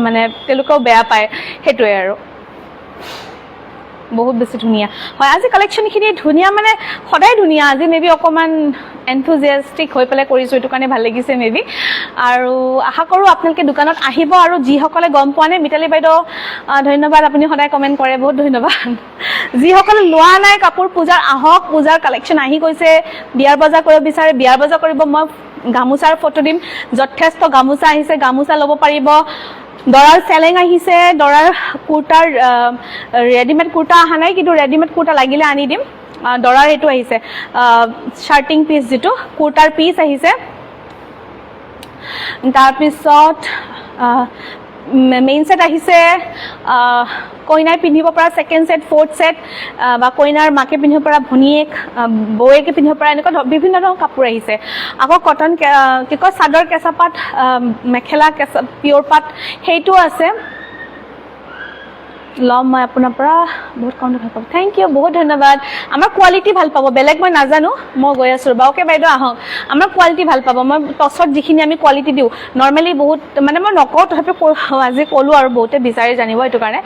মানে তেওঁলোকেও বেয়া পায় হেতুৱে আৰু বহুত বেছি ধুনিয়া হয় আজি কালেকশনখিনি ধুনিয়া মানে সদায় ধুনিয়া আজি মেবি অকমান এনথুজিয়াস্টিক হৈ পেলাই কৰিছো এটো কাৰণে ভাল লাগিছে মেবি আৰু আশা কৰো আপোনালোকে দোকানত আহিব আৰু যি সকলে গম পোৱা নাই মিতালী বাইদেউ ধন্যবাদ আপুনি সদায় কমেন্ট কৰে বহুত ধন্যবাদ যি সকলে লোৱা নাই কাপোৰ পূজাৰ আহক পূজাৰ কালেকশন আহি গৈছে বিয়াৰ বজাৰ কৰিব বিচাৰে বিয়াৰ বজাৰ কৰিব মই গামুচাৰ ফটো দিম যথেষ্ট গামুচা আহিছে গামুচা ল'ব পাৰিব দৰাৰ চেলেং আহিছে দৰাৰ কুৰ্তাৰ ৰেডিমেড কুৰ্তা আহা নাই কিন্তু ৰেডিমেড কুৰ্তা লাগিলে আনি দিম দৰাৰ এটো আহিছে শাৰ্টিং পিস যেটো কুৰ্তাৰ পিস আহিছে তাৰ পিছত মেইন সেট আহিছে কইনাই পিন্ধিব পৰা সেকেন্ড সেট ফোৰ্থ সেট বা কইনাৰ মাকে পিন্ধিব পৰা ভনিয়েক বৌয়েকে পিন্ধিব পৰা এনেকুৱা বিভিন্ন ধৰণৰ কাপোৰ আহিছে আকৌ কটন কি কয় চাদৰ কেঁচা পাট মেখেলা কেঁচা পিওৰ পাট হেইটো আছে লম মই আপোনাৰ পৰা বহুত কম দেখা পাব থ্যাংক ইউ বহুত ধন্যবাদ আমাৰ কোৱালিটি ভাল পাব বেলেগ মই নাজানো মই গৈ আছো বা ওকে বাইদেউ আহক আমাৰ কোৱালিটি ভাল পাব মই টসত যিখিনি আমি কোৱালিটি দিও নৰমালি বহুত মানে মই নকও তথাপি আজি কলো আৰু বহুতে বিচাৰি জানিব এটো কাৰণে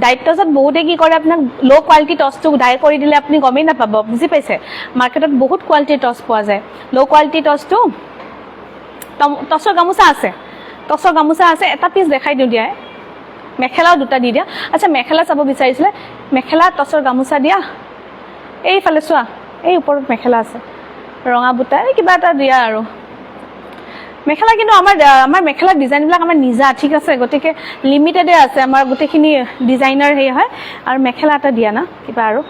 ডাইট টসত বহুতে কি কৰে আপোনাক লো কোৱালিটি টসটো ডাই কৰি দিলে আপুনি গমেই নাপাব বুজি পাইছে মাৰ্কেটত বহুত কোৱালিটি টস পোৱা যায় লো কোৱালিটি টসটো টসৰ গামুচা আছে এটা পিস দেখাই দিও দিয়া মেখেলা দুটা দি দিয়া আচ্ছা মেখেলা চাব বিচাৰিছিলে মেখেলা টসৰ গামুচা দিয়া এই ফালে চোৱা এই ওপৰত মেখেলা আছে ৰঙা বুটা এই কিবা এটা দিয়া আৰু মেখেলা কিন্তু আমাৰ মেখেলাৰ ডিজাইনবিলাক আমাৰ নিজা ঠিক আছে গতিকে লিমিটেডে আছে আমাৰ গোটেইখিনি ডিজাইনাৰ হেৰি হয় আৰু মেখেলা এটা দিয়া না কিবা আৰু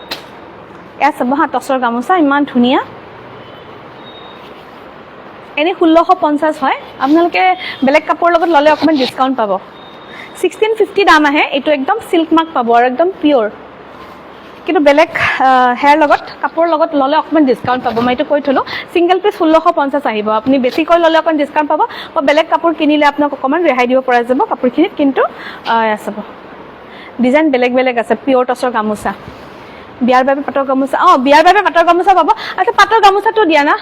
এয়া চাব হা টচৰ গামোচা ইমান ধুনীয়া এনে 1650 হয় আপোনালোকে বেলেগ কাপোৰৰ লগত ল'লে অকণমান ডিছকাউণ্ট পাব 1650 দাম আহে এইটো একদম চিল্ক মাৰ্ক পাব আৰু একদম পিয়'ৰ কিন্তু বেলেগ হেয়াৰ লগত কাপোৰৰ লগত ল'লে অকণমান ডিছকাউণ্ট পাব মই এইটো কৈ থ'লোঁ ছিংগল পিচ 1650 আহিব আপুনি বেছিকৈ ল'লে অকণমান ডিছকাউণ্ট পাব বা বেলেগ কাপোৰ কিনিলে আপোনাক অকণমান ৰেহাই দিব পৰা যাব কাপোৰখিনিত কিন্তু চাব ডিজাইন বেলেগ বেলেগ আছে পিয়'ৰ টচৰ গামোচা বিয়াৰ বাবে পাটৰ গামোচা বিয়াৰ বাবে পাটৰ গামোচা পাব আচ্ছা পাটৰ গামোচাটো দিয়া না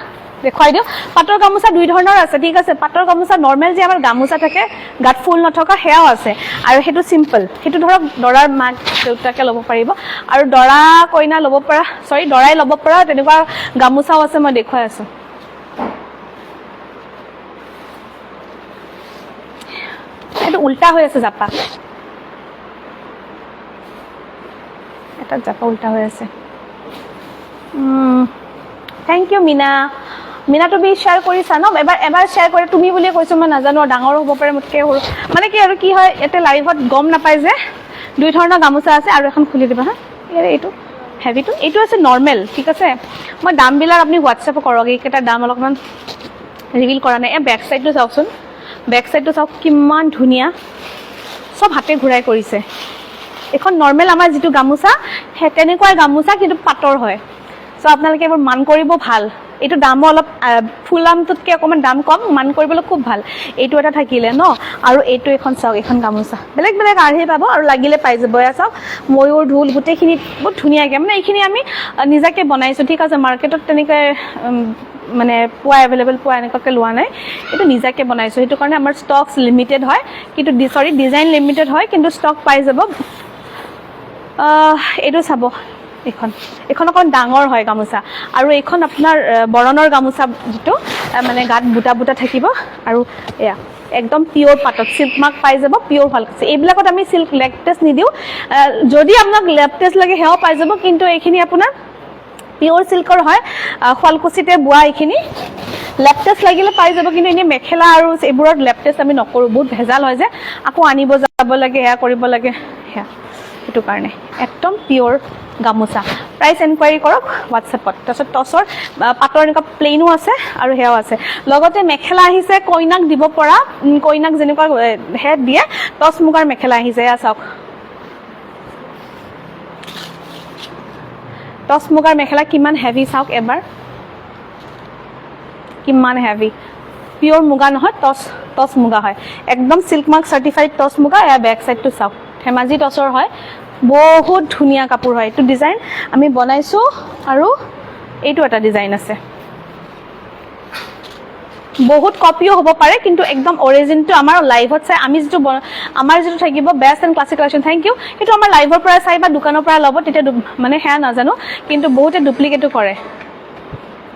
দেখুৱাই দিওঁ পাটৰ গামোচা দুই ধৰণৰ আছে ঠিক আছে পাটৰ গামোচা নৰ্মেল যে আমাৰ গামোচা থাকে গাত ফুল নথকা সেয়াও আছে আৰু সেইটো চিম্পল সেইটো ধৰক দৰাৰ মাক দেউতাকে ল'ব পাৰিব আৰু দৰা কইনা ল'ব পৰা দৰাই ল'ব পৰা তেনেকুৱা গামোচাও আছে মই দেখুৱাই আছোঁ এইটো উল্টা হৈ আছে জাপা এটা জাপা উল্টা হৈ আছে থেংক ইউ মিনা তুমি শ্বেয়াৰ কৰিছা ন এবাৰ শ্বেয়াৰ কৰি তুমি বুলিয়ে কৈছোঁ মই নাজানো ডাঙৰ হ'ব পাৰে মোতকৈ সৰু মানে কি আৰু কি হয় ইয়াতে লাইভত গম নাপায় যে দুই ধৰণৰ গামোচা আছে আৰু এখন খুলি দিবা হা এইটো হেভিটো এইটো আছে নৰ্মেল ঠিক আছে মই দামবিলাক আপুনি হোৱাটছএপ কৰক এইকেইটাৰ দাম অলপমান ৰিভিল কৰা নাই বেক চাইডটো চাওকচোন বেক চাইডটো চাওক কিমান ধুনীয়া চব হাতে ঘূৰাই কৰিছে এখন নৰ্মেল আমাৰ যিটো গামোচা সেই তেনেকুৱাই গামোচা কিন্তু পাটৰ হয় চ' আপোনালোকে এইবোৰ মান কৰিব ভাল এইটো দামো অলপ ফুলামটোতকৈ অকণমান দাম কম মান কৰিবলৈ খুব ভাল এইটো এটা থাকিলে ন আৰু এইটো এখন চাওক এখন গামোচা বেলেগ বেলেগ আৰ্হি পাব আৰু লাগিলে পাই যাব এয়া চাওক ময়ূৰ ঢোল গোটেইখিনি বহুত ধুনীয়াকৈ মানে এইখিনি আমি নিজাকৈ বনাইছোঁ ঠিক আছে মাৰ্কেটত তেনেকৈ মানে পোৱা এভেইলেবল পোৱা এনেকুৱাকৈ লোৱা নাই এইটো নিজাকৈ বনাইছোঁ সেইটো কাৰণে আমাৰ ষ্টকছ লিমিটেড হয় কিন্তু ডিজাইন লিমিটেড হয় কিন্তু ষ্টক পাই যাব এইটো চাব এইখন অকণ ডাঙৰ হয় গামোচা আৰু এইখন আপোনাৰ বৰণৰ গামোচা যিটো মানে গাত বুটা বুটা থাকিব আৰু এয়া একদম পিয়'ৰ পাটত চিল্ক মাৰ্ক পাই যাব পিয়'ৰ ভালকৈ এইবিলাকত আমি চিল্ক লেপটেছ নিদিওঁ যদি আপোনাক লেপটেছ লাগে সেয়াও পাই যাব কিন্তু এইখিনি আপোনাৰ পিয়'ৰ চিল্কৰ হয় শুৱালকুছিতে বোৱা এইখিনি লেপটেছ লাগিলে পাই যাব কিন্তু এনেই মেখেলা আৰু এইবোৰত লেপটেছ আমি নকৰোঁ বহুত ভেজাল হয় যে আকৌ আনিব যাব লাগে সেয়া কৰিব লাগে সেয়া সেইটো কাৰণে একদম পিয়'ৰ গামোচা প্ৰাইচ এনকুৱাৰী কৰক হোৱাটছএপত তাৰপিছত টচৰ পাটৰ এনেকুৱা প্লেইনো আছে আৰু সেয়াও আছে লগতে মেখেলা আহিছে কইনাক দিব পৰা কইনাক যেনেকুৱা হেড দিয়ে টচ মুগাৰ মেখেলা আহিছে এয়া চাওক টচ মুগাৰ মেখেলা কিমান হেভি চাওক এবাৰ কিমান হেভি পিয়'ৰ মুগা নহয় টচ মুগা হয় একদম চিল্ক মাৰ্ক চাৰ্টিফাইড টচ মুগা এয়া বেক চাইডটো চাওক ধেমাজি টচৰ হয় বহুত ধুনীয়া কাপোৰ হয় এইটো ডিজাইন আমি বনাইছোঁ আৰু এইটো এটা ডিজাইন আছে বহুত কপিও হ'ব পাৰে কিন্তু একদম অৰিজিনটো আমাৰ লাইভত চাই আমি আমাৰ যিটো থাকিব best and classic collection thank you সেইটো আমাৰ লাইভৰ পৰা চাই বা দোকানৰ পৰা ল'ব তেতিয়া মানে সেয়া নাজানো কিন্তু বহুতে ডুপ্লিকেটো কৰে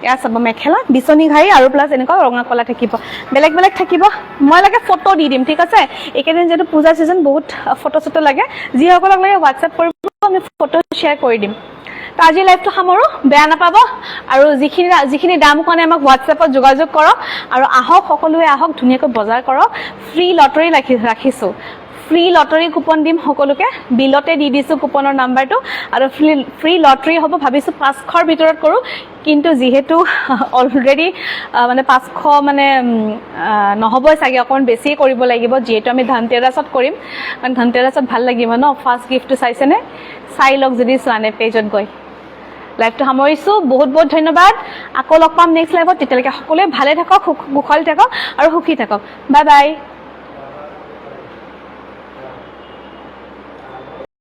এয়া চাব মেখেলা বিচনী ঘাৰি আৰু প্লাছ এনেকুৱা ৰঙা কলা থাকিব বেলেগ বেলেগ থাকিব মই লাগে ফটো দি দিম ঠিক আছে এইকেইদিন যিহেতু পূজা ছিজন বহুত ফটো চটো লাগে যিসকলক লাগে হোৱাটছএপ কৰিব আমি ফটো শ্বেয়াৰ কৰি দিম তো আজি লাইভটো সামৰোঁ বেয়া নাপাব আৰু যিখিনি দাম কাৰণে আমাক হোৱাটছএপত যোগাযোগ কৰক আৰু আহক সকলোৱে আহক ধুনীয়াকৈ বজাৰ কৰক ফ্ৰী লটাৰী ৰাখিছোঁ ফ্ৰী লটাৰী কুপন দিম সকলোকে বিলতে দি দিছোঁ কুপনৰ নাম্বাৰটো আৰু ফ্ৰী লটাৰী হ'ব ভাবিছোঁ 500ৰ ভিতৰত কৰোঁ কিন্তু যিহেতু অলৰেডি মানে 500 মানে নহ'বই চাগে অকণমান বেছিয়ে কৰিব লাগিব যিহেতু আমি ধনতেৰাছত কৰিম কাৰণ ধনতেৰাছত ভাল লাগিব ন ফাৰ্ষ্ট গিফ্টটো চাইছেনে চাই লওক যদি চোৱা নাই পেজত গৈ লাইভটো সামৰিছোঁ বহুত বহুত ধন্যবাদ আকৌ লগ পাম নেক্সট লাইভত তেতিয়ালৈকে সকলোৱে ভালে থাকক কুশল থাকক আৰু সুখী থাকক বাই বাই